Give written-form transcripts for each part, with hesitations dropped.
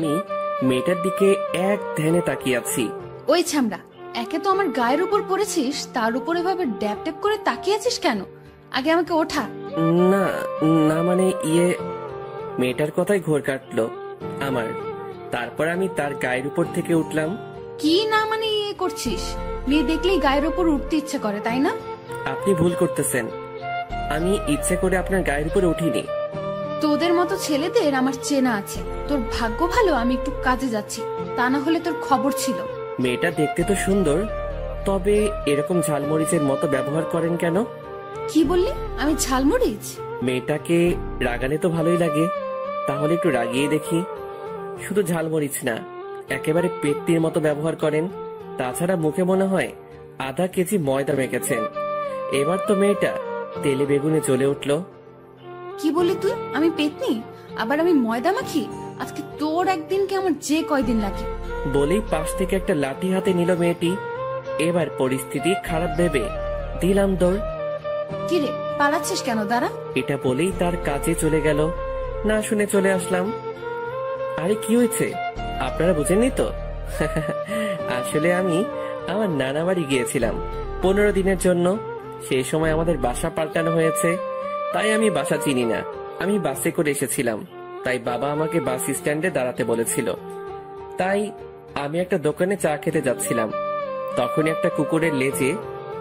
আমি মেয়েটার দিকে এক ধ্যানে তাকিয়ে আছি। ওই ছামড়া, একে তো আমার গায়ের উপর পড়েছিস, তার উপর এভাবে ড্যাপ ড্যাপ করে তাকিয়ে আছিস কেন? আগে আমাকে ওঠা। না না মানে মেয়েটার কথাই ঘোর কাটলো আমার। তারপর আমি তার গায়ের উপর থেকে উঠলাম। কি না মানে করছিস? মেয়ে দেখলেই গায়ের উপর উঠতে ইচ্ছে করে, তাই না? আপনি ভুল করতেছেন, আমি ইচ্ছে করে আপনার গায়ের উপরে উঠিনি। তোদের মতো ছেলেদের আমার চেনা আছে। তোর ভাগ্য ভালো আমি একটু কাজে যাচ্ছি, তা না হলে তোর খবর ছিল। মেয়েটা দেখতে তো সুন্দর, তবে এরকম ঝালমরিচের মতো ব্যবহার করেন কেন? কি বললি? আমি ঝালমরিচ? মেয়েটাকে রাগালে তো ভালোই লাগে, তাহলে একটু রাগিয়ে দেখি। শুধু ঝালমরিচ না, একেবারে পেট্টির মতো ব্যবহার করেন। তাছাড়া মুখে মনে হয় আধা কেজি ময়দা মেখেছেন। এবার তো মেয়েটা তেলে বেগুনে জ্বলে উঠল। কি বলি তুই? আমি পেতনি? আবার আমি ময়দা মাখি? আজকে তোর একদিনকে আমার যে কয়দিন লাগে। বলেই পাশ থেকে একটা লাঠি হাতে নিল মেয়েটি। এবার পরিস্থিতি খারাপ ভেবে দিলাম দৌড়। কিরে, পালাচ্ছিস কেন? দাঁড়া। এটা বলেই তার কাছে চলে গেল। না শুনে চলে আসলাম। আরে কি হয়েছে আপনারা বুঝেননি তো? আসলে আমি আমার নানা বাড়ি গিয়েছিলাম 15 দিনের জন্য। সেই সময় আমাদের বাসা পাল্টানো হয়েছে, তাই আমি বাসা চিনি না। আমি বাসে করে এসেছিলাম, তাই বাবা আমাকে বাস স্ট্যান্ডে দাঁড়াতে বলেছিল। তাই আমি একটা দোকানে চা খেতে যাচ্ছিলাম, তখনই একটা কুকুরের লেজে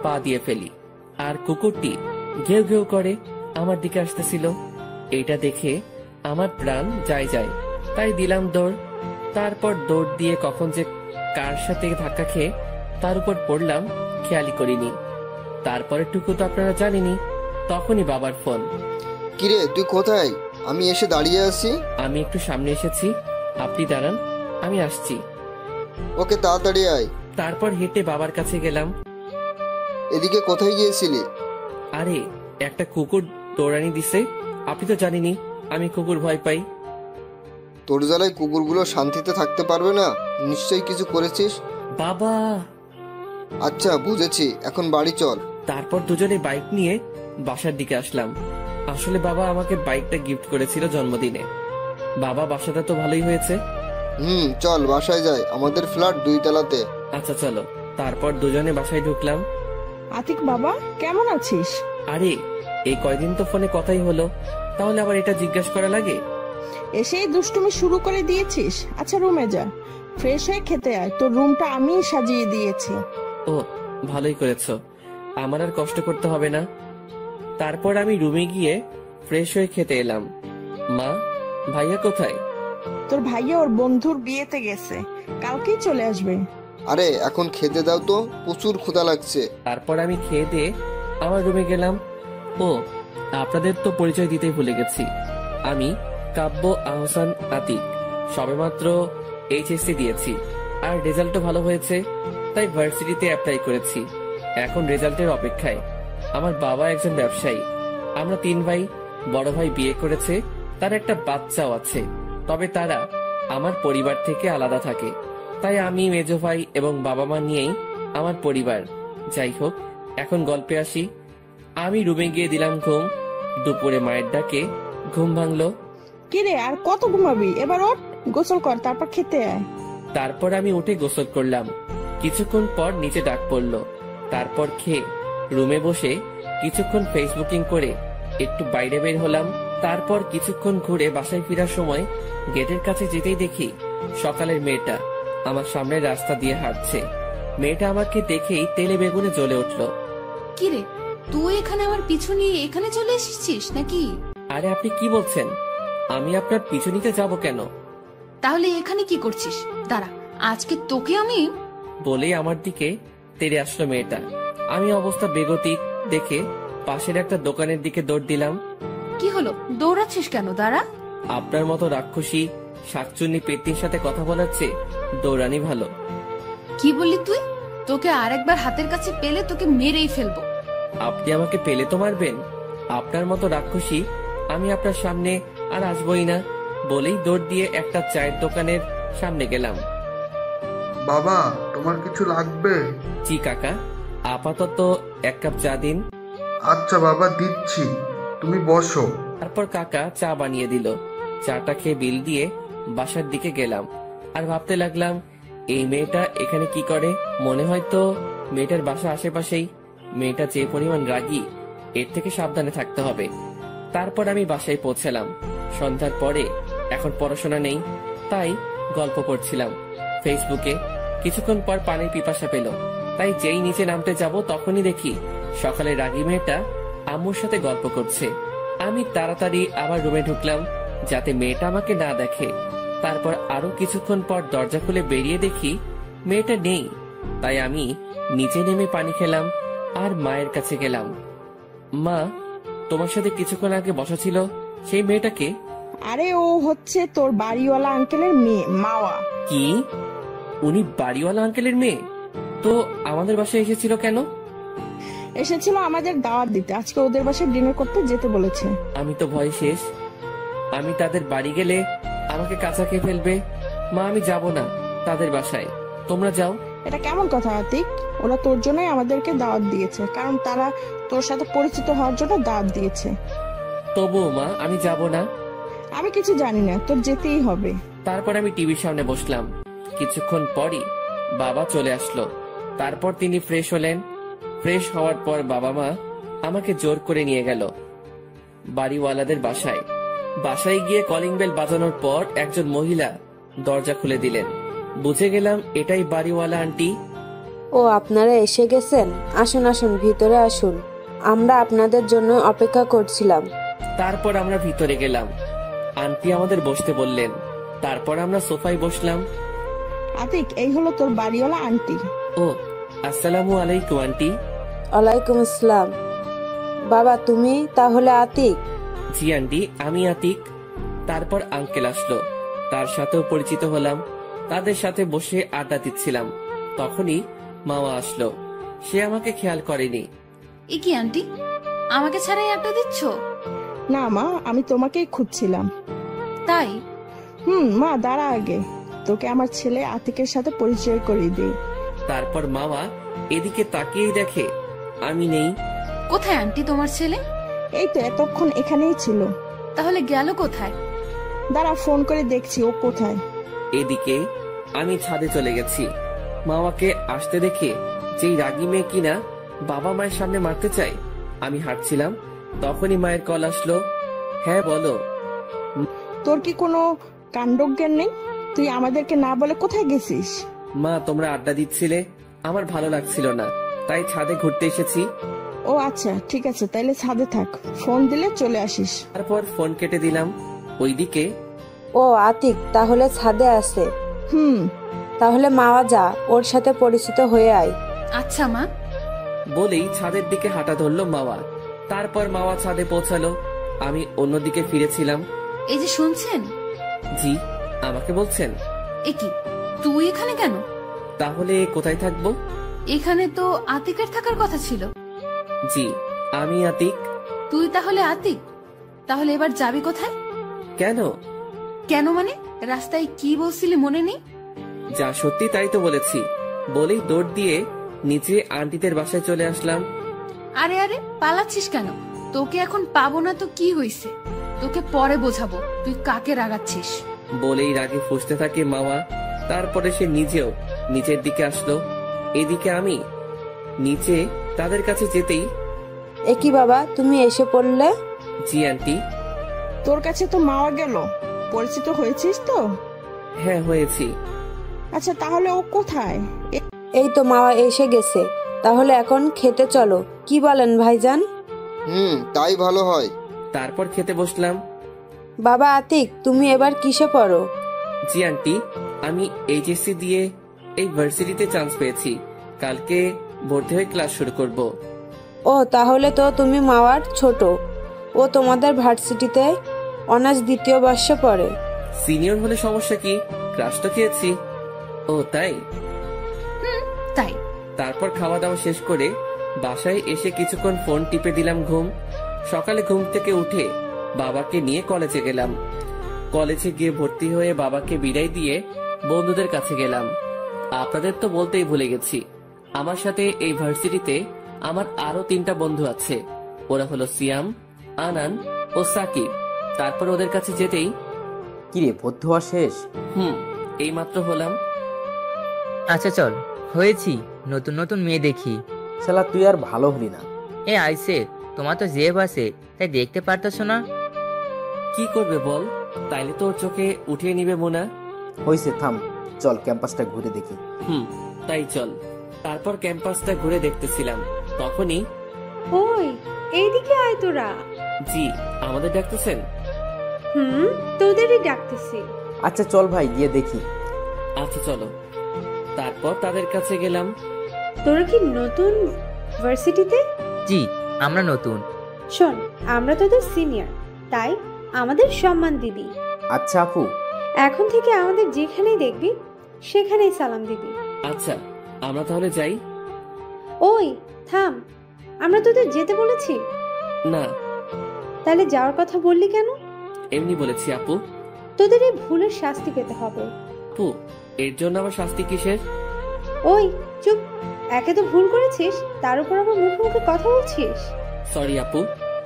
পা দিয়ে ফেলি, আর কুকুরটি ঘেউ ঘেউ করে আমার দিকে আসতেছিল। এটা দেখে আমার প্রাণ যায় যায়, তাই দিলাম দৌড়। তারপর দৌড় দিয়ে কখন যে কার সাথে ধাক্কা খেয়ে তার উপর পড়লাম খেয়ালই করিনি। তারপরে টুকু তো আপনারা জানেনই। তখনই বাবার ফোন। কিরে তুই কোথায়? আমি এসে দাঁড়িয়ে আছি। আমি একটু সামনে এসেছি, আপনি দাঁড়ান, আমি আসছি। ওকে তাড়াতাড়ি আয়। তারপর হেঁটে বাবার কাছে গেলাম। এদিকে কোথায় গিয়েছিলি? আরে একটা কুকুর দৌড়ানি দিছে, আপনি তো জানেনই আমি কুকুর ভয় পাই। তোর জ্বালায় কুকুরগুলো শান্তিতে থাকতে পারবে না, নিশ্চয়ই কিছু করেছিস। বাবা! আচ্ছা বুঝেছি, এখন বাড়ি চল। তারপর দুজনে বাইক নিয়ে বাসার দিকে আসলাম। আসলে বাবা আমাকে বাইকটা গিফট করেছিল জন্মদিনে। বাবা, বাসাটা তো ভালোই হয়েছে। চল বাসায় যাই, আমাদের ফ্ল্যাট 2 তলাতে। আচ্ছা চলো। তারপর দুজনে বাসায় ঢুকলাম। আতিক বাবা, কেমন আছিস? আরে এই কয়দিন তো ফোনে কথাই হলো, তাহলে আবার এটা জিজ্ঞাসা করা লাগে? এসেই দুষ্টুমি শুরু করে দিয়েছিস। আচ্ছা রুমে যা, ফ্রেশ হয়ে খেতে আয়, তোর রুমটা আমি সাজিয়ে দিয়েছি। ও, ভালোই করেছো, আমার আর কষ্ট করতে হবে না। তারপর আমি রুমে গিয়ে ফ্রেশ হয়ে খেতে এলাম। মা, ভাইয়া কোথায়? তোর ভাইয়া ওর বন্ধুর বিয়েতে গেছে, কালকেই চলে আসবে। আরে এখন খেতে দাও তো, প্রচুর ক্ষুধা লাগছে। তারপর আমি খেয়ে দিয়ে আমার রুমে গেলাম। ও, আপনাদের তো পরিচয় দিতেই ভুলে গেছি, আমি কাব্য আহসান আতিক। সবেমাত্র এইচএসসি দিয়েছি, আর রেজাল্টও ভালো হয়েছে, তাই ভার্সিটিতে অ্যাপ্লাই করেছি। এখন রেজাল্টের অপেক্ষায়। আমার বাবা একজন ব্যবসায়ী। আমরা 3 ভাই। বড় ভাই বিয়ে করেছে, তার একটা বাচ্চাও আছে, তবে তারা আমার পরিবার থেকে আলাদা থাকে। তাই আমি, মেজো ভাই এবং বাবা মা নিয়েই আমার পরিবার। যাই হোক, এখন গল্পে আসি। আমি রুমে গিয়ে দিলাম ঘুম। দুপুরে মায়ের ডাকে ঘুম ভাঙলো। কিরে আর কত ঘুমাবি? এবার ওঠ, গোসল কর, তারপর খেতে আয়। তারপর আমি উঠে গোসল করলাম। কিছুক্ষণ পর নিচে ডাক পড়লো। তারপর খেয়ে রুমে বসে কিছুক্ষণ ফেসবুকিং করে একটু বাইরে বের হলাম। তারপর কিছুক্ষণ ঘুরে বাসায় ফেরার সময় গেটের কাছে যেতেই দেখি সকালের মেয়েটা আমার সামনে রাস্তা দিয়ে হাঁটছে। মেয়েটা আমাকে দেখেই তেলে বেগুনে জ্বলে উঠলো। কিরে, তুই এখানে আমার পিছু নিয়ে এখানে চলে এসেছিস নাকি? আরে আপনি কি বলছেন? আমি আপনার পিছু নিতে যাব কেন? তাহলে এখানে কি করছিস? দাঁড়া, আজকে তোকে আমি। বলেই আমার দিকে তেড়ে আসলো মেয়েটা। আমি অবস্থা বেগতিক দেখে পাশের একটা দোকানের দিকে দৌড় দিলাম। কি হলো, দৌড়াচ্ছিস কেন? দাঁড়া। আপনার মতো রাক্ষসী শাকচুন্নি পেটনির সাথে কথা বলার চেয়ে দৌড়ানি ভালো। কি বললি তুই? তোকে আরেকবার হাতের কাছে পেলে তোকে মেরেই ফেলবো। আপনি আমাকে পেলে তো মারবেন? আপনার মতো রাক্ষসী আমি আপনার সামনে আর আসবই না। বলেই দৌড় দিয়ে একটা চায়ের দোকানের সামনে গেলাম। বাবা, তোমার কিছু লাগবে? জি কাকা, আপাতত 1 কাপ চা দিন। আচ্ছা বাবা, দিচ্ছি, তুমি বসো। তারপর কাকা চা বানিয়ে দিল। চাটা খেয়ে বিল দিয়ে বাসার দিকে গেলাম আর ভাবতে লাগলাম এই মেয়েটা এখানে কি করে। মনে হয় তো মেয়েটার বাসা আশেপাশেই। মেয়েটা যে পরিমাণ রাগী, এর থেকে সাবধানে থাকতে হবে। তারপর আমি বাসায় পৌঁছালাম সন্ধ্যার পরে। এখন পড়াশোনা নেই, তাই গল্প করছিলাম ফেসবুকে। কিছুক্ষণ পর পানির পিপাসা পেল, তাই যেই নিচে নামতে যাব তখনই দেখি সকালে রাগী মেয়েটা আম্মুর সাথে গল্প করছে। আমি তাড়াতাড়ি আবার রুমে ঢুকলাম যাতে মেয়েটা আমাকে না দেখে। তারপর আরো কিছুক্ষণ পর দরজা খুলে বেরিয়ে দেখি মেয়েটা নেই। তাই আমি নিচে নেমে পানি খেলাম আর মায়ের কাছে গেলাম। মা, তোমার সাথে কিছুক্ষণ আগে বসা ছিল সেই মেয়েটাকে? আরে ও হচ্ছে তোর বাড়িওয়ালা আঙ্কেলের মেয়ে মাওয়া। কি? উনি বাড়িওয়ালা আঙ্কেলের মেয়ে? তো আমাদের বাসায় এসেছিল কেন? এসেছিল আমাদের দাওয়াত দিতে, আজকে ওদের বাসায় ডিনার করতে যেতে বলেছে। আমি তো ভয় শেষ। আমি তাদের বাড়ি গেলে আমাকে কাঁচা খেয়ে ফেলবে। মা, আমি যাব না তাদের বাসায়, তোমরা যাও। এটা কেমন কথা আতিক? ওরা তোর জন্যই আমাদেরকে দাওয়াত দিয়েছে, কারণ তারা তোর সাথে পরিচিত হওয়ার জন্য দাওয়াত দিয়েছে। তবুও মা, আমি যাব না। আমি কিছু জানি না, তোর যেতেই হবে। তারপর আমি টিভির সামনে বসলাম। কিছুক্ষণ পরই বাবা চলে আসলো। তারপর তিনি ফ্রেশ হলেন। ফ্রেশ হওয়ার পর বাবা মা আমাকে জোর করে নিয়ে গেল বাড়িওয়ালাদের বাসায়। বাসায় গিয়ে কলিং বেল বাজানোর পর একজন মহিলা দরজা খুলে দিলেন। বুঝে গেলাম এটাই বাড়িওয়ালা আন্টি। ও, আপনারা এসে গেছেন। আসুন আসুন, ভিতরে আসুন, আমরা আপনাদের জন্য অপেক্ষা করছিলাম। তারপর আমরা ভিতরে গেলাম। আন্টি আমাদের বসতে বললেন। তারপর আমরা সোফায় বসলাম। আতিক, এই হলো তোর বাড়িওয়ালা আন্টি। ও, আসসালামু আলাইকুম আন্টি। ওয়ালাইকুম আসসালাম। বাবা, তুমি তাহলে আতিক? জি আন্টি, আমি আতিক। তারপর আঙ্কেল আসলো, তার সাথেও পরিচিত হলাম। তাদের সাথে বসে আড্ডা দিচ্ছিলাম। তখনই মামা আসলো। সে আমাকে খেয়াল করেনি। এ কি আন্টি, আমাকে ছাড়াই আড্ডা দিচ্ছ? না মা, আমি তোমাকেই খুঁজছিলাম। তাই? মা দাঁড়া, আগে তোকে আমার ছেলে আতিকের সাথে পরিচয় করিয়ে দিই। তারপর মামা এদিকে তাকিয়েই দেখে আমি নেই। কোথায় আন্টি তোমার ছেলে? এই তো এতক্ষণ এখানেই ছিল। তাহলে গেল কোথায়? দাঁড়া, ফোন করে দেখছি ও কোথায়। এদিকে আমি ছাদে চলে গেছি। মামাকে আসতে দেখে যেই রাগী মেয়ে কিনা বাবা মায়ের সামনে মারতে চাই, আমি হাঁটছিলাম তখনই মায়ের কল আসলো। হ্যাঁ বলো। তোর কি কোনো কাণ্ডজ্ঞান নেই? তুই আমাদেরকে না বলে কোথায় গেছিস? মা, তোমরা আড্ডা দিচ্ছিলে, আমার ভালো লাগছিল না, তাই ছাদে ঘুরতে এসেছি। ও আচ্ছা, ঠিক আছে, তাইলে ছাদে থাক, ফোন দিলে চলে আসিস। তারপর ফোন কেটে দিলাম। ওইদিকে ও আতিক তাহলে ছাদে আছে। তাহলে মাওয়া যা, ওর সাথে পরিচিত হয়ে আয়। আচ্ছা মা। বলেই ছাদের দিকে হাঁটা ধরলো মাওয়া। তারপর মাওয়া ছাদে পৌঁছালো। আমি অন্যদিকে ফিরেছিলাম। এই যে শুনছেন? জি, আমাকে বলছেন? এ কি, তুই এখানে কেন? তাহলে কোথায় থাকবো? এখানে তো আতিকের থাকার কথা ছিল। জি, আমি আতিক। তুই তাহলে আতিক? তাহলে এবার যাবি কোথায়? কেন? কেন মানে? রাস্তায় কি বলছিলি মনে নেই? যা সত্যি তাই তো বলেছি। বলেই দৌড় দিয়ে নিচে আন্টিদের বাসায় চলে আসলাম। আরে আরে, পালাচ্ছিস কেন? তোকে এখন পাবো না তো কি হইছে? তোকে পরে বোঝাবো তুই কাকে রাগাচ্ছিস। বলেই রাগে ফুঁসতে থাকে মামা। তারপরে সে নিজেও নিচের দিকে আসলো। এদিকে আমি নিচে তাদের কাছে যেতেই, একই বাবা, তুমি এসে পড়লে? জি আন্টি। তোর কাছে তো মাওয়া গেল, পরিচিত হয়েছিস তো? হ্যাঁ, হয়েছি। আচ্ছা, তাহলে ও কোথায়? এই তো মাওয়া এসে গেছে। তাহলে এখন খেতে চলো, কি বলেন ভাইজান? তাই ভালো হয়। তারপর খেতে বসলাম। বাবা আতিক, তুমি এবার কিসে পড়ো? জি আন্টি, আমি এইচএসসি দিয়ে এই ভার্সিটিতে চান্স পেয়েছি। কালকে ভর্তি হয়ে ক্লাস শুরু করব। ও, তাহলে তো তুমি মাওয়ার ছোট। ও তোমাদের ভার্সিটিতে অনার্স দ্বিতীয় বর্ষে পড়ে। সিনিয়র হলে সমস্যা কি? ক্লাস তো খেয়েছি। ও তাই? তাই। তারপর খাওয়া দাওয়া শেষ করে বাসায় এসে কিছুক্ষণ ফোন টিপে দিলাম ঘুম। সকালে ঘুম থেকে উঠে বাবাকে নিয়ে কলেজে গেলাম। কলেজে গিয়ে ভর্তি হয়ে বাবাকে বিদায় দিয়ে বন্ধুদের কাছে গেলাম। আপনাদের তো বলতেই ভুলে গেছি, আমার সাথে এই ভার্সিটিতে আমার আরো 3টা বন্ধু আছে। ওরা হলো সিয়াম, আনান ও সাকিব। তারপর ওদের কাছে যেতেই, কিরে, ভর্তি হওয়া শেষ? এইমাত্র হলাম। আচ্ছা চল, হয়েছি, নতুন নতুন মেয়ে দেখি। শালা তুই আর ভালো হলি না। এ আইসে, তোমার তো জেব আছে, তাই দেখতে পারতেছো না? কি করবে বল, তাইলে তো ওর চোখে উঠিয়ে নিবে মোনা। হয়েছে, থাম, চল ক্যাম্পাসটা ঘুরে দেখি। তাই চল। তারপর ক্যাম্পাসটা ঘুরে দেখতেছিলাম, তখনই ওই এইদিকে আয় তোরা। জি, আমাদের ডাকতেছেন? তোদেরই ডাকতেছি। আচ্ছা চল ভাই, গিয়ে দেখি। আচ্ছা চলো। তারপর তাদের কাছে গেলাম। তোরা কি নতুন ভার্সিটিতে? জি, আমরা নতুন। শোন, আমরা তোদের সিনিয়র, তাই আমাদের সম্মান দিবি। আচ্ছা আপু। এখন থেকে আমাদের যেখানেই দেখবি সেখানেই সালাম দিবি। আচ্ছা, আমরা তাহলে যাই। ওই থাম, আমরা তোদের যেতে বলেছি না। তাহলে যাওয়ার কথা বললি কেন? এমনি বলেছি আপু। তোদের এই ভুলের শাস্তি পেতে হবে। আপু, এর জন্য আবার শাস্তি কিসের? ওই চুপ, একে তো ভুল করেছিস, তার উপর আবার মুখে মুখে কথা বলছিস। সরি আপু।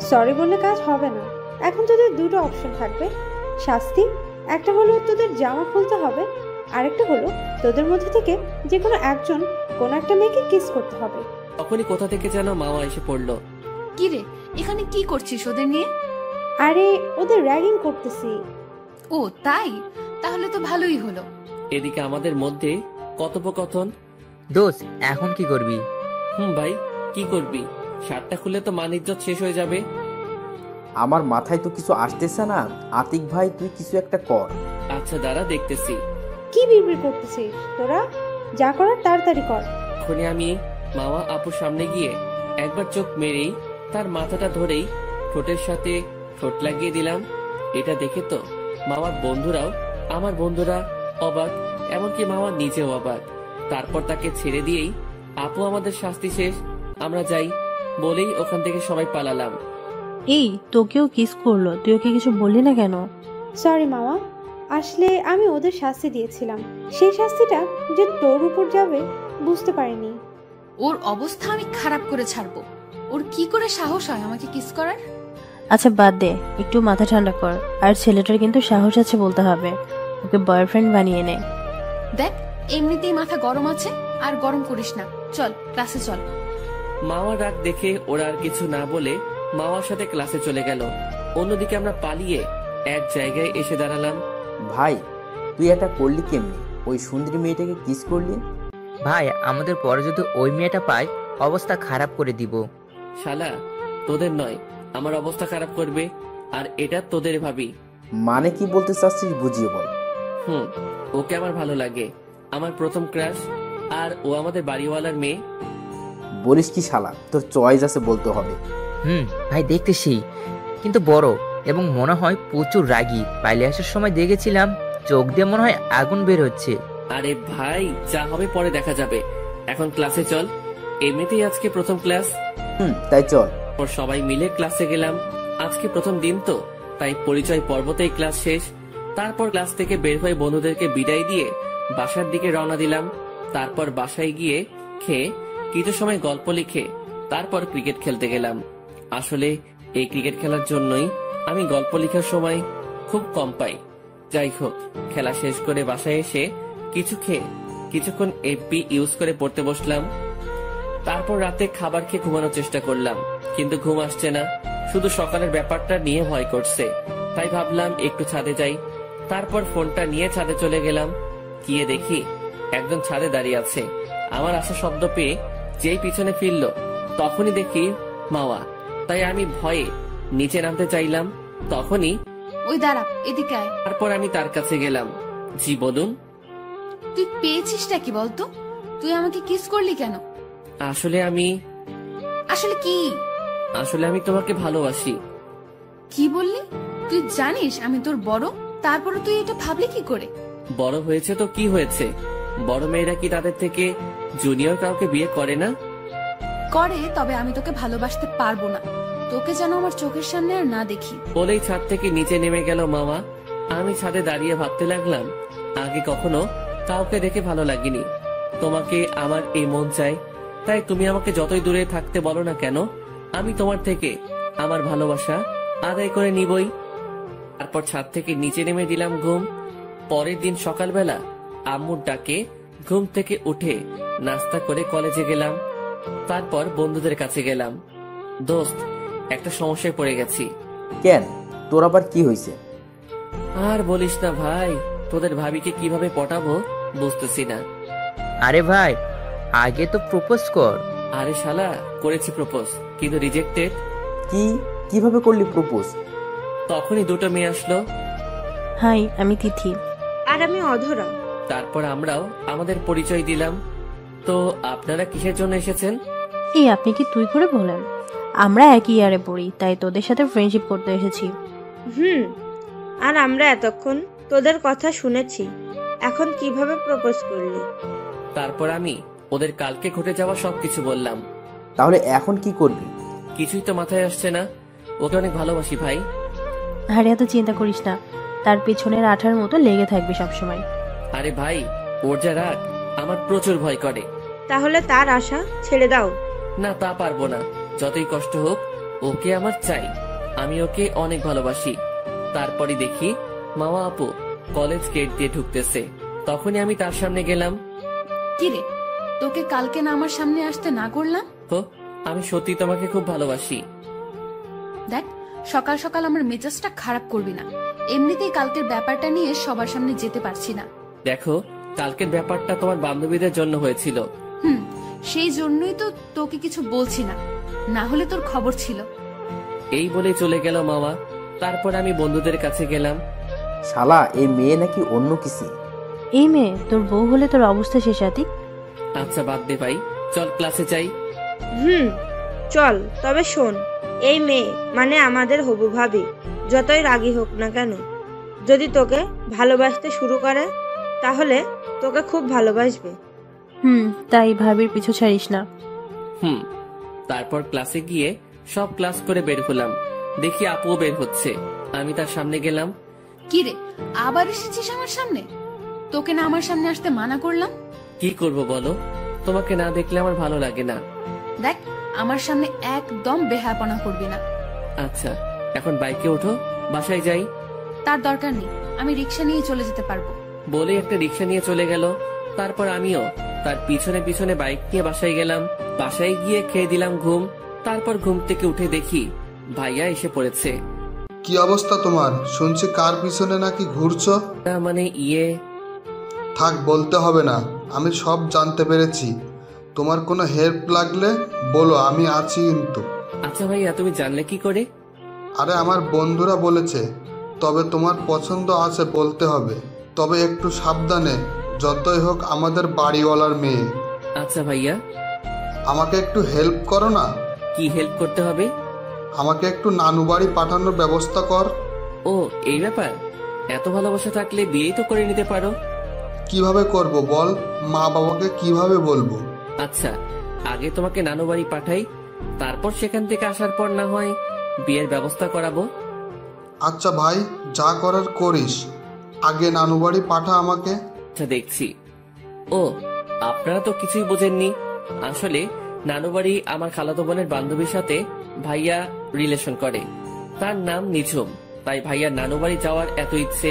সরি বললে কাজ হবে না। এখন তোদের দুটো অপশন থাকবে শাস্তি। একটা হলো তোদের জামা খুলতে হবে, আরেকটা হলো তোদের মধ্যে থেকে যে কোনো একজন কোন একটা মেয়েকে কিস করতে হবে। তখনই কোথা থেকে যেন মামা এসে পড়লো। কি রে, এখানে কি করছিস ওদের নিয়ে? আরে ওদের র্যাগিং করতেছি। ও তাই, তাহলে তো ভালোই হলো। এদিকে আমাদের মধ্যে কথোপকথন। দোস্ত, এখন কি করবি? ভাই, কি করবি? শার্টটা খুলে তো মান ইজ্জত শেষ হয়ে যাবে। আমার মাথায় তো কিছু আসতেছে না। আতিক ভাই, তুই কিছু একটা কর। আচ্ছা দাঁড়া, দেখতেছি। কি বিড়বিড় করতেছিস তোরা? যা করার তাড়াতাড়ি কর। এখনই আমি মামা আপুর সামনে গিয়ে একবার চোখ মেরেই তার মাথাটা ধরেই ঠোঁটের সাথে ঠোঁট লাগিয়ে দিলাম। এটা দেখে তো মামার বন্ধুরাও, আমার বন্ধুরা অবাক, এমনকি মামা নিজেও অবাক। তারপর তাকে ছেড়ে দিয়েই আপু আমাদের শাস্তি শেষ, আমরা যাই বলেই ওখান থেকে সবাই পালালাম। এই, তোকেও কিস করলো, তুই ওকে কিছু বললি না কেন? সরি মামা, আসলে আমি ওদের শাস্তি দিয়েছিলাম, সেই শাস্তিটা যে তোর উপর যাবে বুঝতে পারিনি। ওর অবস্থা আমি খারাপ করে ছাড়বো। ওর কি করে সাহস হয় আমাকে কিস করার? আচ্ছা বাদ দে, একটু মাথা ঠান্ডা কর। আর ছেলেটার কিন্তু সাহস আছে বলতে হবে, ওকে বয়ফ্রেন্ড বানিয়ে নে। দেখ, এমনিতেই মাথা গরম আছে, আর গরম করিস না। চল ক্লাসে চল। মামা ডাক দেখে ওরা আর কিছু না বলে মামার সাথে ক্লাসে চলে গেল। অন্যদিকে আমরা পালিয়ে এক জায়গায় এসে দাঁড়ালাম। ভাই, তুই এটা করলি কেমনি? ওই সুন্দরী মেয়েটাকে কিস করলি? ভাই, আমাদের পরে যদি ওই মেয়েটা পায়, অবস্থা খারাপ করে দিব। শালা, তোদের নয়, আমার অবস্থা খারাপ করবে, আর এটা তোদের ভাবি। মানে কি বলতে চাচ্ছিস বুঝিয়ে বল। ওকে আমার ভালো লাগে, আমার প্রথম ক্রাশ, আর ও আমাদের বাড়িওয়ালার মেয়ে। বলিস কি শালা, তোর চয়েস আছে বলতে হবে। ভাই দেখতেছি, কিন্তু বড়, এবং মনে হয় প্রচুর রাগী। পাইলে আসার সময় দেখেছিলাম, চোখ দিয়ে মনে হয় আগুন বের হচ্ছে। আরে ভাই, যা হবে পরে দেখা যাবে, এখন ক্লাসে চল। এমনিতেই আজকে প্রথম ক্লাস। তাই চল। পর সবাই মিলে ক্লাসে গেলাম। আজকে প্রথম দিন তো, তাই পরিচয় পর্বতেই ক্লাস শেষ। তারপর ক্লাস থেকে বের হয়ে বন্ধুদেরকে বিদায় দিয়ে বাসার দিকে রওনা দিলাম। তারপর বাসায় গিয়ে খেয়ে কিছু সময় গল্প লিখে তারপর ক্রিকেট খেলতে গেলাম। আসলে এই ক্রিকেট খেলার জন্যই আমি গল্প লেখার সময় খুব কম পাই। যাই হোক, খেলা শেষ করে বাসায় এসে কিছু খেয়ে কিছুক্ষণ এফবি ইউজ করে পড়তে বসলাম। তারপর রাতে খাবার খেয়ে ঘুমানোর চেষ্টা করলাম, কিন্তু ঘুম আসছে না, শুধু সকালের ব্যাপারটা নিয়ে ভয় করছে। তাই ভাবলাম একটু ছাদে যাই। তারপর ফোনটা নিয়ে ছাদে চলে গেলাম। গিয়ে দেখি একজন ছাদে দাঁড়িয়ে আছে। আমার আসা শব্দ পেয়ে যেই পিছনে ফিরল, তখনই দেখি মাওয়া। তাই আমি ভয়ে নিচে নামতে চাইলাম, তখনই ওই দাঁড়া, এদিকে আয়। তারপর আমি তার কাছে গেলাম। জি বলুন। তুই পেয়েছিসটা কি বলতো? তুই আমাকে কিস করলি কেন? আসলে আমি তোমাকে ভালোবাসি। কি বললি? তুই জানিস আমি তোর বড়, তারপরে তুই এটা ভাবলি কি করে? বড় হয়েছে তো কি হয়েছে, বড় মেয়েরা কি তাদের থেকে জুনিয়র কাউকে বিয়ে করে না? করে, তবে আমি তোকে ভালোবাসতে পারবো না। তোকে যেন আমার চোখের সামনে আর না দেখি। বলেই ছাদ থেকে নিচে নেমে গেল মামা। আমি ছাদে দাঁড়িয়ে ভাবতে লাগলাম, আগে কখনো কাউকে দেখে ভালো লাগেনি। তোমাকে আমার এই মন চাই, তাই তুমি আমাকে যতই দূরে থাকতে বলো না কেন, আমি তোমার থেকে আমার ভালোবাসা আদায় করে নিবই। তারপর ছাদ থেকে নিচে নেমে দিলাম ঘুম। পরের দিন সকালবেলা আম্মুর ডাকে ঘুম থেকে উঠে নাস্তা করে কলেজে গেলাম। তারপর বন্ধুদের কাছে গেলাম। দোস্ত, একটা সমস্যায় পড়ে গেছি। কেন, তোর আবার কি হয়েছে? আর বলিস না ভাই, তোদের ভাবিকে কিভাবে পটাবো বুঝতেছি না। আরে ভাই, আগে তো প্রপোজ কর। আরে শালা, করেছি প্রপোজ, কিন্তু রিজেক্টেড। কিভাবে করলি প্রপোজ? তখনই দুটো মেয়ে আসলো। হাই, আমি তিথি। আর আমি অধরা। তারপর আমরাও আমাদের পরিচয় দিলাম। তো আপনারা কিসের জন্য এসেছেন? এই আপনি কি তুই করে বলেন? আমরা একই ইয়ারে পড়ি, তাই তোদের সাথে ফ্রেন্ডশিপ করতে এসেছি। আর আমরা এতক্ষণ তোদের কথা শুনেছি, এখন কিভাবে প্রপোজ করলি? তারপর আমি ওদের কালকে ঘটে যাওয়া সবকিছু বললাম। তাহলে এখন কি করবি? কিছুই তো মাথায় আসছে না। ওকে অনেক ভালোবাসি ভাই। আরে এত চিন্তা করিস না, তার পেছনের আঠার মতো লেগে থাকবে সবসময়। আরে ভাই, ওর যা রাগ আমার প্রচুর ভয় করে। তাহলে তার আশা ছেড়ে দাও। না, তা পারবো না। যতই কষ্ট হোক, ওকে আমার চাই। আমি ওকে অনেক ভালোবাসি। তারপরই দেখি মামা আপু কলেজ গেট দিয়ে ঢুকতেছে। তখনই আমি তার সামনে গেলাম। কিরে, তোকে কালকে না আমার সামনে আসতে না করলাম? তো আমি সত্যি তোমাকে খুব ভালোবাসি। দেখ, সকাল সকাল আমার মেজাজটা খারাপ করবি না। এমনিতেই কালকের ব্যাপারটা নিয়ে সবার সামনে যেতে পারছি না। দেখো, কালকের ব্যাপারটা তোমার বান্ধবীদের জন্য হয়েছিল। সেই জন্যই তো তোকে কিছু বলছি না, না হলে তোর খবর ছিল। এই বলে চলে গেল মামা। তারপর আমি বন্ধুদের কাছে গেলাম। শালা, এই মেয়ে নাকি অন্য কিছু। এই মেয়ে তোর বউ হলে তোর অবস্থা শেষ। আতিক, আচ্ছা বাদ দে ভাই, চল ক্লাসে যাই। চল, তবে শোন, এই মেয়ে মানে আমাদের হবু ভাবি, যতই রাগী হোক না কেন, যদি তোকে ভালোবাসতে শুরু করে তাহলে তোকে খুব ভালোবাসবে। তাই ভাবির পিছু ছাড়িস না। তারপর ক্লাসে গিয়ে সব ক্লাস করে বের হলাম। দেখি আপুও বের হচ্ছে। আমি তার সামনে গেলাম। কিরে, আবার এসেছিস আমার সামনে? তোকে না আমার সামনে আসতে মানা করলাম? কি করব বলো, তোমাকে না দেখলে আমার ভালো লাগে না। দেখ, আমার সামনে একদম বেহায়াপনা করবি না। আচ্ছা, এখন বাইকে ওঠো, বাসায় যাই। তার দরকার নেই, আমি রিক্সা নিয়ে চলে যেতে পারবো। বলে একটা রিক্সা নিয়ে চলে গেল। তারপর আমিও তার পিছনে পিছনে বাইক নিয়ে বাসায় গেলাম। বাসায় গিয়ে খেয়ে দিলাম ঘুম। তারপর ঘুম থেকে উঠে দেখি ভাইয়া এসে পড়েছে। কি অবস্থা তোমার? শুনছি কার পিছনে নাকি ঘুরছো। না মানে থাক, বলতে হবে না, আমি সব জানতে পেরেছি। তোমার কোনো হেল্প লাগলে বলো, আমি আছি কিন্তু। আচ্ছা ভাইয়া, তুমি জানলে কি করে? আরে আমার বন্ধুরা বলেছে। তবে তোমার পছন্দ আছে বলতে হবে, তবে একটু সাবধানে, যতই হোক আমাদের বাড়িওয়ালার মেয়ে। আচ্ছা ভাইয়া। আমাকে একটু হেল্প করো না। কি হেল্প করতে হবে? আমাকে একটু নানু বাড়ি পাঠানোর ব্যবস্থা কর। ও, এই ব্যাপার? এত ভালোবাসা থাকলে বিয়েই তো করে নিতে পারো। কিভাবে করব বল? মা বাবাকে কিভাবে বলবো? আচ্ছা, আগে তোমাকে নানু বাড়ি পাঠাই, তারপর সেখান থেকে আসার পর না হয় বিয়ের ব্যবস্থা করাবো। আচ্ছা ভাই, যা করার করিস, আগে নানু বাড়ি পাঠা আমাকে। আচ্ছা, দেখছি। ও, আপনারা তো কিছুই বোঝেননি। আসলে নানু বাড়ি আমার খালাতো বোনের বান্ধবীর সাথে ভাইয়া রিলেশন করে। তার নাম নিঝুম, তাই ভাইয়ার নানু বাড়ি যাওয়ার এত ইচ্ছে।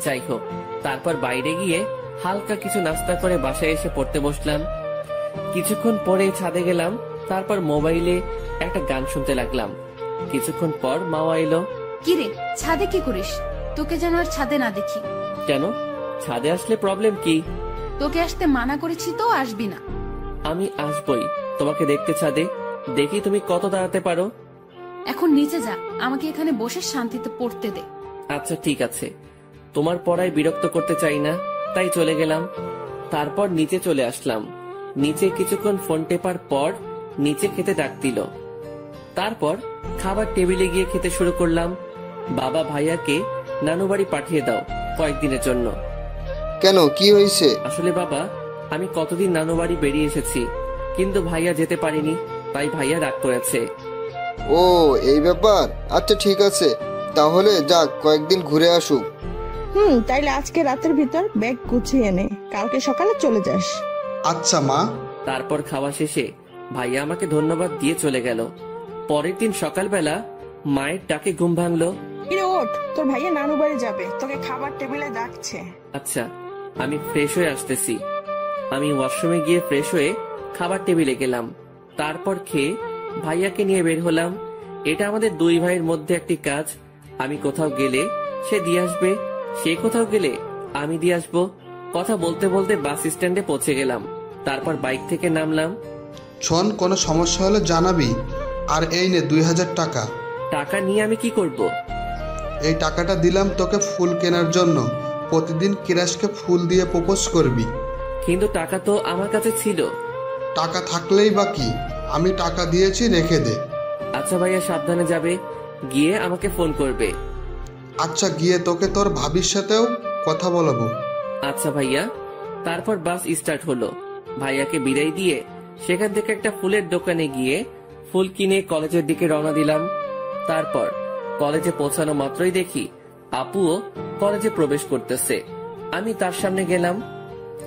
যাই হোক, তারপর বাইরে গিয়ে হালকা কিছু নাস্তা করে বাসায় এসে পড়তে বসলাম। কিছুক্ষণ পরে ছাদে গেলাম। তারপর মোবাইলে একটা গান শুনতে লাগলাম। কিছুক্ষণ পর মাওয়া এলো। কিরে, ছাদে কি করিস? তোকে যেন আর ছাদে না দেখি। কেন, ছাদে আসলে প্রবলেম কি? তোকে আসতে মানা করেছি তো, আসবি না। আমি আসবই তোমাকে দেখতে ছাদে, দেখি তুমি কত দাঁড়াতে পারো। এখন নিচে যা, আমাকে এখানে বসে শান্তিতে পড়তে দে। আচ্ছা ঠিক আছে, তোমার পড়ায় বিরক্ত করতে চাই না, তাই চলে গেলাম। তারপর নিচে চলে আসলাম। নিচে কিছুক্ষণ ফোন টেপার পর নিচে খেতে ডাক দিল। তারপর খাবার টেবিলে গিয়ে খেতে শুরু করলাম। বাবা ভাইয়াকে নানু বাড়ি পাঠিয়ে দাও কয়েকদিনের জন্য। কেন, কি হয়েছে? আসলে বাবা, আমি কতদিন নানু বাড়ি বেরিয়ে এসেছি, কিন্তু ভাইয়া যেতে পারিনি, তাই ভাইয়া রাগ করেছে। ও, এই ব্যাপার। আচ্ছা ঠিক আছে, তাহলে যাক, কয়েকদিন ঘুরে আসুক। তাইলে আজকে রাতের ভিতর ব্যাগ গুছিয়ে নে, কালকে সকালে চলে যাস। আচ্ছা মা। তারপর খাওয়া শেষে ভাইয়া আমাকে ধন্যবাদ দিয়ে চলে গেল। পরের দিন সকালবেলা মায়ের ডাকে ঘুম ভাঙলো। কিরে ওঠ, তোর ভাইয়া নানু বাড়ি যাবে, তোকে খাবার টেবিলে ডাকছে। আচ্ছা, আমি ফ্রেশ হয়ে আসতেছি। আমি ওয়াশরুমে গিয়ে ফ্রেশ হয়ে খাবার টেবিলে গেলাম। তারপর খেয়ে ভাইয়াকে নিয়ে বের হলাম। এটা আমাদের দুই ভাইয়ের মধ্যে একটি কাজ। আমি কোথাও গেলে সে দিয়ে আসবে, সে কোথাও গেলে আমি দিয়ে আসবো। কথা বলতে বলতে বাস স্ট্যান্ডে পৌঁছে গেলাম। তারপর বাইক থেকে নামলাম। শোন, কোনো সমস্যা হলে জানাবি। আর এই নে 2000 টাকা। টাকা নিয়ে আমি কি করব? এই টাকাটা দিলাম তোকে ফুল কেনার জন্য। প্রতিদিন কিরাশকে ফুল দিয়ে প্রপোজ করবি। কিন্তু টাকা তো আমার কাছে ছিল। টাকা থাকলেই বা কি, আমি টাকা দিয়েছি, রেখে দে। আচ্ছা ভাইয়া, সাবধানে যাবে, গিয়ে আমাকে ফোন করবে। আচ্ছা, গিয়ে তোকে তোর ভাবির সাথেও কথা বলাবো। আচ্ছা ভাইয়া। তারপর বাস স্টার্ট হলো। ভাইয়াকে বিদায় দিয়ে সেখান থেকে একটা ফুলের দোকানে গিয়ে ফুল কিনে কলেজের দিকে রওনা দিলাম। তারপর কলেজে পৌঁছানো মাত্রই দেখি আপুও কলেজে প্রবেশ করতেছে। আমি তার সামনে গেলাম।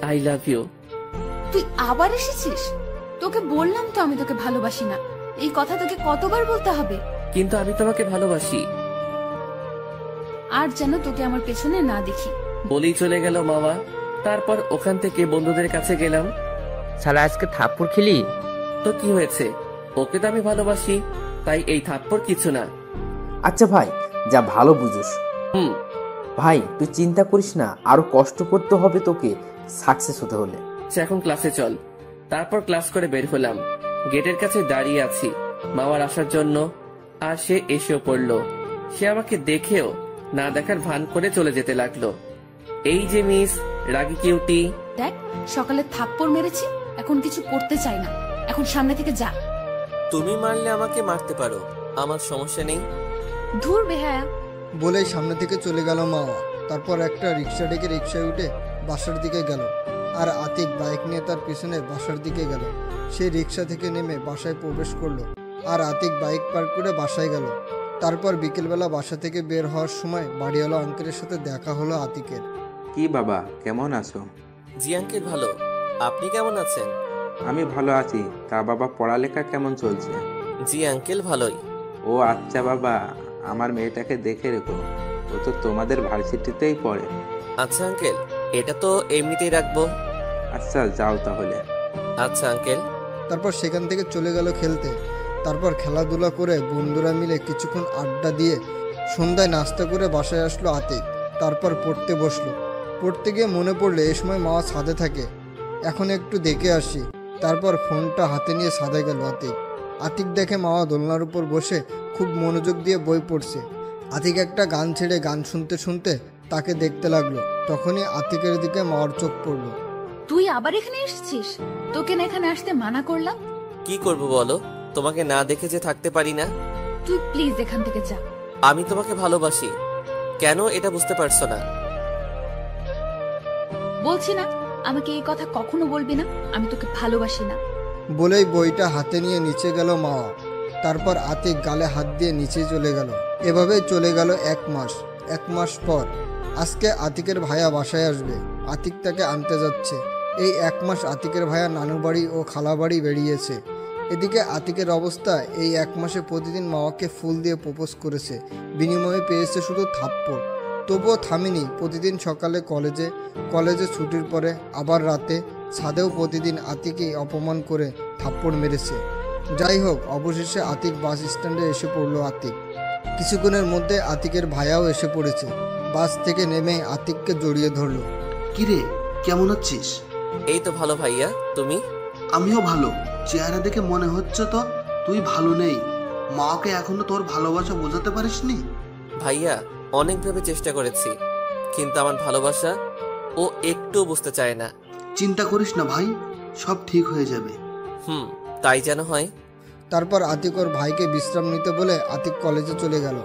I love you. তুই আবার এসেছিস? তোকে বললাম তো আমি তোকে ভালোবাসি না। এই কথা তোকে কতবার বলতে হবে? কিন্তু আমি তোমাকে ভালোবাসি। আর যেন তোকে আমার পেছনে না দেখি। বলেই চলে গেল মামা। তারপর ওখান থেকে বন্ধুদের কাছে গেলাম। শালা আজকে থাপ্পড় খেলি? তো কি হয়েছে, ওকে তো আমি ভালোবাসি, তাই এই থাপ্পড় কিছু না। আচ্ছা ভাই, যা ভালো বুঝুস। ভাই তুই চিন্তা করিস না, আরো কষ্ট করতে হবে তোকে সাকসেস হতে হলে। এখন ক্লাসে চল। তারপর ক্লাস করে বের হলাম। গেটের কাছে দাঁড়িয়ে আছি মামার আসার জন্য, আর সে এসেও পড়লো। সে আমাকে দেখেও না দেখার ভান করে চলে যেতে লাগলো। এই যে মিস রাগি কিউটি। দেখ, সকালে থাপ্পড় মেরেছি, এখন কিছু করতে চাই না। এখন সামনে থেকে যা। তুমি মারলে আমাকে মারতে পারো, আমার সমস্যা নেই। ধুর বেহায়া। বলেই সামনে থেকে চলে গেল মাওয়া। তারপর একটা রিক্সা ডেকে রিক্সায় উঠে বাসার দিকে গেল, আর আতিক বাইক নিয়ে তার পিছনে বাসার দিকে গেল। সে রিক্সা থেকে নেমে বাসায় প্রবেশ করলো, আর আতিক বাইক পার্ক করে বাসায় গেল। তারপর বিকেলবেলা বাসা থেকে বের হওয়ার সময় বাড়িওয়ালা আঙ্কেলের সাথে দেখা হলো আতিকের। কি বাবা, কেমন আছো? জি আঙ্কেল, ভালো। আপনি কেমন আছেন? আমি ভালো আছি। তা বাবা, পড়ালেখা কেমন চলছে? জি আঙ্কেল, ভালোই। ও আচ্ছা বাবা, আমার মেয়েটাকে দেখে রেখো, ও তো তোমাদের ভার্সিটিতেই পড়ে। আচ্ছা আঙ্কেল, এটা তো এমনিতেই রাখবো। আচ্ছা, যাও তাহলে। আচ্ছা আঙ্কেল। তারপর সেখান থেকে চলে গেল খেলতে। তারপর খেলাধুলা করে বন্ধুরা মিলে কিছুক্ষণ আড্ডা দিয়ে সন্ধ্যায় নাস্তা করে বাসায় আসলো আতিক। তারপর পড়তে বসলো। পড়তে গিয়ে মনে পড়লো এ সময় মাওয়া ছাদে থাকে, এখন একটু দেখে আসি। তারপর ফোনটা হাতে নিয়ে ছাদে গেল আতিক। আতিক দেখে মাওয়া দোলনার উপর বসে খুব মনোযোগ দিয়ে বই পড়ছে। আতিক একটা গান ছেড়ে গান শুনতে শুনতে তাকে দেখতে লাগলো। তখনই আতিকের দিকে মাওয়ার চোখ পড়লো। তুই আবার এখানে এসেছিস? তোকে না এখানে আসতে মানা করলাম। কি করব বলো, তোমাকে না দেখে যে থাকতে পারি না। তুই প্লিজ এখান থেকে যা। আমি তোমাকে ভালোবাসি, কেন এটা বুঝতে পারছো না? বলছি না আমাকে এই কথা কখনো বলবি না, আমি তোকে ভালোবাসি না। বলেই বইটা হাতে নিয়ে নিচে গেল মাওয়া। তারপর আতিক গালে হাত দিয়ে নিচে চলে গেল। এভাবেই চলে গেল 1 মাস। 1 মাস পর আজকে আতিকের ভাইয়া বাসায় আসবে। আতিক তাকে আনতে যাচ্ছে। এই 1 মাস আতিকের ভাইয়া নানু বাড়ি ও খালা বাড়ি বেরিয়েছে। এদিকে আতিকের অবস্থা, এই 1 মাসে প্রতিদিন মাওয়াকে ফুল দিয়ে প্রপোজ করেছে, বিনিময়ে পেয়েছে শুধু থাপ্পড়। তবুও থামেনি। প্রতিদিন সকালে কলেজে ছুটির পরে আবার রাতে ছাদেও প্রতিদিন আতিকই অপমান করে থাপ্পড় মেরেছে। যাই হোক, অবশেষে আতিক বাস স্ট্যান্ডে এসে পড়লো। আতিক কিছুক্ষণের মধ্যে আতিকের ভাইয়াও এসে পড়েছে। বাস থেকে নেমে আতিককে জড়িয়ে ধরলো। কিরে, কেমন আছিস? এই তো ভালো ভাইয়া, তুমি? আমিও ভালো। চেহারা দেখে মনে হচ্ছে তো তুই ভালো নেই। মাকে এখনো তোর ভালোবাসা বোঝাতে পারিসনি? ভাইয়া, অনেকভাবে চেষ্টা করেছি, কিন্তু আমার ভালোবাসা ও একটু বুঝতে চায় না। চিন্তা করিস না ভাই, সব ঠিক হয়ে যাবে। তাই যেন হয়। তারপর আতিক ওর ভাইকে বিশ্রাম নিতে বলে আতিক কলেজে চলে গেল।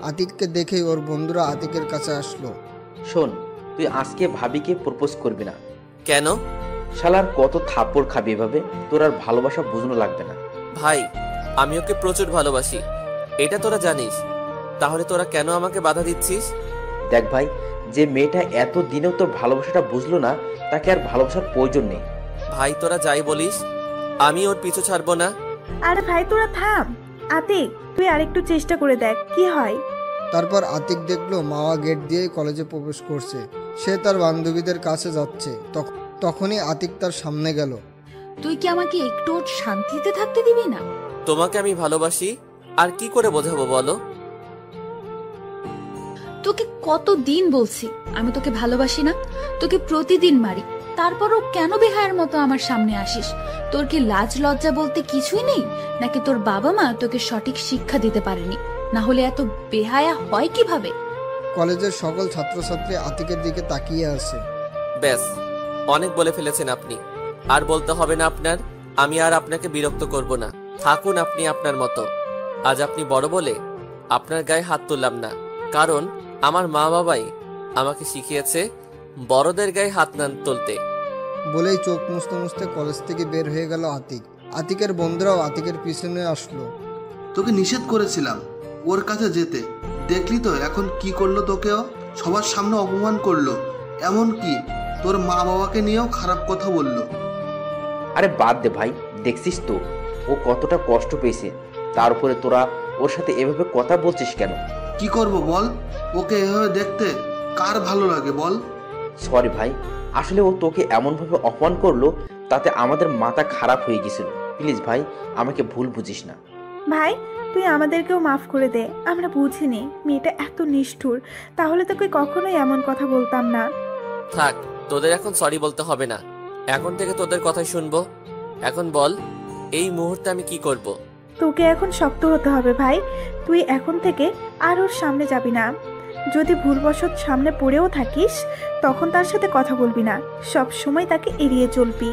আতিককে দেখেই ওর বন্ধুরা আতিকের কাছে আসলো। শোন, তুই আজকে ভাবিকে প্রপোজ করবি না। কেন? শালার কত থাপ্পড় খাবি এভাবে, তোর আর ভালোবাসা বুঝনো লাগবে না। ভাই, আমি ওকে প্রচুর ভালোবাসি, এটা তোরা জানিস, তাহলে তোরা কেন আমাকে বাধা দিচ্ছিস? দেখ ভাই, যে মেয়েটা এত দিনেও তোর ভালোবাসাটা বুঝলো না, তাকে আর ভালোবাসার প্রয়োজন নেই। ভাই, তোরা যাই বলিস, আমি ওর পিছু ছাড়বো না। আরে ভাই, তোরা থাম। আতিক, তুই আরেকটু চেষ্টা করে দেখ কি হয়। তারপর আতিক দেখলো মাওয়া গেট দিয়েই কলেজে প্রবেশ করছে। সে তার বান্ধবীদের কাছে যাচ্ছে। তখনই আতিক তার সামনে গেল। তুই কি আমাকে একটু শান্তিতে থাকতে দিবি না? তোমাকে আমি ভালোবাসি, আর কি করে বোঝাবো বলো? তোকে কতদিন বলছি আমি তোকে ভালোবাসি না, তোকে প্রতিদিন মারি, তারপরও কেন বেহায়ের মতো আমার সামনে আসিস? তোর কি লাজ লজ্জা বলতে কিছুই নেই? নাকি তোর বাবা মা তোকে সঠিক শিক্ষা দিতে পারেনি? না হলে এত বেহায়া হয় কিভাবে? কলেজের সকল ছাত্রছাত্রী আতিকের দিকে তাকিয়ে আছে। ব্যাস, অনেক বলে ফেলেছেন আপনি, আর বলতে হবে না আপনার। আমি আর আপনাকে বিরক্ত করব না, থাকুন আপনি আপনার মতো। আজ আপনি বড় বলে আপনার গায়ে হাত তুললাম না, কারণ আমার মা বাবাই আমাকে শিখিয়েছে বড়দের গায়ে হাত না তুলতে। বলেই চোখ মুছতে মুছতে কলেজ থেকে বের হয়ে গেল আতিক। আতিকের বন্ধুরাও আতিকের পিছনে আসলো। তোকে নিষেধ করেছিলাম ওর কাছে যেতে, দেখলি তো এখন কি করলো? তোকেও সবার সামনে অপমান করলো, এমন কি তোর মা বাবাকে নিয়েও খারাপ কথা বললো। আরে বাদ দে ভাই, দেখছিস তো ও কতটা কষ্ট পেয়েছে, তার উপরে তোরা ওর সাথে এভাবে কথা বলছিস কেন? কি করব বল, ওকে এভাবে দেখতে কার ভালো লাগে বল? সরি ভাই, আসলে ও তোকে এমনভাবে অপমান করলো তাতে আমাদের মাথা খারাপ হয়ে গেছিল। প্লিজ ভাই, আমাকে ভুল বুঝিস না। ভাই তুই আমাদেরকেও মাফ করে দে, আমরা বুঝিনি মেয়েটা এত নিষ্ঠুর, তাহলে তোকে কখনোই এমন কথা বলতাম না। থাক, তোদের এখন সরি বলতে হবে না, এখন থেকে তোদের কথাই শুনবো। এখন বল, এই মুহূর্তে আমি কি করব? তোকে এখন শক্ত হতে হবে ভাই, তুই এখন থেকে আর ওর সামনে যাবি না। যদি ভুলবশত সামনে পড়েও থাকিস তখন তার সাথে কথা বলবি না, সব সময় তাকে এড়িয়ে চলবি।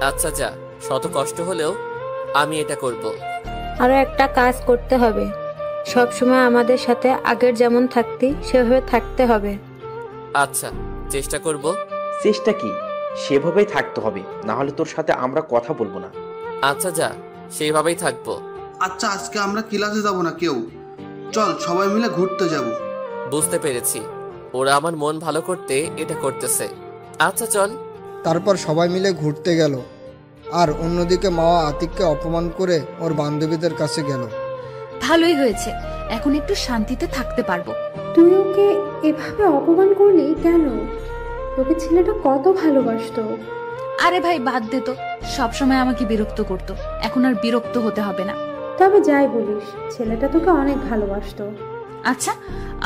আচ্ছা যা, শত কষ্ট হলেও আমি এটা করব। আরো একটা কাজ করতে হবে, সব সময় আমাদের সাথে আগের যেমন থাকতি সেভাবে থাকতে হবে। আচ্ছা, চেষ্টা করব। চেষ্টা কি, সেভাবেই থাকতে হবে, না হলে তোর সাথে আমরা কথা বলবো না। আচ্ছা যা, সেইভাবেই থাকবো। আচ্ছা আজকে আমরা ক্লাসে যাব না কেউ, চল সবাই মিলে ঘুরতে যাব। বুঝতে পেরেছি, ওরা আমার মন ভালো করতে এটা করতেছে। আচ্ছা চল। তারপর সবাই মিলে ঘুরতে গেল। আর অন্যদিকে মাওয়া আতিককে অপমান করে ওর বান্ধবীদের কাছে গেল। ভালোই হয়েছে, এখন একটু শান্তিতে থাকতে পারবো। তুই ওকে এভাবে অপমান করলি কেন? তোকে ছেলেটা কত ভালোবাসতো। আরে ভাই বাদ দে তো, সবসময় আমাকে বিরক্ত করতো, এখন আর বিরক্ত হতে হবে না। তবে যাই বলিস, ছেলেটা তোকে অনেক ভালোবাসতো। আচ্ছা,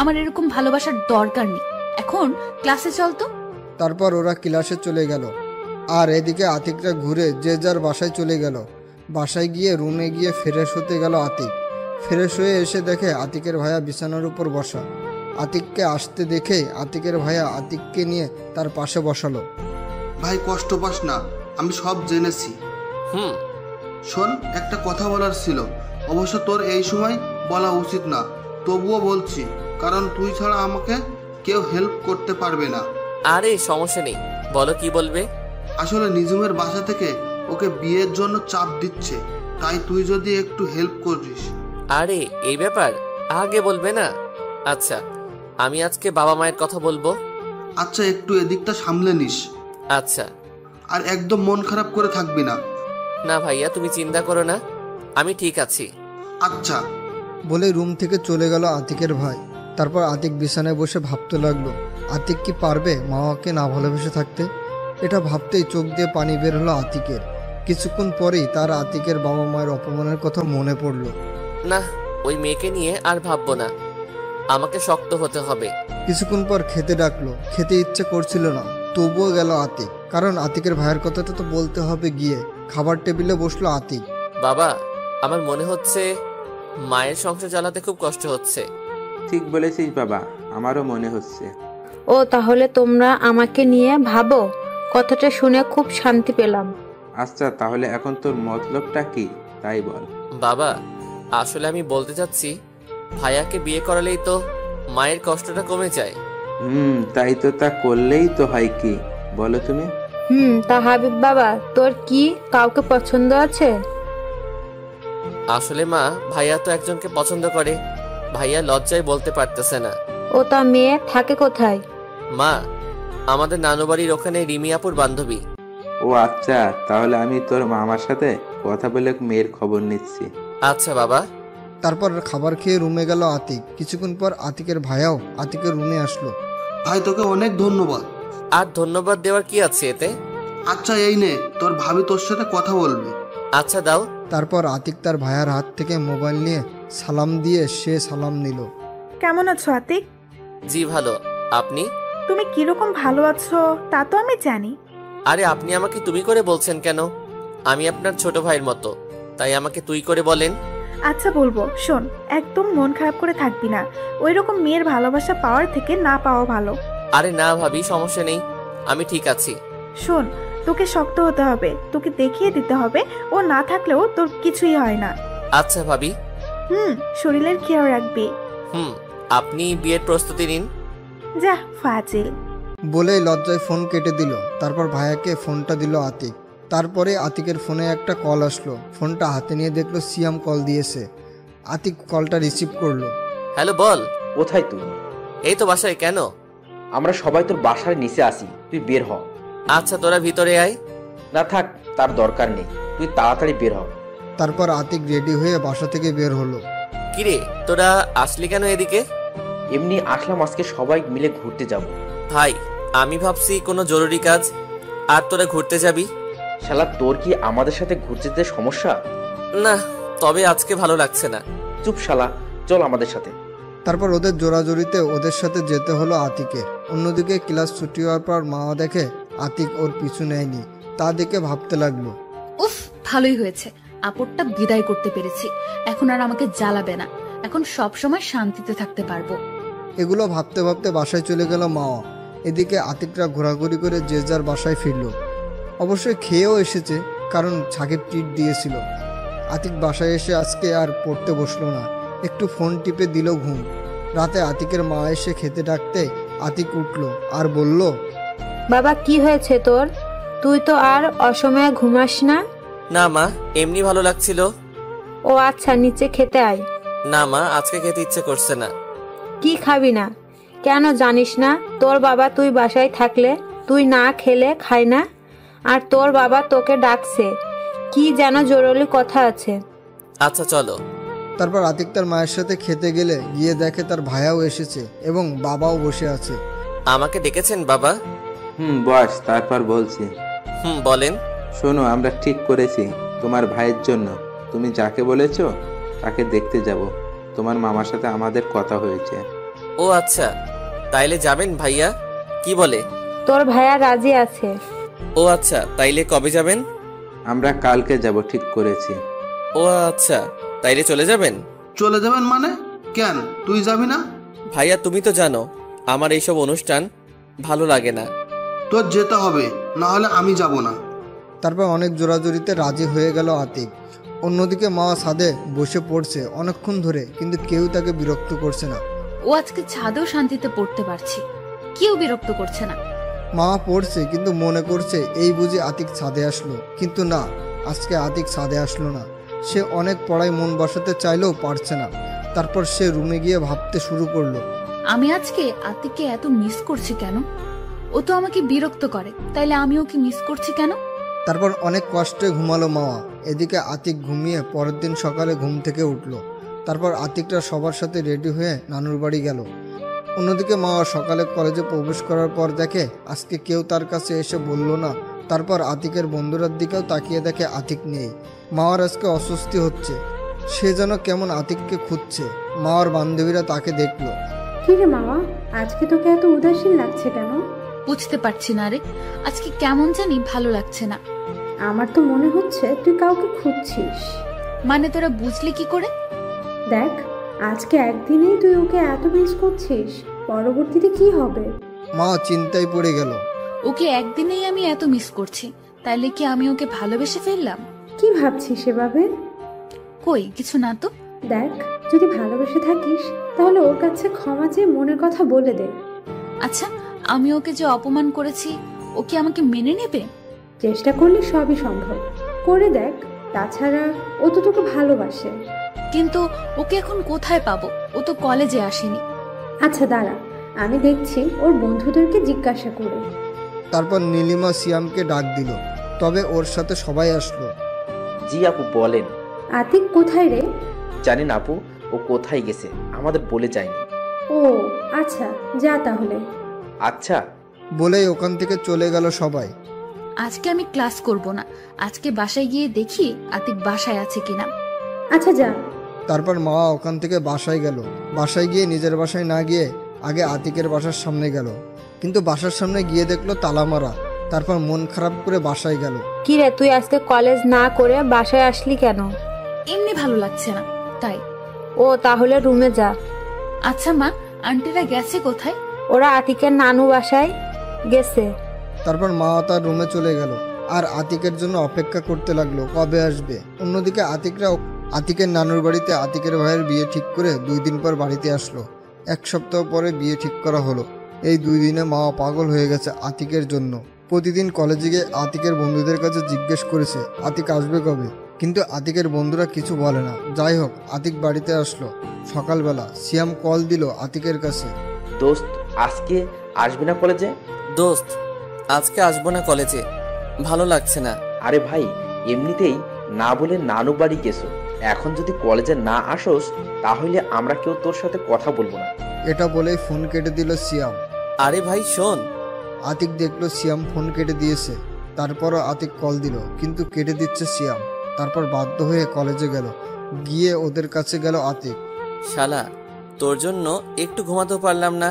আমার এরকম ভালোবাসার দরকার নেই, এখন ক্লাসে চল তো। তারপর ওরা ক্লাসে চলে গেল। আর এদিকে আতিকরা ঘুরে যে যার বাসায় চলে গেল। বাসায় গিয়ে রুমে গিয়ে ফ্রেশ হতে গেল আতিক। ফ্রেশ হয়ে এসে দেখে আতিকের ভাইয়া বিছানার উপর বসা। আতিককে আসতে দেখে আতিকের ভাইয়া আতিককে নিয়ে তার পাশে বসালো। ভাই কষ্ট পাস না, আমি সব জেনেছি। শোন, একটা কথা বলার ছিল, অবশ্য তোর এই সময় বলা উচিত না, তবুও বলছি, কারণ তুই ছাড়া আমাকে কেউ হেল্প করতে পারবে না। আরে সমস্যা নেই, বলো কি বলবে। আসলে নিজুমের বাসা থেকে ওকে বিয়ের জন্য চাপ দিচ্ছে, তাই তুই যদি একটু হেল্প করিস। আরে এই ব্যাপার আগে বলবে না? আচ্ছা, আমি আজকে বাবা মায়ের কথা বলবো। আচ্ছা, একটু এদিকটা সামলে নিস। আচ্ছা। আর একদম মন খারাপ করে থাকবি না। না ভাইয়া, তুমি চিন্তা করো না, আমি ঠিক আছি। আচ্ছা। বলে রুম থেকে চলে গেল আতিকের ভাই। তারপর আতিক বিছানায় বসে ভাবতে লাগলো, আতিক কি পারবে মাওয়াকে না ভালোবেসে থাকতে? এটা ভাবতেই চোখ দিয়ে পানি বের হলো আতিকের। কিছুক্ষণ পরেই তার আতিকের বাবা মায়ের অপমানের কথা মনে পড়ল। না, ওই মেয়েকে নিয়ে আর ভাববো না, আমাকে শক্ত হতে হবে। কিছুক্ষণ পর খেতে ডাকলো। খেতে ইচ্ছে করছিল না, তবুও গেল আতিক, কারণ আতিকের ভাইয়ের কথাটা তো বলতে হবে গিয়ে। খাবার টেবিলে বসলো আতিক। বাবা, আমার মনে হচ্ছে মায়ের সংসার চালাতে খুব কষ্ট হচ্ছে। ঠিক বলেছিস বাবা, আমারও মনে হচ্ছে। ও তাহলে তোমরা আমাকে নিয়ে ভাবো, কথাটা শুনে খুব শান্তি পেলাম। আচ্ছা তাহলে এখন তোর মতলবটা কি তাই বল। বাবা, আসলে আমি বলতে চাচ্ছি, ভাইয়াকে বিয়ে করালেই তো মায়ের কষ্টটা কমে যায়। তাই তো, তা করলেই তো হয়। কি বলো তুমি? তা হাবিব বাবা, তোর কি কাউকে পছন্দ আছে? আসলে মা, ভাইয়া তো একজনকে পছন্দ করে, ভাইয়া লজ্জায় বলতে পারতেছে না। ও তা মেয়ে থাকে কোথায়? মা, আমাদের নানু বাড়ির ওখানে রিমিয়াপুর বান্ধবী। ও আচ্ছা, তাহলে আমি তোর মামার সাথে কথা বলে মেয়ের খবর নিচ্ছি। আচ্ছা বাবা। তারপর খাবার খেয়ে রুমে গেল আতিক। কিছুক্ষণ পর আতিকের ভাইয়াও আতিকের রুমে আসলো। ভাই তোকে অনেক ধন্যবাদ। আর ধন্যবাদ দেওয়ার কি আছে এতে? আচ্ছা এই নে, তোর ভাবি তোর সাথে কথা বলবে। আচ্ছা দাও। তারপর আতিক তার ভাইয়ার হাত থেকে মোবাইল নিয়ে সালাম দিয়ে সে সালাম নিল। কেমন আছো আতিক? জি ভালো, আপনি? তুমি কিরকম ভালো আছো তা তো আমি জানি। আরে আপনি আমাকে তুমি করে বলছেন কেন? আমি আপনার ছোট ভাইয়ের মতো, তাই আমাকে তুই করে বলেন। আচ্ছা বলবো, শোন, একদম মন খারাপ করে থাকবি না। ওই রকম মেয়ের ভালোবাসা পাওয়ার থেকে না পাওয়া ভালো। আরে না ভাবি, সমস্যা নেই, আমি ঠিক আছি। শোন, তোকে শক্ত হতে হবে, তোকে দেখিয়ে দিতে হবে ও না থাকলেও তোর কিছুই হয় না। আচ্ছা ভাবি। শরীরের খেয়াল রাখবি। আপনি বিয়ের প্রস্তুতি নিন। যা ফাজিল। বলেই লজ্জায় ফোন কেটে দিল। তারপর ভাইয়াকে ফোনটা দিল আতিক। তারপরে আতিকের ফোনে একটা কল আসলো। ফোনটা হাতে নিয়ে দেখলো সিয়াম কল দিয়েছে। আতিক কলটা রিসিভ করলো। হ্যালো বল। কোথায় তুই? এই তো বাসায়। কেন? আমরা সবাই তোর বাসার নিচে আসি, তুই বের হ। আচ্ছা তোরা ভিতরে আয়। না থাক, তার দরকার নেই, তুই তাড়াতাড়ি বের হ। তারপর আতিক রেডি হয়ে বাসা থেকে বের হলো। কিরে তোরা আসলি কেন এদিকে? এমনি আসলাম, আজকে সবাই মিলে ঘুরতে যাব। ভাই আমি ভাবছি কোনো জরুরি কাজ, আর তোরা ঘুরতে যাবি। শালা তোর কি আমাদের সাথে ঘুরতে যেতে সমস্যা? না, তবে আজকে ভালো লাগছে না। চুপ শালা, চল আমাদের সাথে। তারপর ওদের জোরাজোরিতে ওদের সাথে যেতে হলো আতিকের। অন্যদিকে ক্লাস ছুটি হওয়ার পর মা দেখে আতিক ওর পিছু নেয়নি, তা দেখে ভাবতে লাগলো, উফ, ভালোই হয়েছে, আপদটা বিদায় করতে পেরেছি। এখন আর আমাকে জ্বালাবে না, এখন সব সময় শান্তিতে থাকতে পারবো। এগুলো ভাবতে ভাবতে বাসায় চলে গেল মা। এদিকে আতিকরা ঘোরাঘুরি করে যে যার বাসায় ফিরল। অবশ্যই খেয়েও এসেছে, কারণ সাকিব ট্রিট দিয়েছিল। আতিক বাসায় এসে আজকে আর পড়তে বসলো না, একটু ফোন টিপে দিল ঘুম। রাতে আতিকের মা এসে খেতে ডাকতে আতিক উঠল আর বলল, বাবা কি হয়েছে তোর? তুই তো আর অসময়ে ঘুমাস না। না মা, এমনি ভালো লাগছিল। ও আচ্ছা, নিচে খেতে আয়। না মা, আজকে খেতে ইচ্ছে করছে না। কি খাবি না? কেন জানিস না তোর বাবা তুই বাসায় থাকলে তুই না খেলে খায় না? আর তোর বাবা তোকে ডাকছে, কি যেন জরুরি কথা আছে। আচ্ছা চলো। তারপর আতিক তার মায়ের সাথে খেতে গেলে গিয়ে দেখে তার ভাইয়াও এসেছে এবং বাবাও বসে আছে। আমাকে ডেকেছেন বাবা? বস, তারপর বলছি। বলেন। শোনো, আমরা ঠিক করেছি তোমার ভাইয়ের জন্য তুমি যাকে বলেছো তাকে দেখতে যাব। তোমার মামার সাথে আমাদের কথা হয়েছে। ও আচ্ছা, তাইলে যাবেন ভাইয়া? কি বলে? তোর ভাইয়া রাজি আছে। ও আচ্ছা, তাইলে কবে যাবেন? আমরা কালকে যাব ঠিক করেছি। ও আচ্ছা, তাইলে চলে যাবেন? চলে যাবেন মানে? কেন, তুই যাবি না? ভাইয়া তুমি তো জানো আমার এইসব অনুষ্ঠান ভালো লাগে না। তোর যেতে হবে, না হলে আমি যাব না। তারপর অনেক জোরাজোরিতে রাজি হয়ে গেল আতিক। অন্যদিকে মা ছাদে বসে পড়ছে অনেকক্ষণ ধরে, কিন্তু কেউ তাকে বিরক্ত করছে না। ও আজকে ছাদেও শান্তিতে পড়তে পারছি, কেউ বিরক্ত করছে না। মা পড়ছে কিন্তু মনে করছে এই বুঝি আতিক ছাদে আসলো, কিন্তু না, আজকে আতিক ছাদে আসলো না। সে অনেক পড়ায় মন বসাতে চাইলেও পারছে না। তারপর সে রুমে গিয়ে ভাবতে শুরু করলো, আমি আজকে আতিককে এত মিস করছি কেন? ও তো আমাকে বিরক্ত করে, তাইলে আমি ওকে মিস করছি কেন? তারপর অনেক কষ্টে ঘুমালো মাওয়া। এদিকে আতিক ঘুমিয়ে পরের দিন সকালে ঘুম থেকে উঠল। তারপর আতিকরা সবার সাথে রেডি হয়ে নানুর বাড়ি গেল। অন্যদিকে মাওয়া সকালে কলেজে প্রবেশ করার পর দেখে আজকে কেউ তার কাছে এসে বলল না। তারপর আতিকের বন্ধুরার দিকেও তাকিয়ে দেখে আতিক নেই। মাওয়ার আজকে অস্বস্তি হচ্ছে, সে যেন কেমন আতিককে খুঁজছে। মাওয়ার বান্ধবীরা তাকে দেখলো। কি রে মাওয়া, আজকে তোকে এত উদাসীন লাগছে কেন? বুঝতে পারছি না রে, আজকে কেমন জানি ভালো লাগছে না। আমার তো মনে হচ্ছে তুই কাউকে খুঁজছিস। মানে তোরা বুঝলি কি করে? দেখ, আজকে একদিনেই তুই ওকে এত মিস করছিস, পরবর্তীতে কি হবে? মা চিন্তায় পড়ে গেল। ওকে একদিনেই আমি এত মিস করছি, তাইলে কি আমি ওকে ভালোবেসে ফেললাম? কি ভাবছিস সেভাবে? কই কিছু না তো। দেখ, যদি ভালোবেসে থাকিস তাহলে ওর কাছে ক্ষমা চেয়ে মনের কথা বলে দে। আচ্ছা, আমি ওকে যে অপমান করেছি ও কি আমাকে মেনে নেবে? চেষ্টা করলে সবই সম্ভব, করে দেখ। তাছাড়া ও তো তোকে ভালোবাসে। কিন্তু ওকে এখন কোথায় পাবো? ও তো কলেজে আসেনি। আচ্ছা দাঁড়া, আমি দেখছি ওর বন্ধুদেরকে জিজ্ঞাসা করে। তারপর নীলিমা সিয়ামকে ডাক দিল, তবে ওর সাথে সবাই আসলো। জি আপু বলেন। আতিক কোথায় রে? জানি না আপু, ও কোথায় গেছে আমাদের বলে যায়নি। ও আচ্ছা, যা তাহলে। আচ্ছা বলেই ওখান থেকে চলে গেল সবাই। আজকে আমি ক্লাস করব না, আজকে বাসায় গিয়ে দেখি আতিক বাসায় আছে কিনা। আচ্ছা যা। তারপর মা ওখান থেকে বাসায় গেল। বাসায় গিয়ে নিজের বাসায় না গিয়ে আগে আতিকের বাসার সামনে গেল, কিন্তু বাসার সামনে গিয়ে দেখলো তালা মারা। তারপর মন খারাপ করে বাসায় গেল। কি রে, তুই আজকে কলেজ না করে বাসায় আসলি কেন? এমনি ভালো লাগছে না তাই। ও তাহলে রুমে যা। আচ্ছা মা, আন্টিরা গেছে কোথায়? ওরা আতিকের নানু বাসায় গেছে। তারপর মা তার রুমে চলে গেল আর আতিকের জন্য অপেক্ষা করতে লাগলো কবে আসবে। অন্যদিকে আতিকের নানুর বাড়িতে আতিকের ভাইয়ের বিয়ে ঠিক করে 2 দিন পর বাড়িতে আসলো। 1 সপ্তাহ পরে বিয়ে ঠিক করা হলো। এই 2 দিনে মা পাগল হয়ে গেছে আতিকের জন্য। প্রতিদিন কলেজে গিয়ে আতিকের বন্ধুদের কাছে জিজ্ঞেস করেছে আতিক আসবে কবে, কিন্তু আতিকের বন্ধুরা কিছু বলে না। যাই হোক, আতিক বাড়িতে আসলো। সকালবেলা সিয়াম কল দিল আতিকের কাছে। দোস্ত, আজকে আসবি না কলেজে? দোস্ত, আজকে আসবো না কলেজে, ভালো লাগছে না। আরে ভাই, এমনিতেই না বলে নানু বাড়ি গেছো, এখন যদি কলেজে না আসোস তাহলে আমরা কেউ তোর সাথে কথা বলবো না। এটা বলেই ফোন কেটে দিল সিয়াম। আরে ভাই শোন। আতিক দেখলো সিয়াম ফোন কেটে দিয়েছে। তারপরও আতিক কল দিল, কিন্তু কেটে দিচ্ছে সিয়াম। তারপর বাধ্য হয়ে কলেজে গেল। গিয়ে ওদের কাছে গেল আতিক। শালা, তোর জন্য একটু ঘুমাতেও পারলাম না।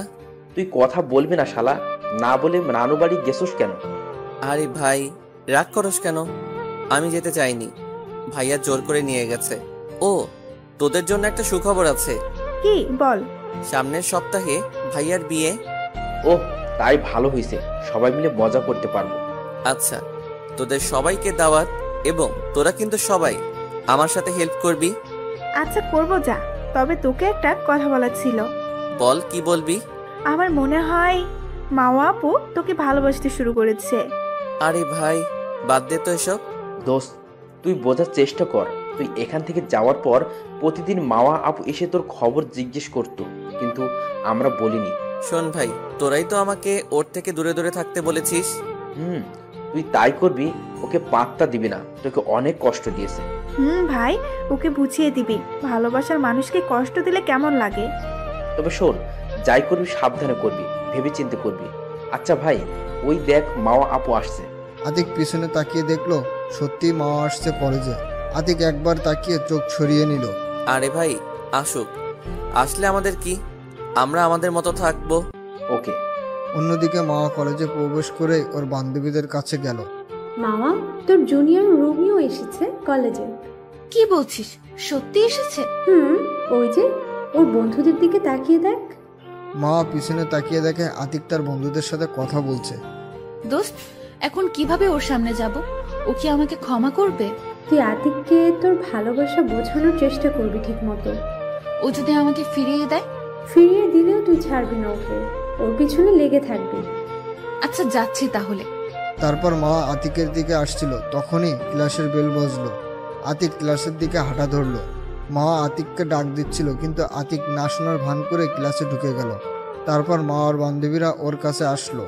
তুই কথা বলবি না শালা, না বলে নানু বাড়ি গেছোস কেন? আরে ভাই, রাগ করস কেন? আমি যেতে চাইনি, ভাইয়া জোর করে নিয়ে গেছে। ও, তোদের জন্য একটা সুখবর আছে। কি বল? সামনের সপ্তাহে ভাইয়ার বিয়ে। ও তাই ভালো হয়েছে, সবাই মিলে মজা করতে পারবো। আচ্ছা, তোদের সবাইকে দাওয়াত, এবং তোরা কিন্তু সবাই আমার সাথে হেল্প করবি। আচ্ছা করব, যা। তবে তোকে একটা কথা বলার ছিল। বল, কি বলবি? আমার মনে হয় মাওয়া আপু তোকে ভালোবাসতে শুরু করেছে। আরে ভাই, বাদ দে তো এসব। দোস্ত, তুই বোঝার চেষ্টা কর। তুই এখান থেকে যাওয়ার পর প্রতিদিন মাওয়া আপু এসে তোর খবর জিজ্ঞেস করতো, কিন্তু আমরা বলিনি। শোন ভাই, তোরাই তো আমাকে ওর থেকে দূরে দূরে থাকতে বলেছিস। তুই তাই করবি, ওকে পাত্তা দিবি না, তোকে অনেক কষ্ট দিয়েছে। ভাই, ওকে বুঝিয়ে দিবি ভালোবাসার মানুষকে কষ্ট দিলে কেমন লাগে। তবে শোন, যাই করবি সাবধানে করবি, ভেবে চিন্তে করবি। আচ্ছা ভাই, ওই দেখ মাওয়া আপু আসছে। আতিক পিছনে তাকিয়ে দেখলো সত্যি মাওয়া আসছে কলেজে। আতিক একবার তাকিয়ে চোখ সরিয়ে নিল। আরে ভাই, আসুক, আসলে আমাদের কি, আমরা আমাদের মতো থাকবো। ওকে। অন্যদিকে মাওয়া কলেজে প্রবেশ করে ওর বান্ধবীদের কাছে গেল। মামা, তোর জুনিয়র রোমিও এসেছে কলেজে। কি বলছিস, সত্যি এসেছে? ওই যে ওর বন্ধুদের দিকে তাকিয়ে দেখ। মাওয়া পিছনে তাকিয়ে দেখে আতিক তার বন্ধুদের সাথে কথা বলছে। দোস্ত, এখন কিভাবে ওর সামনে যাব? ও কি আমাকে ক্ষমা করবে? তুই আতিককে তোর ভালোবাসা বোঝানোর চেষ্টা করবি ঠিক মতো। ও যদি আমাকে ফিরিয়ে দেয়? ফিরিয়ে দিলেও তুই ছাড়বি না ওকে, ওর পিছনে লেগে থাকবি। আচ্ছা, যাচ্ছি তাহলে। তারপর মা আতিকের দিকে আসছিল, তখনই ক্লাসের বেল বাজলো। আতিক ক্লাসের দিকে হাঁটা ধরলো। মা আতিককে ডাক দিচ্ছিল, কিন্তু আতিক না শোনার ভান করে ক্লাসে ঢুকে গেল। তারপর মা আর বান্ধবীরা ওর কাছে আসলো।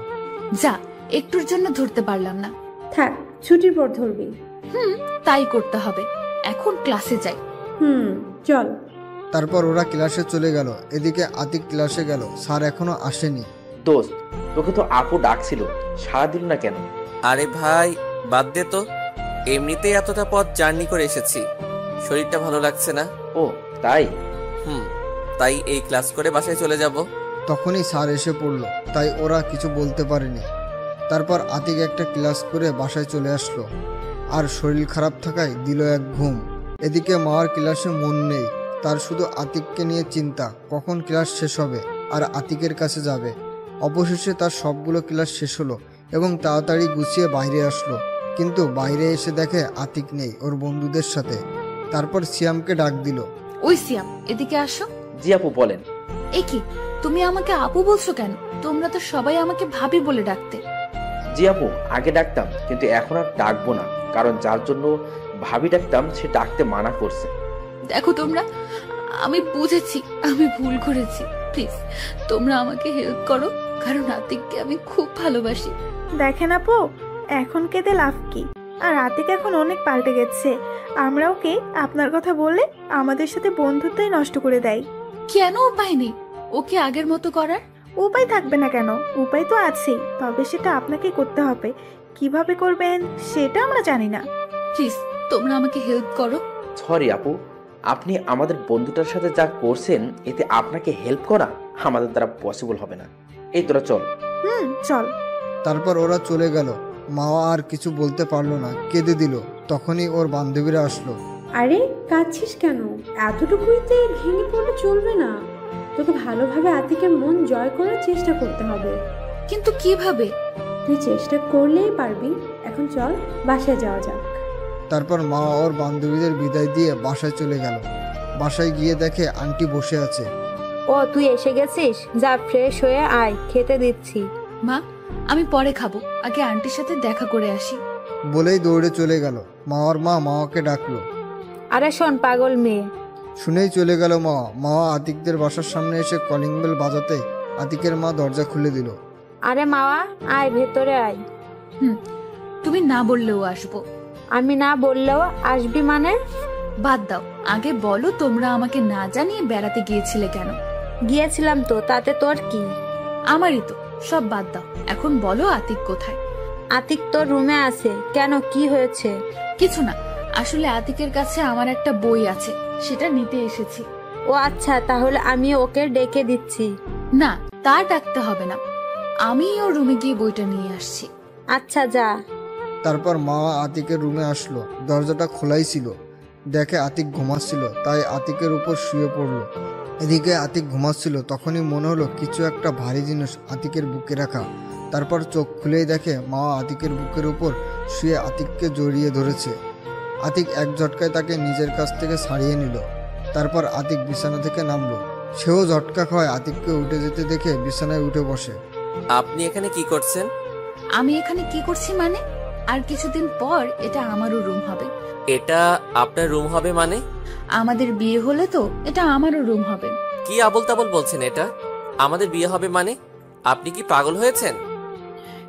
যা, একটুর জন্য ধরতে পারলাম না। থাক, ছুটির পর ধরবি। তাই করতে হবে। এখন ক্লাসে যাই। চল। তারপর ওরা ক্লাসে চলে গেল। এদিকে আতিক ক্লাসে গেল, স্যার এখনো আসেনি। দোস্ত, তোকে তো আপু ডাকছিল, সাড়া দিল না কেন? আরে ভাই, বাদ দে তো, এমনিতেই এতটা পথ জার্নি করে এসেছি, শরীরটা ভালো লাগছে না। ও তাই? তাই এই ক্লাস করে বাসায় চলে যাব। তখনই স্যার এসে পড়লো, তাই ওরা কিছু বলতে পারেনি। তারপর আতিক একটা ক্লাস করে বাসায় চলে আসলো, আর শরীর খারাপ থাকায় দিল এক ঘুম। এদিকে মার ক্লাসে মন নেই, তার শুধু আতিককে নিয়ে চিন্তা, কখন ক্লাস শেষ হবে আর আতিকের কাছে যাবে। অবশেষে তার সবগুলো ক্লাস শেষ হলো এবং তাড়াতাড়ি গুছিয়ে বাইরে আসলো, কিন্তু বাইরে এসে দেখে আতিক নেই ওর বন্ধুদের সাথে। তারপর সিয়ামকে ডাক দিল। ওই সিয়াম, এদিকে আসো। জি আপু, বলেন। এ কি, তুমি আমাকে আপু বলছো কেন? তোমরা তো সবাই আমাকে ভাবি বলে ডাকতে। জি আপু, আগে ডাকতাম, কিন্তু এখন আর ডাকবো না, কারণ যার জন্য ভাবি ডাকতাম সে ডাকতে মানা করছে। দেখো তোমরা, আমি বুঝেছি আমি ভুল করেছি। প্লিজ তোমরা আমাকে হেল্প করো, কারণ আতিককে আমি খুব ভালোবাসি। দেখেন আপু, এখন কেঁদে লাভ কি? আর আতিক এখন অনেক পাল্টে গেছে। আমরা ওকে আপনার কথা বললে আমাদের সাথে বন্ধুত্বই নষ্ট করে দেয়। কেন উপায় নেই ওকে আগের মতো করার? উপায় থাকবে না কেন, উপায় তো আছেই, তবে সেটা আপনাকেই করতে হবে। কিভাবে করবেন সেটা আমরা জানি না। প্লিজ তোমরা আমাকে হেল্প করো। সরি আপু, আপনি আমাদের বন্ধুটার সাথে যা করছেন এতে আপনাকে হেল্প করা আমাদের দ্বারা পসিবল হবে না। এই তোরা চল। চল। তারপর ওরা চলে গেল। মাওয়া আর কিছু বলতে পারলো না, কেঁদে দিল। তখনই ওর বান্ধবীরা আসলো। আরে কাঁদছিস কেন? এতটুকুইতে ভেঙে পড়লে চলবে না। তোকে ভালোভাবে আতিকের মন জয় করার চেষ্টা করতে হবে। কিন্তু কিভাবে? তুই চেষ্টা করলেই পারবি। এখন চল বাসায় যাওয়া যাক। তারপর মা ওর বান্ধবীদের বিদায় দিয়ে বাসায় চলে গেল। বাসায় গিয়ে দেখে আন্টি বসে আছে। ও তুই এসে গেছিস, যা ফ্রেশ হয়ে আয়, খেতে দিচ্ছি। মা আমি পরে খাবো, আগে আন্টির সাথে দেখা করে আসি। বলেই দৌড়ে চলে গেল। মাওয়ার মা মাওয়াকে ডাকলো। আরে শোন পাগল মেয়ে। শুনেই চলে গেল মাওয়া। মাওয়া আতিকদের বাসার সামনে এসে কলিং বেল বাজাতে আতিকের মা দরজা খুলে দিল। আরে মাওয়া আয়, ভেতরে আয়। তুমি না বললেও আসবো। আমি না বললেও আসবি মানে? বাদ দাও, আগে বলো তোমরা আমাকে না জানিয়ে বেড়াতে গিয়েছিলে কেন? গিয়েছিলাম তো, তাতে তোর কি? আমারই তো, সব বাদ দাও। এখন বলো আতিক কোথায়? আতিক তোর রুমে আছে। কেন, কি হয়েছে? কিছু না, আসলে আতিকের কাছে আমার একটা বই আছে, সেটা নিতে এসেছি। ও আচ্ছা, তাহলে আমি ওকে ডেকে দিচ্ছি। না, তা ডাকতে হবে না, আমি ওর রুমে গিয়ে বইটা নিয়ে আসছি। আচ্ছা যা। তারপর মা আতিকের রুমে আসলো। দরজাটা খোলাই ছিল। দেখে আতিক ঘুমাচ্ছিল, তাই আতিকের উপর শুয়ে পড়লো। এদিকে আতিক ঘুমাচ্ছিল, তখনই মনে হলো কিছু একটা ভারী জিনিস আতিকের বুকে রাখা। তারপর চোখ খুলেই দেখে মা আতিকের বুকের উপর শুয়ে আতিককে জড়িয়ে ধরেছে। আতিক এক ঝটকায় তাকে নিজের কাছ থেকে ছাড়িয়ে নিল। তারপর আতিক বিছানা থেকে নামলো। সেও ঝটকা খাওয়ায় আতিককে উঠে যেতে দেখে বিছানায় উঠে বসে। আপনি এখানে কি করছেন? আমি এখানে কি করছি মানে? আর কিছুদিন পর এটা আমারও রুম হবে। এটা আপনার রুম হবে মানে? আমাদের বিয়ে হলে তো এটা আমারও রুম হবে। কি আবল তাবল বলছেন? এটা আমাদের বিয়ে হবে মানে? আপনি কি পাগল হয়েছেন?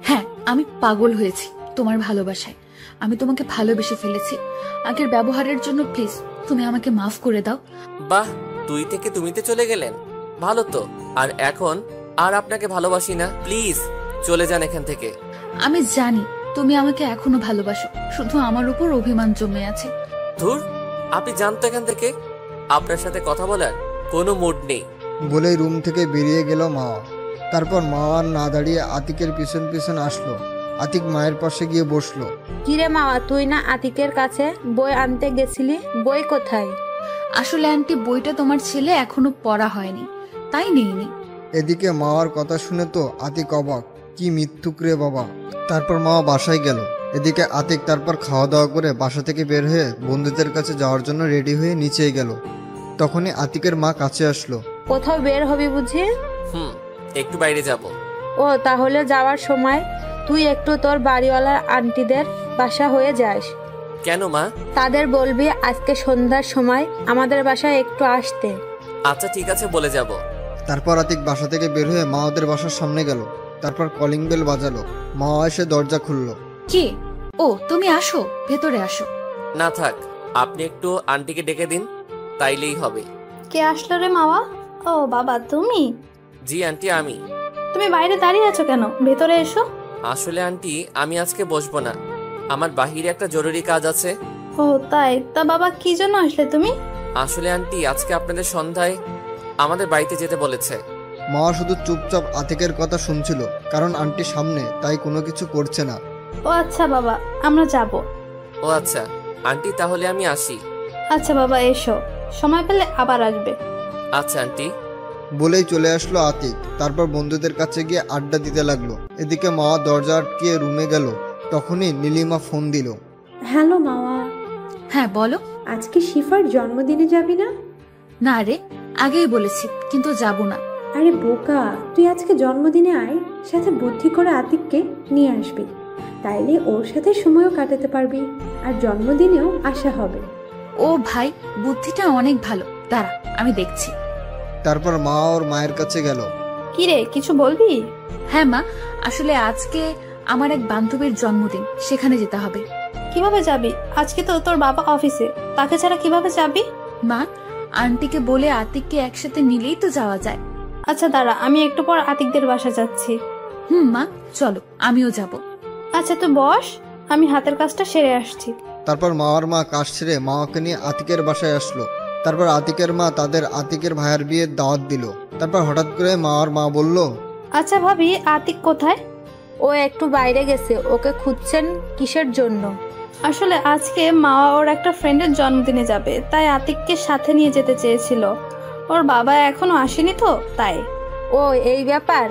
হ্যাঁ, আমি পাগল হয়েছি তোমার ভালোবাসায়। আমি তোমাকে ভালোবেসে ফেলেছি। আগের ব্যবহারের জন্য প্লিজ তুমি আমাকে মাফ করে দাও। বাহ, তুই থেকে তুমিতে চলে গেলেন, ভালো তো। আর এখন আর আপনাকে ভালোবাসি না, প্লিজ চলে যান এখান থেকে। আমি জানি তুমি আমাকে এখনো ভালোবাসো, শুধু আমার উপর অভিমান জমে আছে। ধুর, আপনি জানতো এখান থেকে, আপনার সাথে কথা বলার কোনো মুড নেই। বলেই রুম থেকে বেরিয়ে গেল মাওয়া। তারপর মাওয়া না দাঁড়িয়ে আতিকের পিছন পিছন আসলো। আতিক মায়ের পাশে গিয়ে বসলো। কিরে মাওয়া, তুই না আতিকের কাছে বই আনতে গেছিলি, বই কোথায়? আসলে আন্টি, বইটা তোমার ছেলে এখনো পড়া হয়নি, তাই নেইনি। এদিকে মাওয়ার কথা শুনে তো আতিক অবাক। কি মিথ্যুক রে বাবা। তারপর মাওয়া বাসায় গেল। এদিকে আতিক তারপর খাওয়া দাওয়া করে বাসা থেকে বের হয়ে বন্ধুদের কাছে যাওয়ার জন্য রেডি হয়ে নিচেই গেল। তখনই আতিকের মা কাছে আসলো। কোথাও বের হবি বুঝি? একটু বাইরে যাব। ও, তাহলে যাওয়ার সময় তুই একটু তোর বাড়িওয়ালার আন্টিদের বাসা হয়ে যাস। কেন মা? তাদের বলবি আজকে সন্ধ্যার সময় আমাদের বাসায় একটু আসতে। আচ্ছা ঠিক আছে, বলে যাব। তারপর আতিক বাসা থেকে বের হয়ে মা ওদের বাসার সামনে গেল। তারপর কলিং বেল বাজালো। মা এসে দরজা খুললো। কে? ও তুমি আসো, ভেতরে আসো। না থাক, আপনি একটু আন্টিকে ডেকে দিন, তাইলেই হবে। কে আসলো রে মাওয়া? ও বাবা, তুমি? জি আন্টি, আমি। তুমি বাইরে দাঁড়িয়ে আছো কেন? ভেতরে এসো। আসলে আন্টি, আমি আজকে বসবো না, আমার বাহিরে একটা জরুরি কাজ আছে। ও তাই? তা বাবা, কি জন্য আসলে তুমি? আসলে আন্টি, আজকে আপনাদের সন্ধ্যায় আমাদের বাড়িতে যেতে বলেছে। মা শুধু চুপচাপ আতিকের কথা শুনছিল, কারণ আন্টি সামনে, তাই কোনো কিছু করছে না। ও আচ্ছা বাবা, আমরা যাব। ও আচ্ছা আন্টি, তাহলে আমি আসি। আচ্ছা বাবা, এসো, সময় পেলে আবার আসবে। আচ্ছা আন্টি। বলেই চলে আসলো আতিক। তারপর বন্ধুদের কাছে গিয়ে আড্ডা দিতে লাগলো। এদিকে মা দরজা আটকিয়ে রুমে গেল। তখনই নীলিমা ফোন দিল। হ্যালো মাওয়া। হ্যাঁ বলো। আজকে শিফার জন্মদিনে যাবি না? না রে, আগেই বলেছি, কিন্তু যাব না। আরে বোকা, তুই আজকে জন্মদিনে আয়, সাথে বুদ্ধি করে আতিককে নিয়ে আসবি। তাইলে ওর সাথে সময়ও কাটাতে পারবি, আর জন্মদিনেও আসা হবে। ও ভাই, বুদ্ধিটা অনেক ভালো, দাঁড়া আমি দেখছি। তারপর মা ওর মায়ের কাছে গেল। কি রে, কিছু বলবি? হ্যাঁ মা, আসলে আজকে আমার এক বান্ধবীর জন্মদিন, সেখানে যেতে হবে। কিভাবে যাবি? আজকে তো তোর বাবা অফিসে, তাকে ছাড়া কিভাবে যাবি? মা, আন্টিকে বলে আতিককে একসাথে নিলেই তো যাওয়া যায়। আচ্ছা দাঁড়া, আমি একটু পর আতিকদের বাসা যাচ্ছি। মা চলো, আমিও যাব। আচ্ছা তুই বস, আমি হাতের কাজটা সেরে আসছি। তারপর মাওয়ার মা কাজ সেরে মাওয়াকে নিয়ে আতিকের বাসায় আসলো। তারপর আতিকের মা তাদের আতিকের ভাইয়ের বিয়ের দাওয়াত দিল। তারপর হঠাৎ করে মাওয়ার মা বলল, আচ্ছা ভাবি, আতিক কোথায়? ও একটু বাইরে গেছে, ওকে খুঁজছেন কিসের জন্য? আসলে আজকে মা ওর একটা ফ্রেন্ডের জন্মদিনে যাবে, তাই আতিককে সাথে নিয়ে যেতে চেয়েছিল। ওর বাবা এখনো আসেনি তো তাই। ও এই ব্যাপার।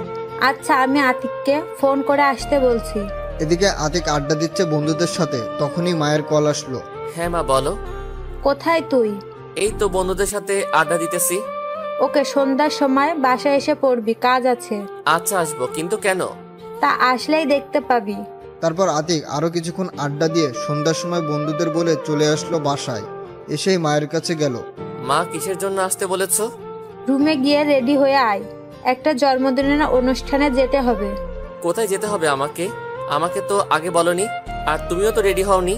আচ্ছা আমি আতিককে ফোন করে আসতে বলছি। এদিকে আতিক আড্ডা দিচ্ছে বন্ধুদের সাথে, তখনই মায়ের কল আসলো। হ্যাঁ মা বলো। কোথায় তুই? এই তো বন্ধুদের সাথে আড্ডা দিতেছি। ওকে সন্ধ্যার সময় বাসায় এসে পড়বি, কাজ আছে। আচ্ছা আসবো, কিন্তু কেন? তা আসলেই দেখতে পাবি। তারপর আতিক আরো কিছুক্ষণ আড্ডা দিয়ে সন্ধ্যার সময় বন্ধুদের বলে চলে আসলো বাসায়। এসেই মায়ের কাছে গেল। মা কিসের জন্য আসতে বলেছো? রুমে গিয়ে রেডি হয়ে আয়, একটা জন্মদিনের অনুষ্ঠানে যেতে হবে। কোথায় যেতে হবে আমাকে? আমাকে তো আগে বলনি, আর তুমিও তো রেডি হওনি।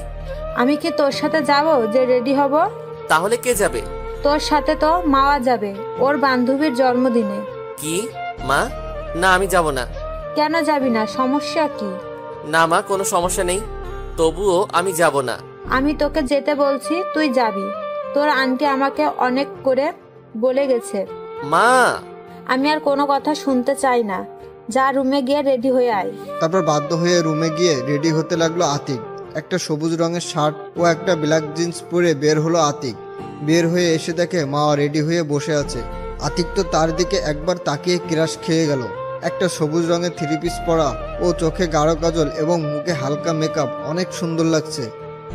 আমি কি তোর সাথে যাব যে রেডি হব? তাহলে কে যাবে? তোর সাথে তো মাওয়া যাবে, ওর বান্ধবীর জন্মদিনে। কি মা? না আমি যাব না। কেন যাবি না? সমস্যা কি? না মা, কোনো সমস্যা নেই, তবুও আমি যাব না। আমি তোকে যেতে বলছি, তুই যাবি। তোর আন্টি আমাকে অনেক করে বলে গেছে। মা আমি আর কোনো কথা শুনতে চাই না, যা রুমে গিয়ে রেডি হয়ে আয়। তারপর বাধ্য হয়ে রুমে গিয়ে রেডি হতে লাগলো আতিক। একটা সবুজ রঙের শার্ট ও একটা ব্ল্যাক জিন্স পরে বের হলো আতিক। বের হয়ে এসে দেখে মা রেডি হয়ে বসে আছে। আতিক তো তার দিকে একবার তাকিয়ে ক্রাশ খেয়ে গেল। একটা সবুজ রঙের থ্রি পিস পরা ও চোখে গাঢ় কাজল এবং মুখে হালকা মেকআপ, অনেক সুন্দর লাগছে।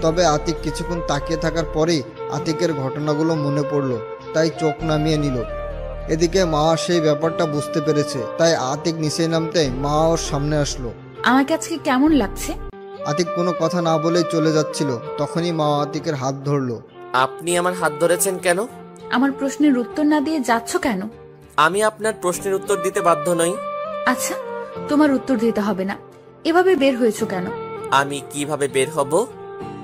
তবে আতিক কিছুক্ষণ তাকিয়ে থাকার পরেই আতিকের ঘটনাগুলো মনে পড়লো, তাই চোখ নামিয়ে নিল। এদিকে মা সেই ব্যাপারটা বুঝতে পেরেছে, তাই আতিক নিচে নামতে মা ওর সামনে আসলো। আমাকে আজকে কেমন লাগছে? আতিক কোনো কথা না বলেই চলে যাচ্ছিল, তখনই মা আতিকের হাত ধরলো। আপনি আমার হাত ধরেছেন কেন? আমার প্রশ্নের উত্তর না দিয়ে যাচ্ছ কেন? আমি আপনার প্রশ্নের উত্তর দিতে বাধ্য নই। আচ্ছা, তোমার উত্তর দিতে হবে না। এভাবে বের হয়েছো কেন? আমি কিভাবে বের হব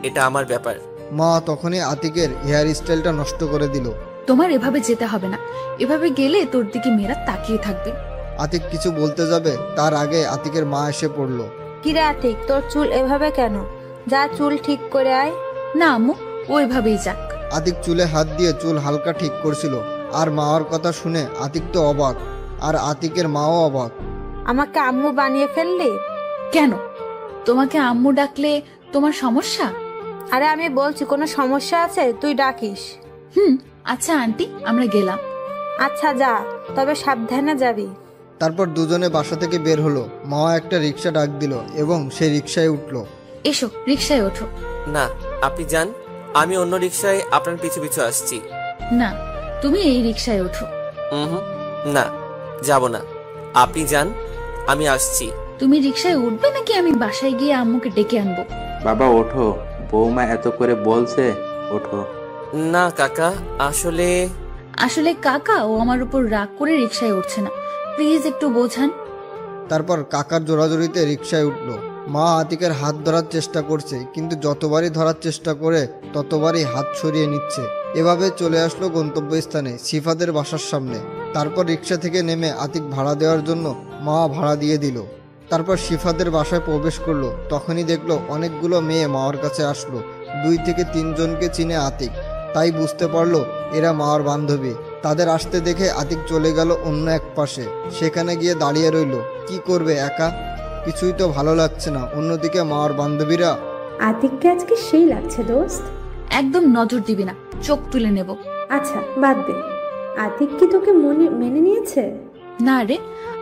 এটা আমার ব্যাপার। মা তখনই আতিকের হেয়ার স্টাইলটা নষ্ট করে দিল। তোমার এভাবে যেতে হবে না, এভাবে গেলে তোর দিকে মেয়েরা তাকিয়ে থাকবে। আতিক কিছু বলতে যাবে, তার আগে আতিকের মা এসে পড়লো। কিরে আতিক, তোর চুল এভাবে কেন? যা চুল ঠিক করে আয়। না আম্মু, ও এভাবেই যাক। আতিক চুলে হাত দিয়ে চুল হালকা ঠিক করছিল, আর মার কথা শুনে আতিক তো অবাক, আর আতিকের মাও অবাক। আমাকে আম্মু বানিয়ে ফেললি কেন? তোমাকে আম্মু ডাকলে তোমার সমস্যা? আরে আমি বলছি কোনো সমস্যা আছে, তুই ডাকিস। আচ্ছা আন্টি, আমরা গেলাম। আচ্ছা যা, তবে সাবধানে যাবি। তারপর দুজনে বাসা থেকে বের হলো। মা একটা রিক্সা ডাক দিল এবং সেই রিক্সায় উঠলো। এসো, রিক্সায় ওঠো। না আপনি যান, আমি অন্য রিক্সায় আপনার পিছু পিছু আসছি। না, তুমি এই রিক্সায় ওঠো। না যাব না, আপনি যান, আমি আসছি। তুমি রিক্সায় উঠবে নাকি আমি বাসায় গিয়ে আম্মুকে ডেকে আনবো? বাবা ওঠো, বৌমা এত করে বলছে, ওঠো। না কাকা, আসলে কাকা ও আমার উপর রাগ করে রিক্সায় উঠছে না, প্লিজ একটু বোঝান। তারপর কাকার জোরাজোরিতে রিক্সায় উঠলো। মা আতিকের হাত ধরার চেষ্টা করছে, কিন্তু যতবারই ধরার চেষ্টা করে ততবারই হাত সরিয়ে নিচ্ছে। এভাবে চলে আসলো গন্তব্যস্থানে, সিফাদের বাসার সামনে। তারপর রিক্সা থেকে নেমে আতিক ভাড়া দেওয়ার জন্য মা ভাড়া দিয়ে দিল। তারপর সিফাদের বাসায় প্রবেশ করলো, তখনই দেখলো অনেকগুলো মেয়ে মাওয়ার কাছে আসলো। 2 থেকে 3 জনকে চিনে আতিক, তাই বুঝতে পারলো এরা মাওয়ার বান্ধবী। তাদের আসতে দেখে আতিক চলে গেল অন্য এক পাশে, সেখানে গিয়ে দাঁড়িয়ে রইল। কি করবে একা, কিছুই তো ভালো লাগছে না। অন্যদিকে মাওয়ার বান্ধবীরা, আতিককে আজকে সেই লাগছে দোস্ত। একদম নজর দিবি না, চোখ তুলে নেব। আচ্ছা বাদ দে, আতিক কি তোকে মেনে নিয়েছে? না রে,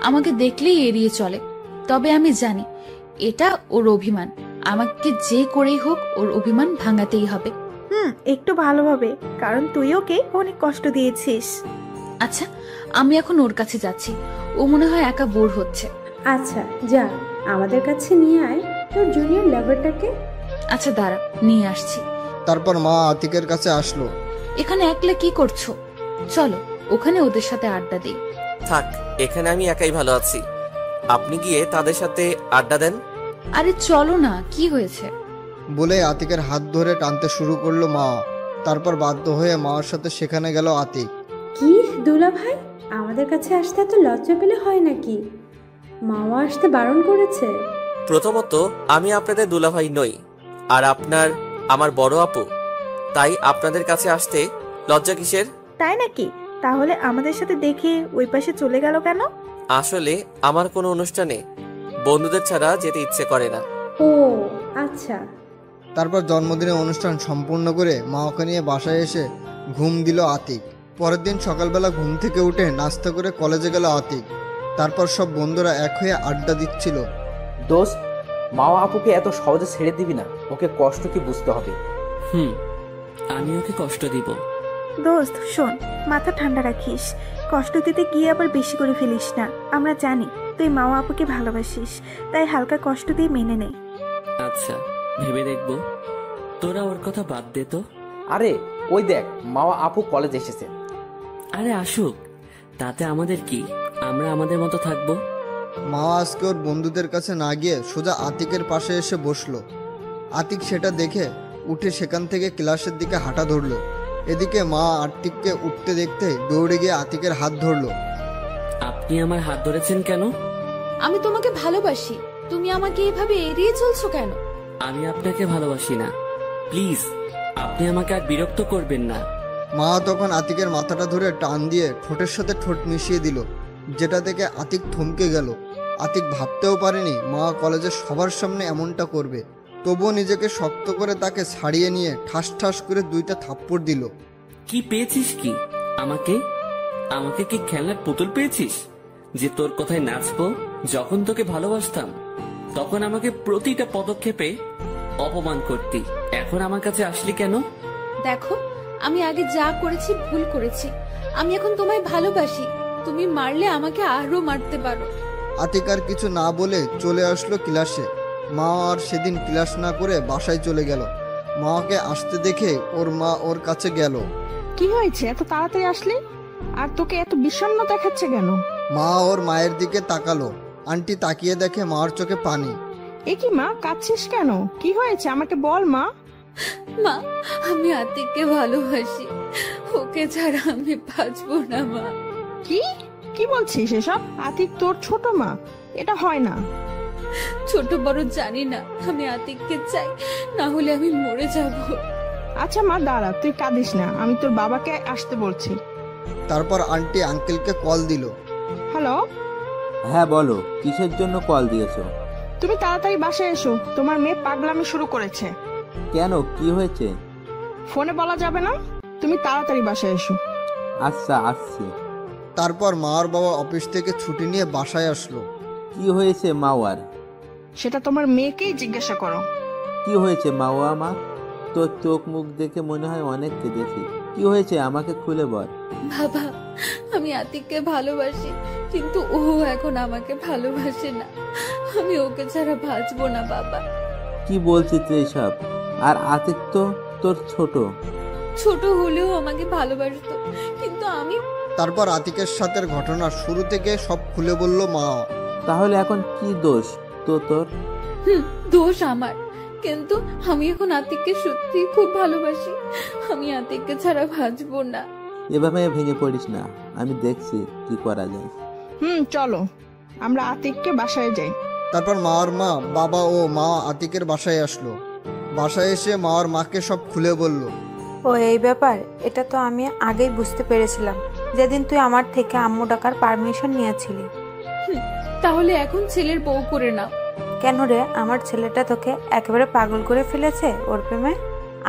আমাকে দেখলেই এড়িয়ে চলে। তবে আমি জানি এটা ওর অভিমান, আমাকে যে করেই হোক ওর অভিমান ভাঙাতেই হবে। একটু ভালোভাবে, কারণ তুই ওকে অনেক কষ্ট দিয়েছিস। আচ্ছা, আমি এখন ওর কাছে যাচ্ছি, ও মনে হয় একা বোর হচ্ছে। আচ্ছা যা, আমাদের কাছে নিয়ে আয় তোর জুনিয়র লাভারটাকে। আচ্ছা দাঁড়া, নিয়ে আসছি। তারপর মা আতিকের কাছে আসলো। এখানে একলা কি করছো? চলো ওখানে ওদের সাথে আড্ডা দিই। থাক, এখানে আমি একাই ভালো আছি, আপনি গিয়ে তাদের সাথে আড্ডা দেন। আরে চলো না, কি হয়েছে? বলে আতিকের হাত ধরে টানতে শুরু করলো মা। তারপর বাধ্য হয়ে মার সাথে সেখানে গেল আতিক। কি দুলা ভাই, আমাদের কাছে আসতে এত লজ্জা পেলে হয় নাকি? মাও আসতে বারণ করেছে। প্রথমত আমি আপনাদের দুলাভাই নই, আর আপনার আমার বড় আপু, তাই আপনাদের কাছে আসতে লজ্জা কিসের? তাই নাকি? তাহলে আমাদের সাথে দেখে ওই পাশে চলে গেল কেন? আসলে আমার কোনো অনুষ্ঠানে বন্ধুদের ছাড়া যেতে ইচ্ছে করে না। ও আচ্ছা। তারপর জন্মদিনের অনুষ্ঠান সম্পূর্ণ করে মা ওকে নিয়ে বাসায় এসে ঘুম দিল আতিক। পরের দিন সকালবেলা ঘুম থেকে উঠে নাস্তা করে কলেজে গেল আতিক। তারপর সব বন্ধুরা এক হয়ে আড্ডা দিচ্ছিল। দোস্ত, মাও আপুকে এত সহজে ছেড়ে দিবি না, ওকে কষ্ট কি বুঝতে হবে। আমি ওকে কষ্ট দিব। দোস্ত শোন, মাথা ঠান্ডা রাখিস, কষ্ট দিতে গিয়ে আবার বেশি করে ফেলিস না। আমরা জানি তুই মাও আপুকে ভালোবাসিস, তাই হালকা কষ্ট দিয়ে মেনে নে। আচ্ছা, ভেবে দেখবো। তোরা ওর কথা বাদ দে তো। আরে ওই দেখ, মাওয়া আপু কলেজ এসেছে। আরে আসুক, তাতে আমাদের কি, আমরা আমাদের মতো থাকবো। মা আজকে ওর বন্ধুদের কাছে না গিয়ে সোজা আতিকের পাশে এসে বসলো। আতিক সেটা দেখে উঠে সেখান থেকে ক্লাসের দিকে হাঁটা ধরলো। এদিকে মা আতিককে উঠতে দেখতে দৌড়ে গিয়ে আতিকের হাত ধরলো। আপনি আমার হাত ধরেছেন কেন? আমি তোমাকে ভালোবাসি, তুমি আমাকে এভাবে এড়িয়ে চলছো কেন? আমি আপনাকে ভালোবাসি না, প্লিজ আপনি আমাকে আর বিরক্ত করবেন না। মা তখন আতিকের মাথাটা ধরে টান দিয়ে ঠোঁটের সাথে ঠোঁট মিশিয়ে দিল, যেটা দেখে আতিক থমকে গেল। আতিক ভাবতেও পারেনি মা কলেজের সবার সামনে এমনটা করবে। তবুও নিজেকে শক্ত করে তাকে ছাড়িয়ে নিয়ে ঠাস ঠাস করে 2টা থাপ্পড় দিল। কি পেয়েছিস কি? আমাকে আমাকে কি খেলনার পুতুল পেয়েছিস যে তোর কথায় নাচবো? যখন তোকে ভালোবাসতাম তখন আমাকে প্রতিটা পদক্ষেপে অপমান করতি, এখন আমার কাছে আসলি কেন? দেখো, আমি আগে যা করেছি ভুল করেছি, আমি এখন তোমায় ভালোবাসি, তুমি মারলে আমাকে আরো মারতে পারো। আতিক আর কিছু না বলে চলে আসলো ক্লাসে। মা আর সেদিন ক্লাস না করে বাসায় চলে গেল। মাকে আসতে দেখে ওর মা ওর কাছে গেল। কি হয়েছে, এত তাড়াতাড়ি আসলি? আর তোকে এত বিষণ্ণ দেখাচ্ছে কেন? মা ওর মায়ের দিকে তাকালো। আন্টি তাকিয়ে দেখে মার চোখে পানি। এ কি মা, কাঁদছিস কেন? কি হয়েছে আমাকে বল মা। মা, আমি আতিককে ভালোবাসি, ওকে ছাড়া আমি বাঁচবো না মা। কি কি বলছিস এসব? আতিক তোর ছোট মা, এটা হয় না। ছোট বড় জানি না, আমি আতিককে চাই, না হলে আমি মরে যাব। আচ্ছা মা দাঁড়া, তুই কাঁদিস না, আমি তোর বাবাকে আসতে বলছি। তারপর আন্টি আঙ্কেলকে কল দিল। হ্যালো। হ্যাঁ বলো, কিসের জন্য কল দিয়েছো? তুমি তাড়াতাড়ি বাসায় এসো, তোমার মেয়ে পাগলামি শুরু করেছে। কেন, কি হয়েছে? ফোনে বলা যাবে না, তুমি তাড়াতাড়ি বাসায় এসো। আচ্ছা আসছি। তারপর মার বাবা অফিস থেকে ছুটি নিয়ে বাসায় আসলো। কি হয়েছে মাওয়ার? সেটা তোমার মেয়েকেই জিজ্ঞাসা করো। কি হয়েছে মাওয়া আমার? তোর চোখ মুখ দেখে মনে হয় অনেক কেঁদেছি। কি হয়েছে আমাকে খুলে বল। বাবা, আমি আতিককে ভালোবাসি, কিন্তু ও এখন আমাকে ভালোবাসে না, আমি ওকে ছাড়া বাঁচবো না বাবা। কি বলছিস তুই এসব? আর আতিক তো তোর ছোট। ছোট হলেও আমাকে ভালোবাসতো, কিন্তু আমি। তারপর আতিকের সাথে ঘটনা শুরু থেকে সব খুলে বলল মা। তাহলে এখন কি দোষ তোর? দোষ আমার, কিন্তু আমি এখন আতিককে সত্যি খুব ভালোবাসি, আমি আতিককে ছাড়া বাঁচবো না। এভাবে ভেঙে পড়িস না, আমি দেখছি কি করা যায়। চলো আমরা আতিককে বাসায় যাই। তারপর মার মা, বাবা ও মা আতিকের বাসায় আসলো। বাসায় এসে মার মাকে সব খুলে বলল। ও এই ব্যাপার, এটা তো আমি আগেই বুঝতে পেরেছিলাম, যেদিন তুই আমার থেকে আম্মু ডাকার পারমিশন নিয়েছিলি। তাহলে এখন ছেলের বউ করে নাও। কেন রে, আমার ছেলেটা তোকে একেবারে পাগল করে ফেলেছে ওর প্রেমে।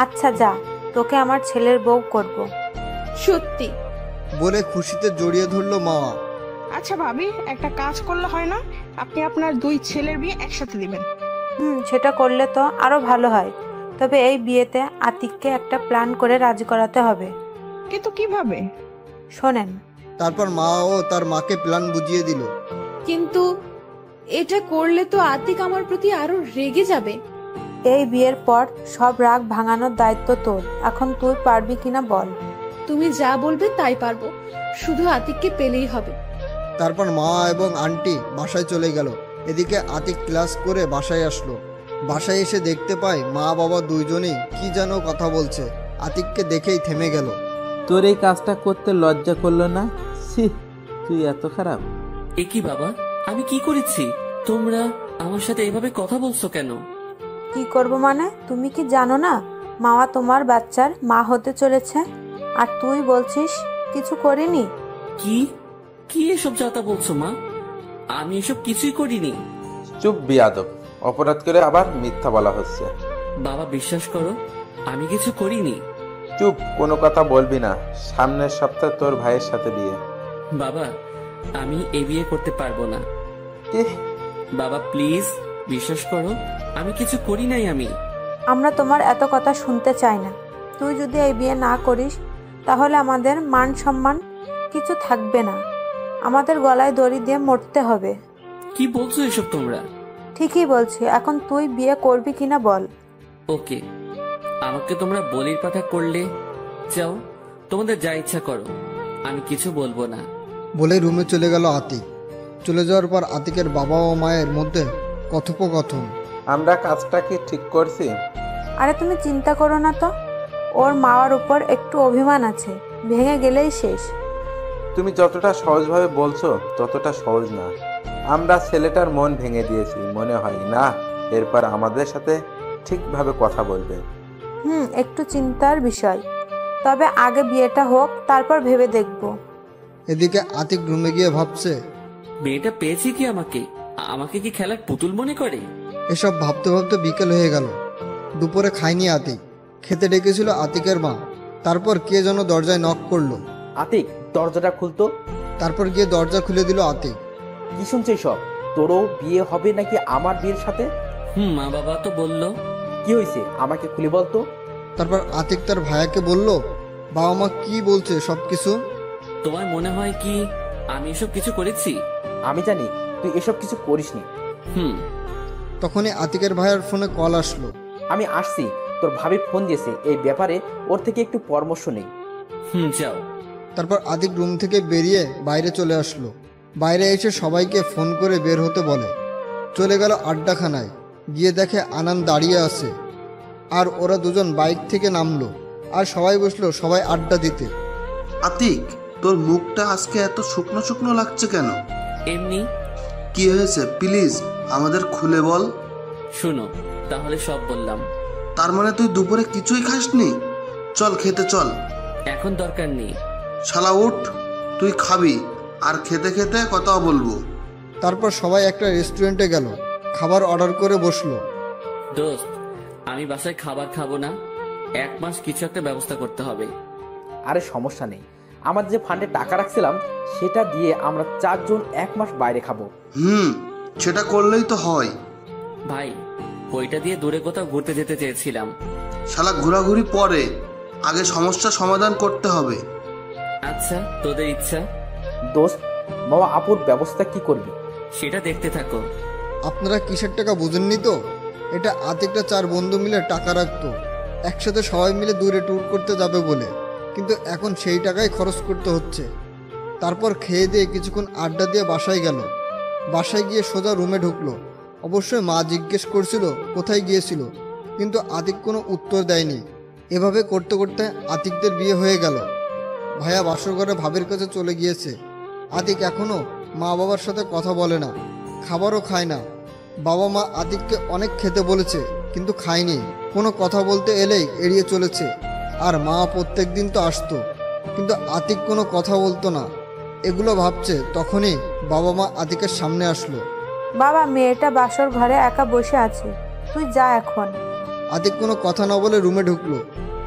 আচ্ছা যা, তোকে আমার ছেলের বউ করব। সত্যি বলে খুশিতে জড়িয়ে ধরলো মা। আচ্ছা ভাবি, একটা কাজ করলে হয় না? আপনি আপনার 2 ছেলের বিয়ে একসাথে দিবেন। সেটা করলে তো আরো ভালো হয়, তবে এই বিয়েতে আতিককে একটা প্ল্যান করে রাজি করাতে হবে। কিন্তু কিভাবে? শোনেন। তারপর মা ও তার মাকে প্ল্যান বুঝিয়ে দিল। কিন্তু এটা করলে তো আতিক আমার প্রতি আরো রেগে যাবে। এই বিয়ের পর সব রাগ ভাঙানোর দায়িত্ব তোর, এখন তুই পারবি কিনা বল। তুমি যা বলবে তাই পারবো, শুধু আতিককে পেলেই হবে। তারপর মা এবং আন্টি বাসায় চলে গেল। এদিকে আতিক ক্লাস করে বাসায় আসলো। বাসায় এসে দেখতে পায় মা বাবা দুইজনেই কি যেন কথা বলছে। আতিককে দেখেই থেমে গেল। তোর এই কাজটা করতে লজ্জা করলো না? ছি, তুই এত খারাপ। এ কি বাবা, আমি কি করেছি? তোমরা আমার সাথে এভাবে কথা বলছো কেন? কি করব মানে? তুমি কি জানো না মামা তোমার বাচ্চার মা হতে চলেছে, আর তুই বলছিস কিছু করিনি? কি কি এসব যাতা বলছো মা? আমি এসব কিছুই করিনি। চুপ বিয়াদব, অপরাধ করে আবার মিথ্যা বলা হচ্ছে। বাবা বিশ্বাস করো, আমি কিছু করিনি। চুপ, কোনো কথা বলবি না। সামনের সপ্তাহে তোর ভাইয়ের সাথে বিয়ে। বাবা আমি এই বিয়ে করতে পারবো না। বাবা প্লিজ বিশ্বাস করো, আমি কিছু করি নাই। আমরা তোমার এত কথা শুনতে চাই না। তুই যদি এই বিয়ে না করিস তাহলে আমাদের মান সম্মান কিছু থাকবে না, আমাদের গলায় দড়ি দিয়ে মরতে হবে। কি বলছো এসব তোমরা? ঠিকই বলছি, এখন তুই বিয়ে করবি কিনা বল। ওকে, আমাকে তোমরা বলির পাঠা করলে যাও, তোমাদের যা ইচ্ছা করো, আমি কিছু বলবো না। বলে রুমে চলে গেল আতিক। চলে যাওয়ার পর আতিকের বাবা ও মায়ের মধ্যে কথোপকথন। আমরা কাজটা কি ঠিক করছি? আরে তুমি চিন্তা করো না তো, ওর মাওয়ার উপর একটু অভিমান আছে, ভেঙে গেলেই শেষ। তুমি যতটা সহজভাবে বলছো ততটা সহজ না। আমরা ছেলেটার মন ভেঙে দিয়েছি, মনে হয় না এরপর আমাদের সাথে ঠিকভাবে কথা বলবে। একটু চিন্তার বিষয়, তবে আগে বিয়েটা হোক, তারপর ভেবে দেখব। এদিকে আতিক রুমে গিয়ে ভাবছে, মেয়েটা পেয়েছে কি আমাকে কি খেলার পুতুল মনে করে? এসব ভাবতে ভাবতে বিকেল হয়ে গেল। দুপুরে খায়নি আতিক, খেতে ডেকেছিল আতিকের মা। তারপর কে যেন দরজায় নক করলো। আতিক, দরজাটা খুলতো। তারপর গিয়ে দরজা খুলে দিল আতিক। কি শুনছিস সব? তোরও বিয়ে হবে নাকি আমার বিয়ের সাথে? মা বাবা তো বললো। কি হয়েছে আমাকে খুলে বলতো। তারপর আতিক তার ভাইয়াকে বলল, বাবা মা কি বলছে সবকিছু। তোমার মনে হয় কি আমি এসব কিছু করেছি? আমি জানি তুই এসব কিছু করিসনি। তখনই আতিকের ভাইয়ের ফোনে কল আসলো। আমি আসছি, তোর ভাবি ফোন দিয়েছে, এই ব্যাপারে ওর থেকে একটু পরামর্শ নেই। যাও। তারপর আতিক রুম থেকে বেরিয়ে বাইরে চলে আসলো। বাইরে এসে সবাইকে ফোন করে বের হতে বলে। চলে গেল আড্ডাখানায়, গিয়ে দেখে আনান দাঁড়িয়ে আছে, আর ওরা দুজন বাইক থেকে নামলো, আর সবাই বসলো সবাই আড্ডা দিতে। আতিক, তোর মুখটা আজকে এত শুকনো শুকনো লাগছে কেন? এমনি। কি হয়েছে প্লিজ আমাদের খুলে বল। শুনো, তাহলে সব বললাম। তার মানে তুই দুপুরে কিছুই খাসনি? চল খেতে চল। এখন দরকার নেই। শালা উঠ, তুই খাবি আর খেতে খেতে কথাও বলবো। তারপর সবাই একটা রেস্টুরেন্টে গেল, খাবার অর্ডার করে বসলো। দোস্ত, আমি বাসায় খাবার খাবো না, 1 মাস কিছু একটা ব্যবস্থা করতে হবে। আরে সমস্যা নেই, আমার যে ফান্ডে টাকা রাখছিলাম সেটা দিয়ে আমরা 4 জন 1 মাস বাইরে খাবো। সেটা করলেই তো হয়। ভাই, ওইটা দিয়ে দূরে কোথাও ঘুরতে যেতে চেয়েছিলাম। শালা ঘোরাঘুরি পরে, আগে সমস্যা সমাধান করতে হবে। আচ্ছা, তোদের ইচ্ছা। দোস্ত, বাবা আপুর ব্যবস্থা কি করবি সেটা দেখতে থাকো। আপনারা কিসের টাকা বুঝেননি তো? এটা আতিকটা 4 বন্ধু মিলে টাকা রাখতো, একসাথে সবাই মিলে দূরে ট্যুর করতে যাবে বলে, কিন্তু এখন সেই টাকাই খরচ করতে হচ্ছে। তারপর খেয়ে দিয়ে কিছুক্ষণ আড্ডা দিয়ে বাসায় গেল। বাসায় গিয়ে সোজা রুমে ঢুকলো। অবশ্যই মা জিজ্ঞেস করছিল কোথায় গিয়েছিল, কিন্তু আতিক কোনো উত্তর দেয়নি। এভাবে করতে করতে আতিকদের বিয়ে হয়ে গেল। ভাইয়া বাসর ঘরে ভাবের কাছে চলে গিয়েছে। আতিক এখনও মা বাবার সাথে কথা বলে না, খাবারও খায় না। বাবা মা আতিককে অনেক খেতে বলেছে, কিন্তু খায়নি। কোনো কথা বলতে এলেই এড়িয়ে চলেছে। আর মা প্রত্যেক দিন তো আসতো, কিন্তু আতিক কোনো কথা বলতো না। এগুলো ভাবছে, তখনই বাবা মা আতিকের সামনে আসলো। বাবা, মেয়েটা বাসর ঘরে একা বসে আছে, তুই যা এখন। আতিক কোনো কথা না বলে রুমে ঢুকলো।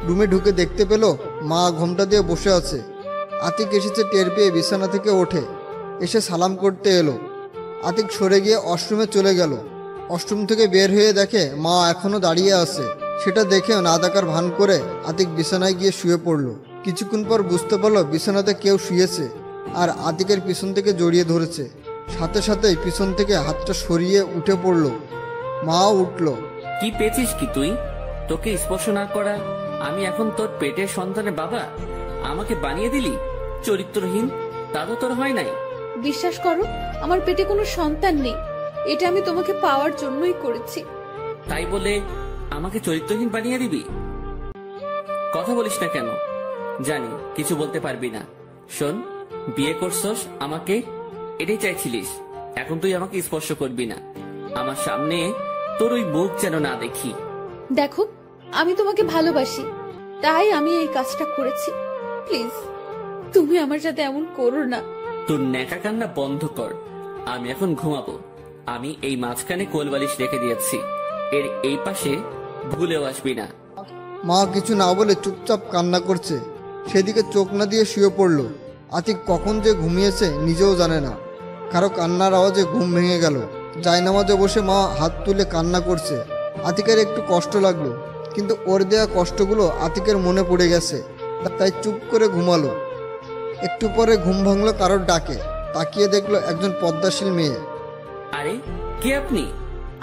রুমে ঢুকে দেখতে পেল মা ঘোমটা দিয়ে বসে আছে। আতিক এসেছে টের পেয়ে বিছানা থেকে ওঠে, এসে সালাম করতে এলো। আতিক সরে গিয়ে ওয়াশরুমে চলে গেল। ওয়াশরুম থেকে বের হয়ে দেখে মা এখনো দাঁড়িয়ে আছে। সেটা দেখেও না দেখার ভান করে আতিক বিছানায় গিয়ে শুয়ে পড়ল। কিছুক্ষণ পর বুঝতে পারলো বিছানাতে কেউ শুয়েছে, আর আতিকের পিছন থেকে জড়িয়ে ধরেছে। সাথে সাথেই পিছন থেকে হাতটা সরিয়ে উঠে পড়ল। মাও উঠল। কি পেয়েছিস কি তুই? তোকে স্পর্শ না করা আমি এখন তোর পেটের সন্তানের বাবা? আমাকে বানিয়ে দিলি চরিত্রহীন। তা তো তোর হয় নাই। বিশ্বাস করো, আমার পেটে কোনো সন্তান নেই। এটা আমি তোমাকে পাওয়ার জন্যই করেছি। তাই বলে আমাকে চরিত্রহীন বানিয়ে দিবি? কথা বলিস না কেন? জানি কিছু বলতে পারবি না। শোন, বিয়ে করছস আমাকে, এটাই চাইছিলিস। এখন তুই আমাকে স্পর্শ করবি না। আমার সামনে তোর ওই মুখ যেন না দেখি। দেখো, আমি তোমাকে ভালোবাসি, তাই আমি এই কাজটা করেছি। প্লিজ তুমি আমার সাথে এমন করো না। তোর ন্যাকা কান্না বন্ধ কর। আমি এখন ঘুমাবো। আমি এই মাঝখানে কোলবালিশ রেখে দিয়েছি, এর এই পাশে ভুলেও আসবি না। মা কিছু না বলে চুপচাপ কান্না করছে, সেদিকে চোখ না দিয়ে শুয়ে পড়ল। আতিক কখন যে ঘুমিয়েছে নিজেও জানে না। কারো কান্নার আওয়াজে ঘুম ভেঙে গেল। জায়নামাজে বসে মা হাত তুলে কান্না করছে। আতিকের একটু কষ্ট লাগলো, কিন্তু ওর দেয়া কষ্টগুলো আতিকের মনে পড়ে গেছে, তাই চুপ করে ঘুমালো। একটু পরে ঘুম ভাঙলো কারোর ডাকে। তাকিয়ে দেখলো একজন পদ্মাশীল মেয়ে। আরে কে আপনি?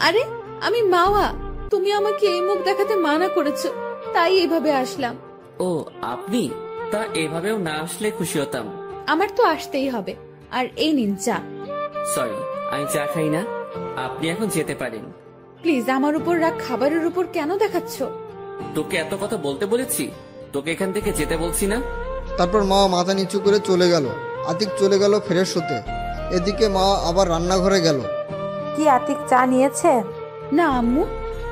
আরে আমি মাওয়া। তুমি আমাকে এই মুখ দেখাতে মানা করেছো, তাই এভাবে আসলাম। ও আপনি? তা এভাবেও না আসলে খুশি হতাম। আমার তো আসতেই হবে। আর এই নিন চা। সরি, আমি চা খাই না। আপনি এখন যেতে পারেন। প্লিজ আমার উপর রাগ খাবারের উপর কেন দেখাচ্ছ? তোকে এত কথা বলতে বলেছি? তোকে এখান থেকে যেতে বলছি না? তারপর মা মাথা নিচু করে চলে গেল। আতিক চলে গেল ফ্রেশ হতে। এদিকে মা আবার রান্নাঘরে গেল। কি আতিক চা নিয়েছে? না আম্মু,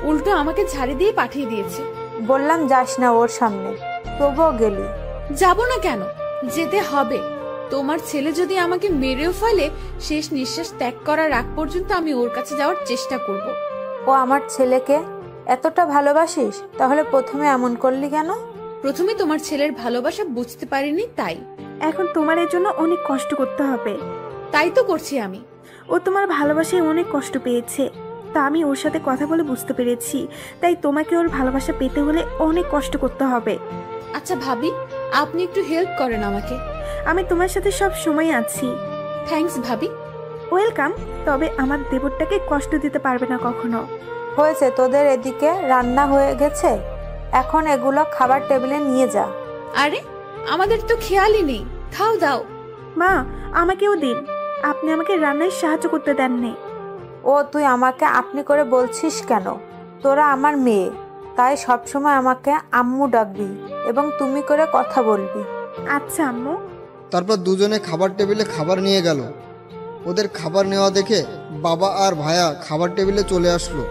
উল্টো আমাকে ঝাড়ি দিয়ে পাঠিয়ে দিয়েছে। বললাম যাস না ওর সামনে, তবুও গেলি। যাব না কেন? যেতে হবে। তোমার ছেলে যদি আমাকে মেরেও ফেলে, শেষ নিঃশ্বাস ত্যাগ করার আগ পর্যন্ত আমি ওর কাছে যাওয়ার চেষ্টা করব। ও আমার ছেলেকে এতটা ভালোবাসিস, তাহলে প্রথমে এমন করলি কেন? প্রথমে তোমার ছেলের ভালোবাসা বুঝতে পারিনি, তাই। এখন তোমার এর জন্য অনেক কষ্ট করতে হবে। তাই তো করছি আমি। ও তোমার ভালোবাসায় অনেক কষ্ট পেয়েছে, তা আমি ওর সাথে কথা বলে বুঝতে পেরেছি। তাই তোমাকে ওর ভালোবাসা পেতে হলে অনেক কষ্ট করতে হবে। আচ্ছা ভাবি, আপনি একটু হেল্প করেন আমাকে। আমি তোমার সাথে সব সময় আছি। থ্যাঙ্কস ভাবি। ওয়েলকাম। তবে আমার দেবরটাকে কষ্ট দিতে পারবে না কখনো। হয়েছে, তোদের এদিকে রান্না হয়ে গেছে, এখন এগুলো খাবার টেবিলে নিয়ে যা। আরে আমাদের তো খেয়ালই নেই। খাও দাও। মা আমাকেও দিন, আপনি আমাকে রান্নায় সাহায্য করতে দেননি। ও তুই আমাকে আপনি করে বলছিস কেন? তোরা আমার মেয়ে, তাই সবসময় আমাকে আম্মু ডাকবি এবং তুমি করে কথা বলবি। আচ্ছা আম্মু। তারপর দুজনে খাবার টেবিলে খাবার নিয়ে গেল। ওদের খাবার নেওয়া দেখে বাবা আর ভাইয়া খাবার টেবিলে চলে আসলো।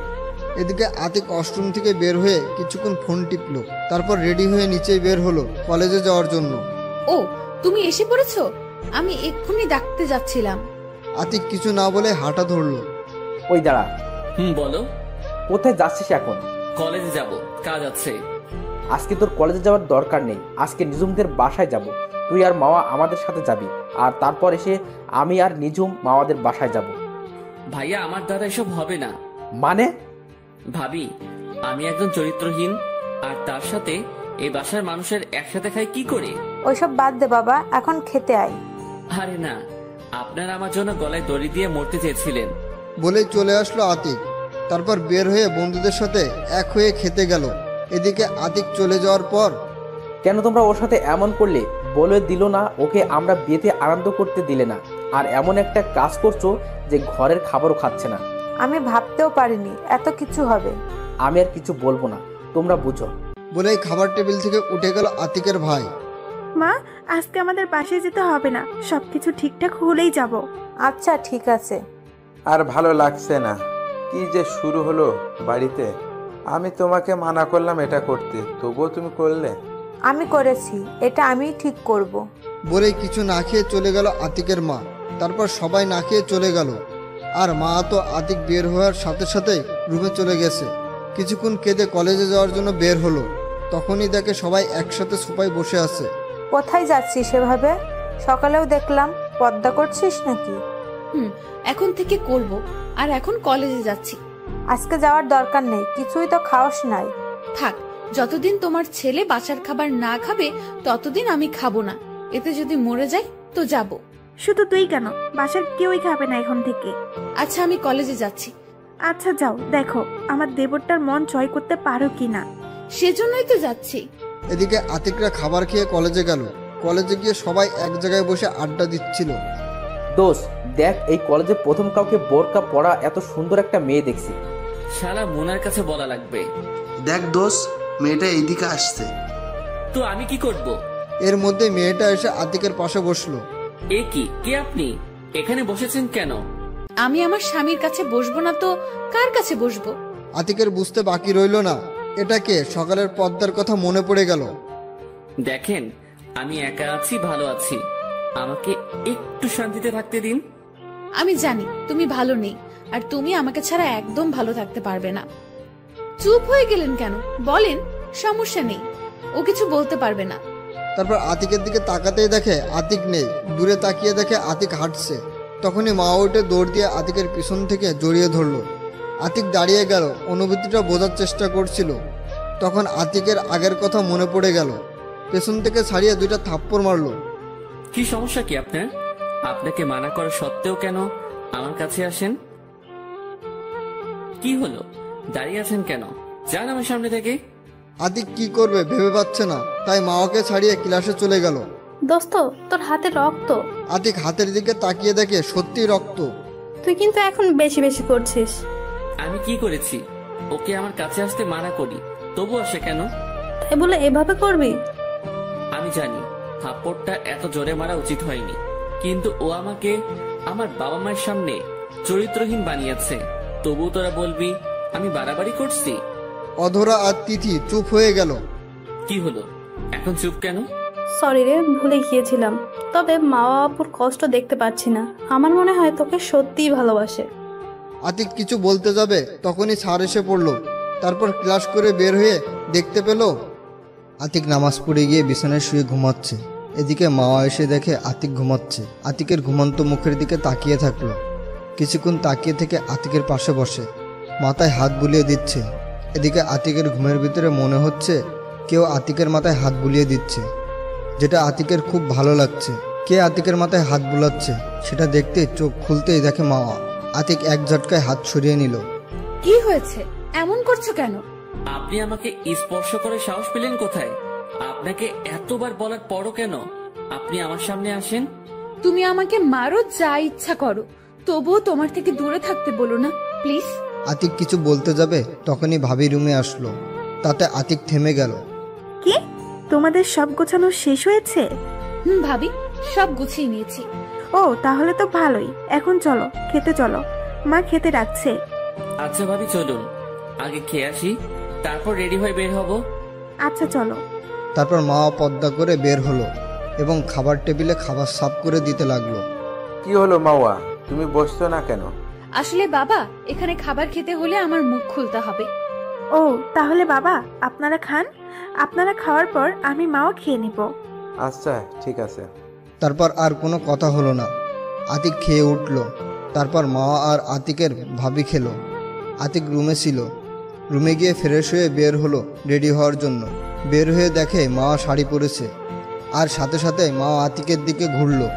এদিকে আতিক ওয়াশরুম থেকে বের হয়ে কিছুক্ষণ ফোন টিপলো। তারপর রেডি হয়ে নিচে বের হলো কলেজে যাওয়ার জন্য। ও তুমি এসে পড়েছো? আমি এক্ষুনি ডাকতে যাচ্ছিলাম। আতিক কিছু না বলে হাঁটা ধরলো। ওই দাঁড়া। বলো। কোথায় যাচ্ছিস এখন? কলেজে যাব, কাজ আছে। আজকে তোর কলেজে যাওয়ার দরকার নেই। আজকে নিজুমদের বাসায় যাব। তুই আর মাওয়া আমাদের সাথে যাবি, আর তারপর এসে আমি আর নিজুম মাওয়াদের বাসায় যাব। ভাইয়া আমার দ্বারা এসব হবে না। মানে? ভাবি, আমি একজন চরিত্রহীন, আর তার সাথে এই বাসার মানুষের একসাথে খাই কি করে? ওইসব বাদ দে বাবা, এখন খেতে আয়। আরে না, আপনারা আমার জন্য গলায় দড়ি দিয়ে মরতে চেয়েছিলেন। বলেই চলে আসলো আতিক। তারপর বের হয়ে বন্ধুদের সাথে এক হয়ে খেতে গেল। এদিকে আতিক চলে যাওয়ার পর, কেন তোমরা ওর সাথে এমন করলে? বলে দিল না ওকে আমরা বিয়েতে আনন্দ করতে দিলে না, আর এমন একটা কাজ করছো যে ঘরের খাবারও খাচ্ছে না। আমি ভাবতেও পারিনি এত কিছু হবে। আমি আর কিছু বলবো না, তোমরা বুঝো। বলেই খাবার টেবিল থেকে উঠে গেল আতিকের ভাই। মা আজকে আমাদের বাসায় যেতে হবে না, সবকিছু ঠিকঠাক হলেই যাব। আচ্ছা ঠিক আছে। আর ভালো লাগছে না, কি যে শুরু হলো বাড়িতে। আমি তোমাকে মানা করলাম এটা করতে, তবুও তুমি করলে। আমি করেছি, এটা আমি ঠিক করব। বলেই কিছু না খেয়ে চলে গেল আতিকের মা। তারপর সবাই না খেয়ে চলে গেল। আর মা তো আতিক বের হওয়ার সাথে সাথে রুমে চলে গেছে। কিছুক্ষণ কেঁদে কলেজে যাওয়ার জন্য বের হলো। তখনই দেখে সবাই একসাথে সোফায় বসে আছে। কোথায় যাচ্ছিস সেভাবে? সকালেও দেখলাম পর্দা করছিস নাকি? এখন থেকে করব। আর এখন কলেজে যাচ্ছি। আজকে যাওয়ার দরকার নেই, কিছুই তো খাওয়াস নাই। থাক, যতদিন তোমার ছেলে বাসার খাবার না খাবে ততদিন আমি খাবো না। এতে যদি মরে যাই তো যাব। শুধু তুই কেন, বাসার কেউই খাবে না এখন থেকে। আচ্ছা আমি কলেজে যাচ্ছি। আচ্ছা যাও, দেখো আমার দেবরটার মন জয় করতে পারো কিনা। সেজন্যই তো যাচ্ছি। এদিকে আতিকরা খাবার খেয়ে কলেজে গেল। কলেজে গিয়ে সবাই এক জায়গায় বসে আড্ডা দিচ্ছিল। দোস্ত দেখ, এই কলেজে প্রথম কাউকে বোরকা পরা এত সুন্দর একটা মেয়ে দেখছি। শালা মোনার কাছে বলা লাগবে। দেখ দোষ, মেয়েটা এইদিকে আসছে। তো আমি কি করব? এর মধ্যে মেয়েটা এসে আতিকের পাশে বসলো। এ কি, কে আপনি? এখানে বসেছেন কেন? আমি আমার স্বামীর কাছে বসবো না তো কার কাছে বসবো? আতিকের বুঝতে বাকি রইল না এটা কে। সকালের পদ্মার কথা মনে পড়ে গেল। দেখেন, আমি একা আছি, ভালো আছি, আমাকে একটু শান্তিতে থাকতে দিন। আমি জানি তুমি ভালো নেই, আর তুমি আমাকে ছাড়া একদম ভালো থাকতে পারবে না। চুপ হয়ে গেলেন কেন? বলেন, সমস্যা নেই, ও কিছু বলতে পারবে না। তারপর আতিকের দিকে তাকাতেই দেখে আতিক নেই। দূরে তাকিয়ে দেখে আতিক হাঁটছে। তখনই মা উঠে দৌড় দিয়ে আতিকের পিছন থেকে জড়িয়ে ধরলো। আতিক দাঁড়িয়ে গেল, অনুভূতিটা বোঝার চেষ্টা করছিল। তখন আতিকের আগের কথা মনে পড়ে গেল। পেছন থেকে ছাড়িয়ে 2টা থাপ্পড় মারলো। কি সমস্যা কি আপনার? আপনাকে মানা করা সত্ত্বেও কেন আমার কাছে আসেন? কি হলো, দাঁড়িয়ে আছেন কেন? যান আমার সামনে থেকে। আতিক কি করবে ভেবে পাচ্ছে না, তাই মাওয়াকে ছাড়িয়ে ক্লাসে চলে গেল। দোস্ত, তোর হাতে রক্ত। আতিক হাতের দিকে তাকিয়ে দেখে সত্যি রক্ত। তুই কিন্তু এখন বেশি বেশি করছিস। আমি কি করেছি? ওকে আমার কাছে আসতে মানা করি, তবু আসে কেন? তাই বলে এভাবে করবি? আমি জানি থাপ্পড়টা এত জোরে মারা উচিত হয়নি, কিন্তু ও আমাকে আমার বাবা মায়ের সামনে চরিত্রহীন বানিয়েছে, তবু তোরা বলবি আমি বাড়াবাড়ি করছি? অধরা আর তিথি চুপ হয়ে গেল। কি হলো, এখন চুপ কেন? সরি রে, ভুলে গিয়েছিলাম। তবে মা বাপুর কষ্ট দেখতে পাচ্ছি না। আমার মনে হয় তোকে সত্যিই ভালোবাসে। আতিক কিছু বলতে যাবে, তখনই স্যার এসে পড়লো। তারপর ক্লাস করে বের হয়ে দেখতে পেল আতিক নামাজ পড়ে গিয়ে বিছানায় শুয়ে ঘুমাচ্ছে। এদিকে মাওয়া এসে দেখে আতিক ঘুমাচ্ছে। আতিকের ঘুমন্ত মুখের দিকে তাকিয়ে থাকলো। কিছুক্ষণ তাকিয়ে থেকে আতিকের পাশে বসে মাথায় হাত বুলিয়ে দিচ্ছে। এদিকে আতিকের ঘুমের ভিতরে মনে হচ্ছে কেউ আতিকের মাথায় হাত বুলিয়ে দিচ্ছে, যেটা আতিকের খুব ভালো লাগছে। কে আতিকের মাথায় হাত বুলাচ্ছে সেটা দেখতে চোখ খুলতেই দেখে মাওয়া। আতিক এক ঝটকায় হাত সরিয়ে নিল। কি হয়েছে, এমন করছো কেন? আপনি আমাকে স্পর্শ করে সাহস পেলেন কোথায়? আপনাকে এতবার বলার পরও কেন আপনি আমার সামনে আসেন? তুমি আমাকে মারো, যা ইচ্ছা করো, তবুও তোমার থেকে দূরে থাকতে বলো না প্লিজ। আতিক কিছু বলতে যাবে, তখনই ভাবি রুমে আসলো। তাতে আতিক থেমে গেল। কি, তোমাদের সব গোছানো শেষ হয়েছে? ভাবি, সব গুছিয়ে নিয়েছি। ও, তাহলে তো ভালোই। এখন চলো, খেতে চলো, মা খেতে ডাকছে। আচ্ছা ভাবি, চলুন আগে খেয়ে আসি, তারপর রেডি হয়ে বের হব। আচ্ছা চলো। তারপর মা পর্দা করে বের হলো এবং খাবার টেবিলে খাবার সাফ করে দিতে লাগলো। কি হলো মাওয়া, তুমি বসছো না কেন? আসলে বাবা, এখানে খাবার খেতে হলে আমার মুখ খুলতে হবে। ও, তাহলে বাবা আপনারা খান, আপনারা খাওয়ার পর আমি মাও খেয়ে নিব। আচ্ছা ঠিক আছে। তারপর আর কোনো কথা হলো না। আতিক খেয়ে উঠল। তারপর মা আর আতিকের ভাবি খেলো। আতিক রুমে ছিল। রুমে গিয়ে ফ্রেশ হয়ে বের হলো রেডি হওয়ার জন্য। বের হয়ে দেখে মা শাড়ি পরেছে, আর সাথে সাথে মা আতিকের দিকে ঘুরলো।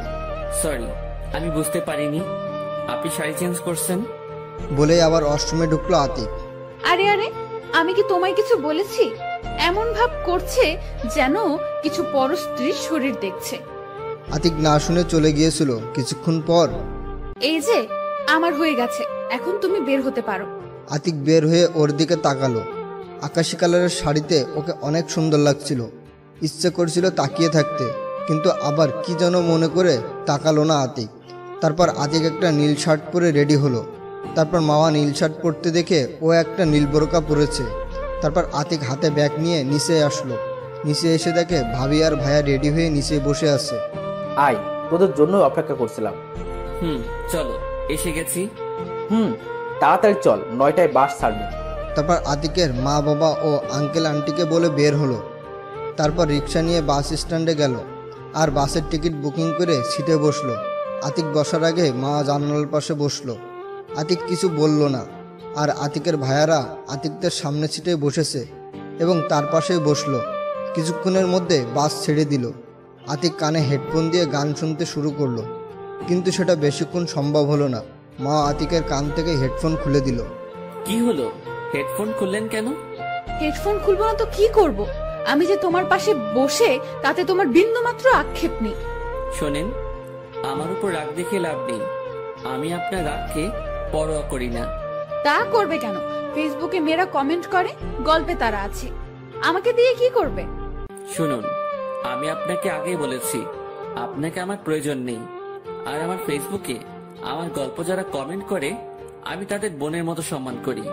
সরি, আমি বুঝতে পারিনি আপনি শাড়ি চেঞ্জ করছেন বলেই আবার ওয়াশরুমে ঢুকলো আতিক। আরে আরে, আমি কি তোমায় কিছু বলেছি? এমন ভাব করছে যেন কিছু পর স্ত্রীর শরীর দেখছে। আতিক না শুনে চলে গিয়েছিল। কিছুক্ষণ পর, এই যে আমার হয়ে গেছে, এখন তুমি বের হতে পারো। আতিক বের হয়ে ওর দিকে তাকালো। আকাশি কালারের শাড়িতে ওকে অনেক সুন্দর লাগছিল। ইচ্ছে করছিল তাকিয়ে থাকতে, কিন্তু আবার কি যেন মনে করে তাকালো না আতিক। তারপর আতিক একটা নীল শার্ট পরে রেডি হলো। তারপর মাওয়া নীল শার্ট পরতে দেখে ও একটা নীল বোরকা পরেছে। তারপর আতিক হাতে ব্যাগ নিয়ে নিচে আসলো। নিচে এসে দেখে ভাবি আর ভাইয়া রেডি হয়ে নিচে বসে আছে। আয়, তোদের জন্য অপেক্ষা করছিলাম। চলো, এসে গেছি। তাড়াতাড়ি চল, 9টায় বাস ছাড়বে। তারপর আতিকের মা বাবা ও আঙ্কেল আন্টিকে বলে বের হলো। তারপর রিক্সা নিয়ে বাস স্ট্যান্ডে গেল আর বাসের টিকিট বুকিং করে সিটে বসলো। আতিক বসার আগে মা জানালার পাশে বসলো। আতিক কিছু বলল না, আর আতিকের ভাইয়ারা আতিকদের সামনে সিটে বসেছে এবং তার পাশেই বসলো। কিছুক্ষণের মধ্যে বাস ছেড়ে দিল। আতিক কানে হেডফোন দিয়ে গান শুনতে শুরু করলো, কিন্তু সেটা বেশিক্ষণ সম্ভব হলো না। মা আতিকের কান থেকে হেডফোন খুলে দিল। কি হলো, হেডফোন খুললেন কেন? হেডফোন খুলবো না তো কি করব? আমি যে তোমার পাশে বসে তাতে তোমার বিন্দুমাত্র আক্ষেপ নেই। শোনেন, আমার উপর রাগ দেখে লাভ নেই। আমি আপনার রাগকে পরোয়া করি না। তা করবে কেন? ফেসবুকে মেয়েরা কমেন্ট করে, গল্পে তারা আছে, আমাকে দিয়ে কি করবে? শুনুন, আমি আপনাকে আগেই বলেছি আপনাকে আমার প্রয়োজন নেই। আর আমার ফেসবুকে আমার গল্প যারা কমেন্ট করে আমি তাদের বোনের মতো সম্মান করি।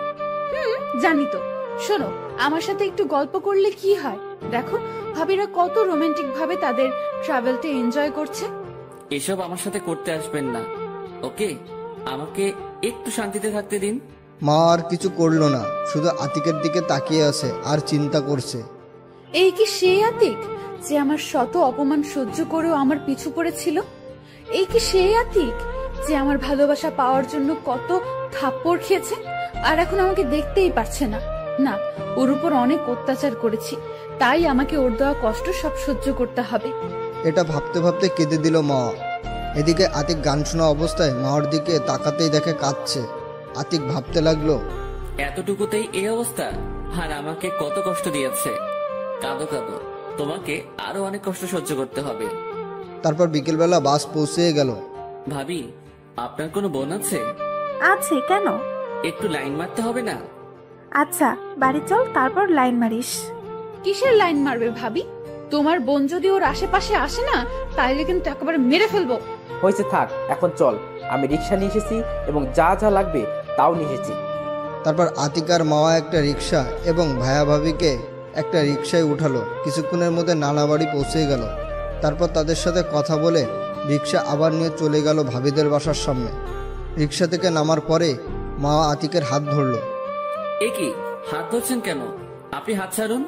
জানি তো। শোনো, আমার সাথে একটু গল্প করলে কি হয়? দেখো ভাবিরা কত রোমান্টিক ভাবে তাদের ট্রাভেলটা এনজয় করছে। এসব আমার সাথে করতে আসবেন না, ওকে? আমাকে একটু শান্তিতে থাকতে দিন। মা আর কিছু করলো না, শুধু আতিকের দিকে তাকিয়ে আছে আর চিন্তা করছে। এই কি সেই আতিক যে আমার শত অপমান সহ্য করেও আমার পিছু পড়েছিল? এই কি সেই আতিক যে আমার ভালোবাসা পাওয়ার জন্য কত থাপ্পড় খেয়েছে আর এখন আমাকে দেখতেই পারছে না? না, ওর উপর অনেক অত্যাচার করেছি, তাই আমাকে ওর দেওয়া কষ্ট সব সহ্য করতে হবে। এটা ভাবতে ভাবতে কেঁদে দিল মা। এদিকে আতিক গান শোনা অবস্থায় মার দিকে তাকাতেই দেখে কাঁদছে। আতিক ভাবতে লাগলো, এতটুকুতেই এই অবস্থা? আর আমাকে কত কষ্ট দিয়েছে। কাঁদো কাঁদো, তোমাকে আরো অনেক কষ্ট সহ্য করতে হবে। তারপর বিকেলবেলা বাস পৌঁছে গেল। ভাবি, আপনার কোনো বোন আছে? আছে, কেন? একটু লাইন মারতে হবে না? আচ্ছা, বাড়ি চল, তারপর লাইন মারিস। কিসের লাইন মারবে ভাবি? তোমার বোন যদি ওর আশেপাশে আসে না, তাইলে কিন্তু একেবারে মেরে ফেলবো। হয়েছে, থাক, এখন চল। আমি রিক্সা নিয়ে এসেছি এবং যা যা লাগবে তাও নিয়ে এসেছি। তারপর আতিক আর মাওয়া একটা রিক্সা এবং ভাইয়া ভাবিকে একটা রিক্সায় উঠালো। কিছুক্ষণের মধ্যে নানা বাড়ি পৌঁছে গেল। তারপর তাদের সাথে কথা বলে রিক্সা আবার নিয়ে চলে গেল ভাবিদের বাসার সামনে। রিক্সা থেকে নামার পরে মা আতিকের হাত ধরলো। এ কি, হাত ধরছেন কেন? আপনি হাত ছাড়ুন।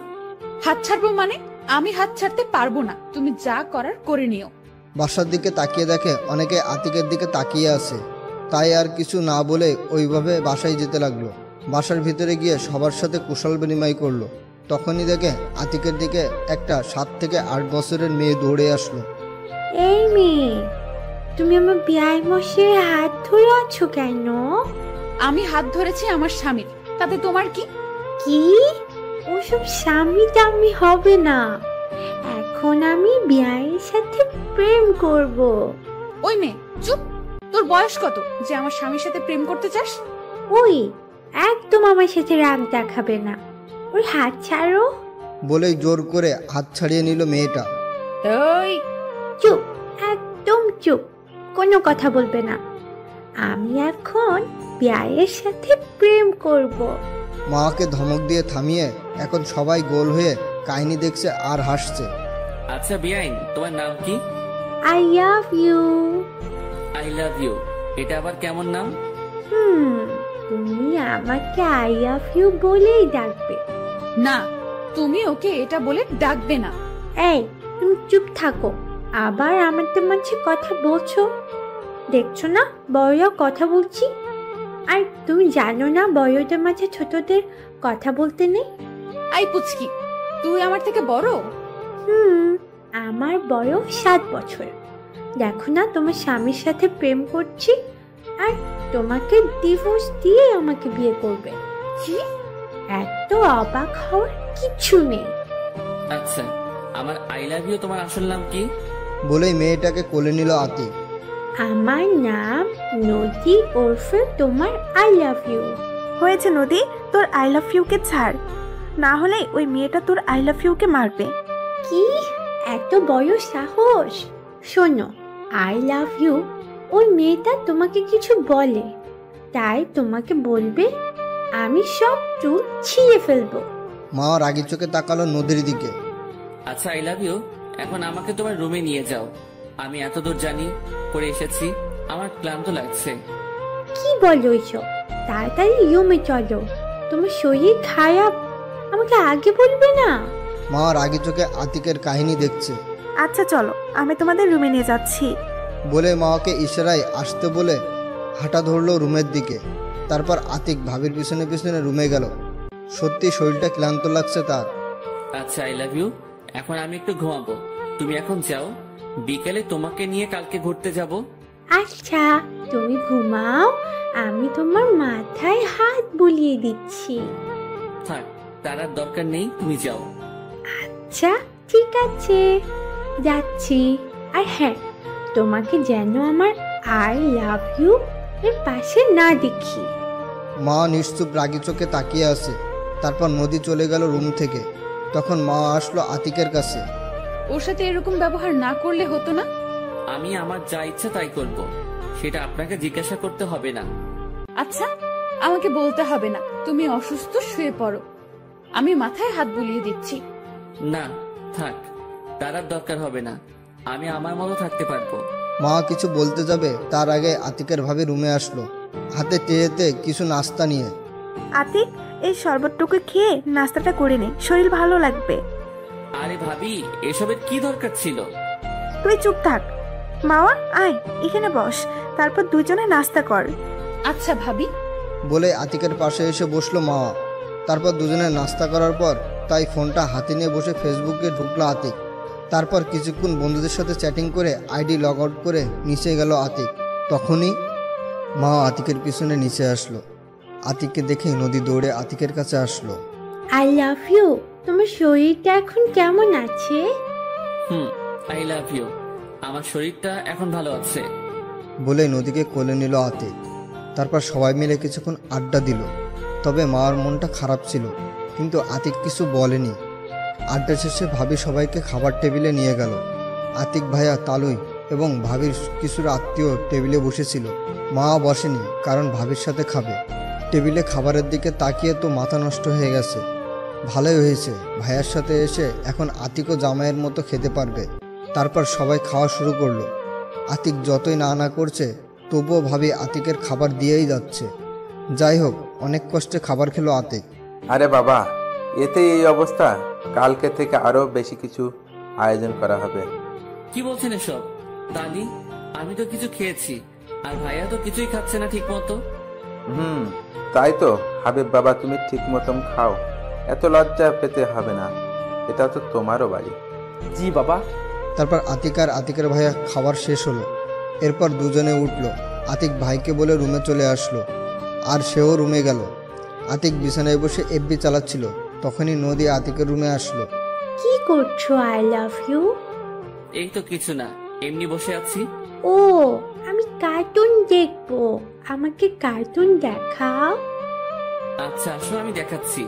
হাত ছাড়বো মানে? আমি হাত ছাড়তে পারবো না, তুমি যা করার করে নিও। বাসার দিকে তাকিয়ে দেখে অনেকে আতিকের দিকে তাকিয়ে আছে, তাই আর কিছু না বলে ওইভাবে বাসায় যেতে লাগলো। বাসার ভিতরে গিয়ে সবার সাথে কুশল বিনিময় করলো। তখনই দেখে আতিকের দিকে একটা 7 থেকে 8 বছরের মেয়ে দৌড়ে আসলো। এই মেয়ে, তুমি আমার বিয়াই মশাইয়ের হাত ধরে আছো কেন? আমি হাত ধরেছি আমার স্বামীর, তাতে তোমার কি? কি? ওসব স্বামী টামি হবে না, এখন আমি বিয়াইয়ের সাথে প্রেম করব। ওই মেয়ে চুপ! তোর বয়স কত যে আমার স্বামীর সাথে প্রেম করতে চাস? ওই, একদম আমার সাথে রাগ দেখাবে না, ওর হাত ছাড়ো। বলেই জোর করে হাত ছাড়িয়ে নিল মেয়েটা। ওই চুপ, একদম চুপ, কোনো কথা বলবে না। আমি এখন বিয়াইয়ের সাথে প্রেম করব। মাকে ধমক দিয়ে থামিয়ে এখন সবাই গোল হয়ে কাহিনী দেখছে আর হাসছে। আচ্ছা বিয়াইন, তোমার নাম কি? I love you. I love you, এটা আবার কেমন নাম? তুমি আমাকে আই লাভ ইউ বলেই ডাকবে। না, তুমি ওকে এটা বলে ডাকবে না। এই, তুমি চুপ থাকো, আবার আমাদের মাঝে কথা বলছো। দেখছো না বড়রা কথা বলছি? আর তুমি জানো না বড়দের মাঝে ছোটদের কথা বলতে নেই? আই পুচকি, তুই আমার থেকে বড়? আমার বয়স 7 বছর। দেখো না তোমার স্বামীর সাথে প্রেম করছি, আর তোমাকে ডিভোর্স দিয়ে আমাকে বিয়ে করবে। কি? এত অবাক হওয়ার কিছু নেই। আচ্ছা, আমার আই লাভ ইউ তোমার আসল নাম কি? বলেই মেয়েটাকে কোলে নিল আতিক। আমার নাম নদী ওরফে তোমার আই লাভ ইউ। হয়েছে নদী, তোর আই লাভ ইউ কে ছাড়, না হলে ওই মেয়েটা তোর আই লাভ ইউ কে মারবে। কি এত বড় সাহস? শোনো, আই লাভ ইউ ওই মেয়েটা তোমাকে কিছু বলে, তাই তোমাকে বলবে আমি সব চুল ছিঁড়ে ফেলবো। মা রাগি চোখে তাকালো নদীর দিকে। আচ্ছা আই লাভ ইউ, এখন আমাকে তোমার রুমে নিয়ে যাও। আমি এত দূর জানি করে এসেছি, আমার ক্লান্ত লাগছে। কি বলো এসব? তাড়াতাড়ি রুমে চলো, তোমার শরীর খারাপ, আমাকে আগে বলবে না? মা রাগি চোখে আতিকের কাহিনী দেখছে। আচ্ছা চলো, আমি তোমাদের রুমে নিয়ে যাচ্ছি। বলে মাকে ইশারায় আসতে বলে হাঁটা ধরলো রুমের দিকে। তারপর আতিক ভাবির পিছনে পিছনে রুমে গেল। সত্যি শরীরটা ক্লান্ত লাগছে তার। আচ্ছা আই লাভ ইউ, এখন আমি একটু ঘুমাবো, তুমি এখন যাও, বিকেলে তোমাকে নিয়ে কালকে ঘুরতে যাব। আচ্ছা তুমি ঘুমাও, আমি তোমার মাথায় হাত বুলিয়ে দিচ্ছি। থাক, তার আর দরকার নেই, তুমি যাও। আচ্ছা ঠিক আছে, যাচ্ছি। আর হ্যাঁ, তোমাকে যেন আমার আই লাভ ইউ এর পাশে না দেখি। মা নিশ্চুপ রাগি চোখে তাকিয়ে আছে। তারপর নদী চলে গেল রুম থেকে। তখন মা আসলো আতিকের কাছে। ওর সাথে এরকম ব্যবহার না করলে হতো না? আমি আমার যা ইচ্ছা তাই করব, সেটা আপনাকে জিজ্ঞাসা করতে হবে না। আচ্ছা, আমাকে বলতে হবে না। তুমি অসুস্থ, শুয়ে পড়ো, আমি মাথায় হাত বুলিয়ে দিচ্ছি। না থাক, তার আর দরকার হবে না, আমি আমার মতো থাকতে পারবো। মা কিছু বলতে যাবে তার আগে আতিকের ভাবি রুমে আসলো, হাতে ট্রেতে কিছু নাস্তা নিয়ে। আতিক, এই শরবতটুকু খেয়ে নাস্তাটা করে নে, শরীর ভালো লাগবে। আরে ভাবি, এসবের কি দরকার ছিল? তুই চুপ থাক। মাওয়া, আয় এখানে বস, তারপর দুজনে নাস্তা কর। আচ্ছা ভাবি। বলে আতিকের পাশে এসে বসলো মা। তারপর দুজনে নাস্তা করার পর তাই ফোনটা হাতে নিয়ে বসে ফেসবুকে ঢুকলো আতিক। তারপর কিছুক্ষণ বন্ধুদের সাথে চ্যাটিং করে আইডি লগ আউট করে নিচে গেল আতিক। তখনই মা আতিকের পিছনে নিচে আসলো। আতিককে দেখে নদী দৌড়ে আতিকের কাছে আসলো। I love you. তোমার শরীরটা এখন কেমন আছে? I love you. আমার শরীরটা এখন ভালো আছে। বলে নদীকে কোলে নিল আতিক। তারপর সবাই মিলে কিছুক্ষণ আড্ডা দিল। তবে মার মনটা খারাপ ছিল, কিন্তু আতিক কিছু বলেনি। আড্ডা শেষে ভাবি সবাইকে খাবার টেবিলে নিয়ে গেল। আতিক ভাইয়া, তালুই এবং ভাবির কিছু আত্মীয় টেবিলে বসেছিল। মা বসেনি, কারণ ভাবির সাথে খাবে। টেবিলে খাবারের দিকে তাকিয়ে তো মাথা নষ্ট হয়ে গেছে। ভালোই হয়েছে, ভাইয়ার সাথে এসে এখন আতিকও জামাইয়ের মতো খেতে পারবে। তারপর সবাই খাওয়া শুরু করলো। আতিক যতই না করছে, তবুও ভাবি আতিকের খাবার দিয়েই যাচ্ছে। যাই হোক, অনেক কষ্টে খাবার খেলো আতিক। আরে বাবা, এতে এই অবস্থা, কালকে থেকে আরো বেশি কিছু আয়োজন করা হবে। কি বলছেন এসব? তালি, আমি তো কিছু খেয়েছি, আর ভাইয়া তো কিছুই খাচ্ছে না ঠিক মতো। তাই তো হাবিব বাবা, তুমি ঠিক মতন খাও, এত লজ্জা পেতে হবে না, এটা তো তোমারও বাড়ি। জি বাবা। তারপর আতিক আর আতিকের ভাইয়া খাবার শেষ হলো। এরপর দুজনে উঠলো। আতিক ভাইকে বলে রুমে চলে আসলো, আর সেও রুমে গেল। আতিক বিছানায় বসে এফবি চালাচ্ছিল। তখনই নদী আতিকের রুমে আসলো। কি করছো? I love you. এই তো কিছু না, এমনি বসে আছি। ও, আমি কার্টুন দেখবো, আমাকে কার্টুন দেখাও। আচ্ছা আসো, আমি দেখাচ্ছি।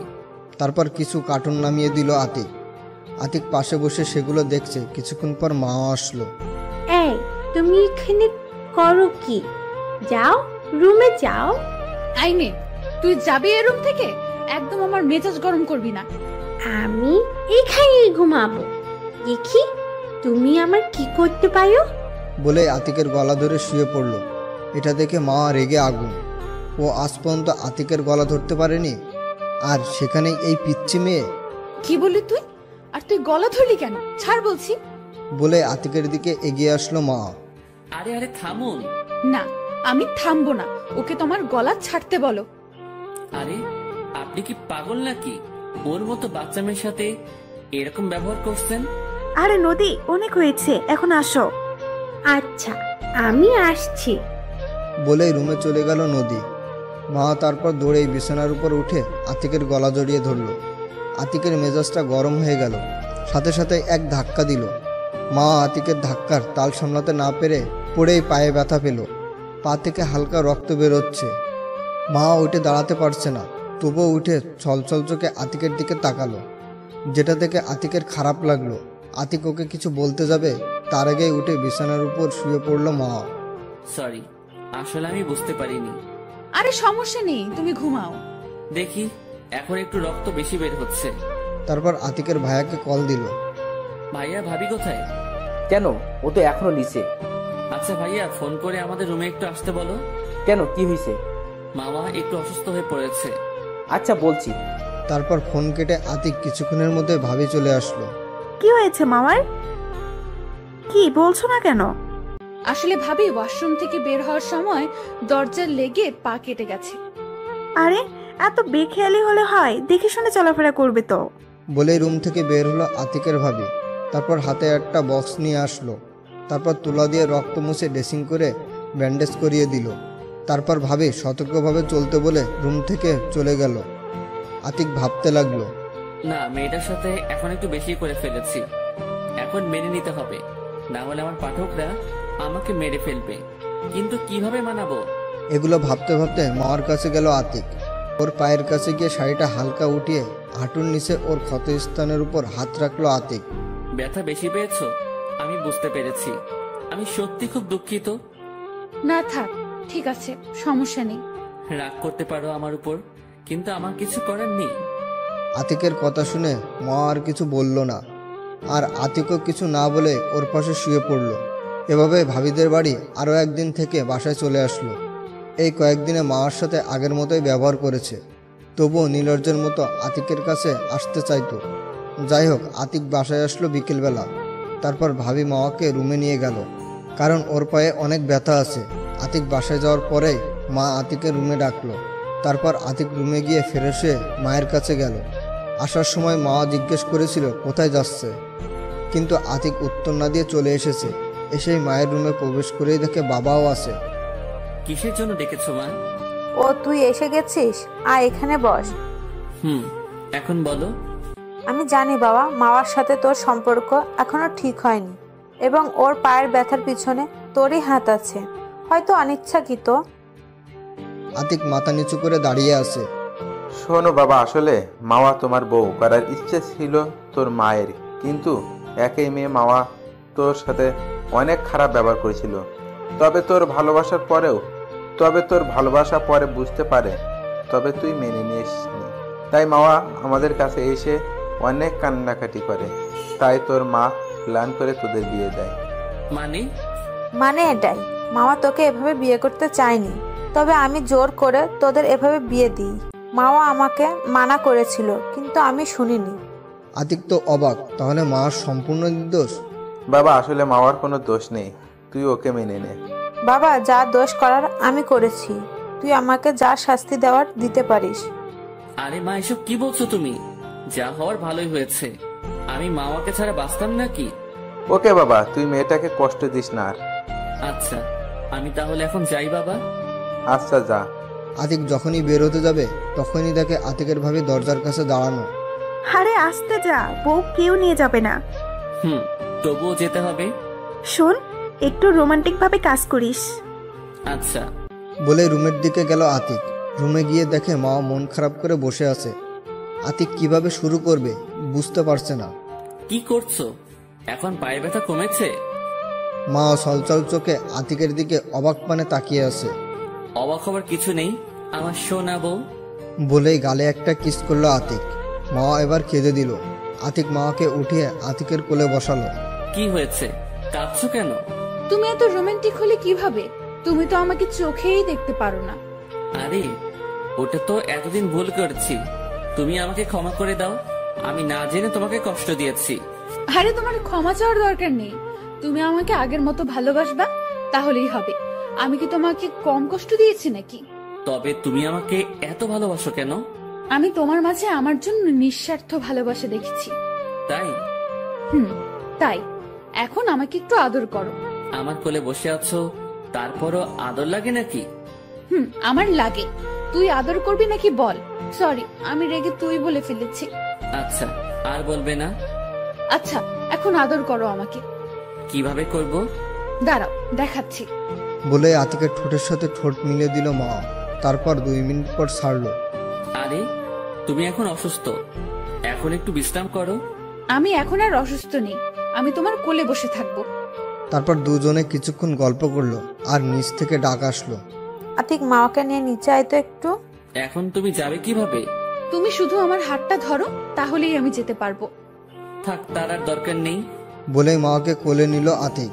তারপর কিছু কার্টুন নামিয়ে দিল আতিক। আতিক পাশে বসে সেগুলো দেখছে। কিছুক্ষণ পর মা আসলো। এই, তুমি এখানে করো কি? যাও, রুমে যাও। আই মে, তুই যাবি এ রুম থেকে? একদম আমার মেজাজ গরম করবি না। আমি এখানেই ঘুমাবো, দেখি তুমি আমার কি করতে পারো। বলে আতিকের গলা ধরে শুয়ে পড়লো। এটা দেখে মা রেগে আগুন। ও আজ পর্যন্ত আতিকের গলা ধরতে পারেনি, আর সেখানে এই পিচ্ছি মেয়ে। কি বললি তুই? আর তুই গলা ধরলি কেন? ছাড় বলছি। বলে আতিকের দিকে এগিয়ে আসলো মা। আরে আরে থামুন। না, আমি থামবো না, ওকে তোমার গলা ছাড়তে বলো। আরে আপনি কি পাগল নাকি? ওর মতো বাচ্চা মেয়ের সাথে এরকম ব্যবহার করছেন? আরে নদী, অনেক হয়েছে, এখন আসো। আচ্ছা, আমি আসছি। বলে রুমে চলে গেল নদী। মা তারপর দৌড়ে বিছানার উপর উঠে আতিকের গলা জড়িয়ে ধরল। আতিকের মেজাজটা গরম হয়ে গেল। সাথে সাথে এক ধাক্কা দিল। মা আতিকের ধাক্কার তাল সামলাতে না পেরে পড়েই পায়ে ব্যথা পেল। পা থেকে হালকা রক্ত বেরোচ্ছে। মা উঠে দাঁড়াতে পারছে না, তবুও উঠে ছলছল চোখে আতিকের দিকে তাকালো, যেটা দেখে আতিকের খারাপ লাগলো। আতিক ওকে কিছু বলতে যাবে, তার আগেই উঠে বিছানার উপর শুয়ে পড়লো মা। সরি, আসলে আমি বুঝতে পারিনি। আরে সমস্যা নেই, তুমি ঘুমাও। দেখি এখন একটু রক্ত বেশি বের হচ্ছে। তারপর আতিকের ভাইয়াকে কল দিল। ভাইয়া, ভাবি কোথায়? কেন, ও তো এখনো নিচে। আচ্ছা ভাইয়া, ফোন করে আমাদের রুমে একটু আসতে বলো। কেন, কি হয়েছে? মামা একটু অসুস্থ হয়ে পড়েছে। আচ্ছা বলছি। তারপর ফোন কেটে আতিক কিছুক্ষণের মধ্যে ভাবি চলে আসলো। কি হয়েছে মামার? কি বলছো না কেন? আসলে ভাবি ওয়াশরুম থেকে বের হওয়ার সময় দরজার লেগে পা কেটে গেছে। আরে এত বেখেয়ালি হলে হয়, দেখে শুনে চলাফেরা করবে তো। বলে রুম থেকে বের হলো আতিকের ভাবি। তারপর হাতে একটা বক্স নিয়ে আসলো। তারপর তুলা দিয়ে রক্ত মুছে ড্রেসিং করে ব্যান্ডেজ করিয়ে দিল। তারপর ভাবি সতর্কভাবে চলতে বলে রুম থেকে চলে গেল। আতিক ভাবতে লাগলো, না, মেয়েটার সাথে এখন একটু বেশি করে ফেলেছি, এখন মেনে নিতে হবে, না হলে আমার পাঠকরা আমাকে মেরে ফেলবে। কিন্তু কিভাবে মানাবো? এগুলো ভাবতে ভাবতে মাওয়ার কাছে গেল আতিক। ওর পায়ের কাছে গিয়ে শাড়িটা হালকা উঠিয়ে হাঁটুর নিচে ওর ক্ষতস্থানের উপর হাত রাখলো আতিক। ব্যথা বেশি পেয়েছো? আমি বুঝতে পেরেছি। আমি সত্যি খুব দুঃখিত। না থাক, ঠিক আছে, সমস্যা নেই। রাগ করতে পারো আমার উপর, কিন্তু আমার কিছু করার নেই। আতিকের কথা শুনে মা আর কিছু বলল না, আর আতিকও কিছু না বলে ওর পাশে শুয়ে পড়ল। এভাবে ভাবিদের বাড়ি আরও একদিন থেকে বাসায় চলে আসলো। এই কয়েকদিনে মার সাথে আগের মতোই ব্যবহার করেছে, তবুও নির্লজ্জের মতো আতিকের কাছে আসতে চাইতো। যাই হোক, আতিক বাসায় আসলো বিকেলবেলা। তারপর ভাবি মাওয়াকে রুমে নিয়ে গেল, কারণ ওর পায়ে অনেক ব্যথা আছে। আতিক বাসায় যাওয়ার পরেই মা আতিকের রুমে ডাকলো। তারপর আতিক রুমে গিয়ে ফ্রেশ হয়ে মায়ের কাছে গেল। আসার সময় মা জিজ্ঞেস করেছিল কোথায় যাচ্ছে, কিন্তু আতিক উত্তর না দিয়ে চলে এসেছে। এসেই মায়ের রুমে প্রবেশ করেই দেখে বাবাও আছে। কিসের জন্য ডেকেছো মা? ও তুই এসে গেছিস, আয় এখানে বস। এখন বলো। আমি জানি বাবা, মাওয়ার সাথে তোর সম্পর্ক এখনো ঠিক হয়নি এবং ওর পায়ের ব্যথার পিছনে তোরই হাত আছে, হয়তো অনিচ্ছাকৃত। আতিক মাথা নিচু করে দাঁড়িয়ে আছে। শোনো বাবা, আসলে মাওয়া তোমার বউ করার ইচ্ছে ছিল তোর মায়ের, কিন্তু একই মেয়ে মাওয়া তোর সাথে অনেক খারাপ ব্যবহার করেছিল। তবে তোর ভালোবাসা পরে বুঝতে পারে, তবে তুই মেনে নিসনি। তাই মাওয়া আমাদের কাছে এসে অনেক কান্নাকাটি করে, তাই তোর মা প্ল্যান করে তোদের বিয়ে দেয়। মানে এটাই, মাওয়া তোকে এভাবে বিয়ে করতে চায়নি, তবে আমি জোর করে তোদের এভাবে বিয়ে দিই। মাওয়া আমাকে মানা করেছিল, কিন্তু আমি শুনিনি। আতিক তো অবাক, তাহলে মার সম্পূর্ণ নির্দোষ? বাবা, আসলে মাওয়ার কোনো দোষ নেই, তুই ওকে মেনে নে। বাবা, যা দোষ করার আমি করেছি, তুই আমাকে যা শাস্তি দেওয়ার দিতে পারিস। আরে মা, এসব কি বলছো তুমি? যা হওয়ার ভালোই হয়েছে। আমি মাওয়াকে ছাড়া বাঁচতাম নাকি? ওকে বাবা, তুই মেয়েটাকে কষ্ট দিস না আর। আচ্ছা, আমি তাহলে এখন যাই বাবা। আচ্ছা, যা। আতিক যখনই বের হতে যাবে তখনই দেখে আতিকের ভাবি দরজার কাছে দাঁড়ানো। আরে আসতে যা, বউ কেউ নিয়ে যাবে না। তবুও যেতে হবে। শোন, একটু রোমান্টিক ভাবে কাজ করিস। আচ্ছা বলে রুমের দিকে গেল আতিক। রুমে গিয়ে দেখে মা মন খারাপ করে বসে আছে। আতিক কিভাবে শুরু করবে বুঝতে পারছে না। কি করছো? এখন পায়ে ব্যথা কমেছে? মা সলচল চোখে আতিকের দিকে অবাক পানে তাকিয়ে আছে। অবাক হবার কিছু নেই, আমার সোনা বউ। বলেই গালে একটা কিস করলো আতিক। মা এবার কেঁদে দিল। আতিক মাকে উঠিয়ে আতিকের কোলে বসালো। কি হয়েছে, কাঁদছো কেন? তুমি এত রোমান্টিক হলে কিভাবে? তুমি তো আমাকে চোখেই দেখতে পারো না। আরে ওটা তো এতদিন ভুল করেছি, তুমি আমাকে ক্ষমা করে দাও। আমি না জেনে তোমাকে কষ্ট দিয়েছি। আরে তোমার ক্ষমা চাওয়ার দরকার নেই, তুমি আমাকে আগের মতো ভালোবাসবা, তাহলেই হবে। আমি কি তোমাকে কম কষ্ট দিয়েছি নাকি? তবে তুমি আমাকে এত ভালোবাসো কেন? আমি তোমার মাঝে আমার জন্য নিঃস্বার্থ ভালোবাসা দেখেছি। তাই? তাই। এখন আমাকে একটু আদর করো। আমার কোলে বসে আছো, তারপরও আদর লাগে নাকি? আমার লাগে। তুই আদর করবি নাকি বল? সরি, আমি রেগে তুই বলে ফেলেছি। আচ্ছা, আর বলবে না। আচ্ছা, এখন আদর করো আমাকে। কিভাবে করব? দাঁড়াও, দেখাচ্ছি। বলে আতিকের ঠোঁটের সাথে ঠোঁট মিলিয়ে দিল মা। তারপর 2 মিনিট পর ছাড়লো। আরে তুমি এখন অসুস্থ, এখন একটু বিশ্রাম করো। আমি এখন আর অসুস্থ নেই, আমি তোমার কোলে বসে থাকবো। তারপর দুজনে কিছুক্ষণ গল্প করলো, আর নিচ থেকে ডাক আসলো। আতিক, মাওয়াকে নিয়ে নিচে আয় তো একটু। এখন তুমি যাবে কিভাবে? তুমি শুধু আমার হাতটা ধরো, তাহলেই আমি যেতে পারবো। থাক, তার আর দরকার নেই। বলে মাকে কোলে নিল আতিক।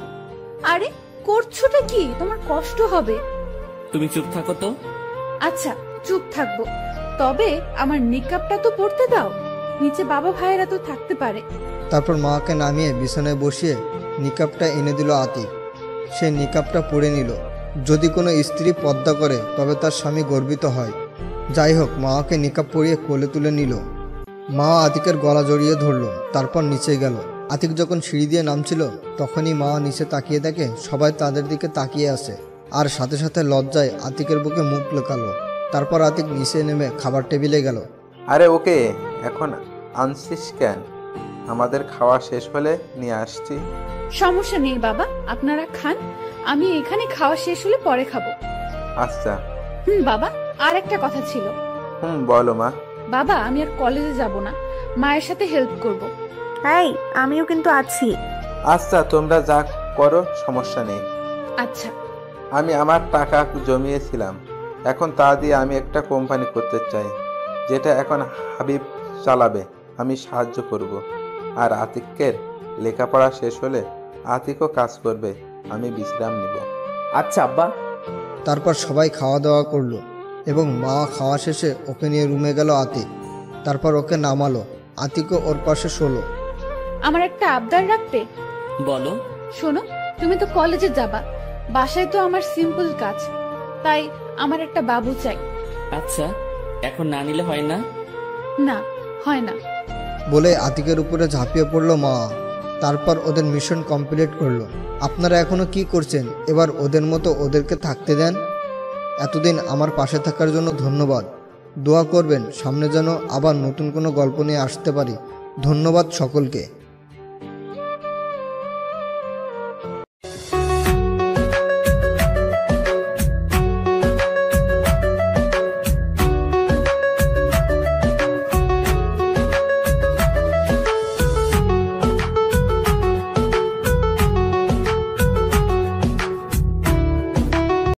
আরে করছোটা কি? তোমার কষ্ট হবে। তুমি চুপ থাকো তো। আচ্ছা, চুপ থাকবো, তবে আমার নিকাবটা তো পড়তে দাও। নিচে বাবা ভাইয়েরা তো থাকতে পারে। তারপর মাকে নামিয়ে বিছানায় বসিয়ে নিকাবটা এনে দিল আতিক। সে নিকাবটা পরে নিল। যদি কোনো স্ত্রী পর্দা করে তবে তার স্বামী গর্বিত হয়। যাই হোক, মাকে নিকাব পরিয়ে কোলে তুলে নিল। মা আতিকের গলা জড়িয়ে ধরল, তারপর নিচে গেল। আতিক যখন সিঁড়ি দিয়ে নামছিল তখনই মা নিচে তাকিয়ে দেখে সবাই তাদের দিকে তাকিয়ে আছে, আর সাথে সাথে লজ্জায় আতিকের বুকে মুখ লুকালো। তারপর আতিক নিচে নেমে খাবার টেবিলে গেল। আরে ওকে এখন আনছিস কেন? আমাদের খাওয়া শেষ হলে নিয়ে আসছি। সমস্যা নেই বাবা, আপনারা খান, আমি এখানে খাওয়া শেষ হলে পরে খাবো। আচ্ছা। বাবা, আর একটা কথা ছিল। বলো মা। বাবা, আমি আর কলেজে যাব না, মায়ের সাথে হেল্প করব। এই, আমিও কিন্তু আছি। আচ্ছা, তোমরা যা করো, সমস্যা নেই। আচ্ছা। আমি আমার টাকা জমিয়েছিলাম, এখন তা দিয়ে আমি একটা কোম্পানি করতে চাই, যেটা এখন হাবিব চালাবে। আমি সাহায্য করব, আর আতিকের লেখাপড়া শেষ হলে আতিকও কাজ করবে, আমি বিশ্রাম নিব। আচ্ছা আব্বা। তারপর সবাই খাওয়া দাওয়া করলো এবং মা খাওয়া শেষে ওকে নিয়ে রুমে গেল আতিক। তারপর ওকে নামালো, আতিকও ওর পাশে শোলো। আমার একটা আবদার রাখবে? বলো। শোনো, তুমি তো কলেজে যাবা, বাসায় তো আমার সিম্পল কাজ, তাই আমার একটা বাবু চাই। আচ্ছা, এখন না নিলে হয় না? না, হয় না বলে আতিকের উপরে ঝাঁপিয়ে পড়লো মা। তারপর ওদের মিশন কমপ্লিট করলো। আপনারা এখনো কি করছেন? এবার ওদের মতো ওদেরকে থাকতে দেন। এতদিন আমার পাশে থাকার জন্য ধন্যবাদ। দোয়া করবেন সামনে যেন আবার নতুন কোনো গল্প নিয়ে আসতে পারি। ধন্যবাদ সকলকে।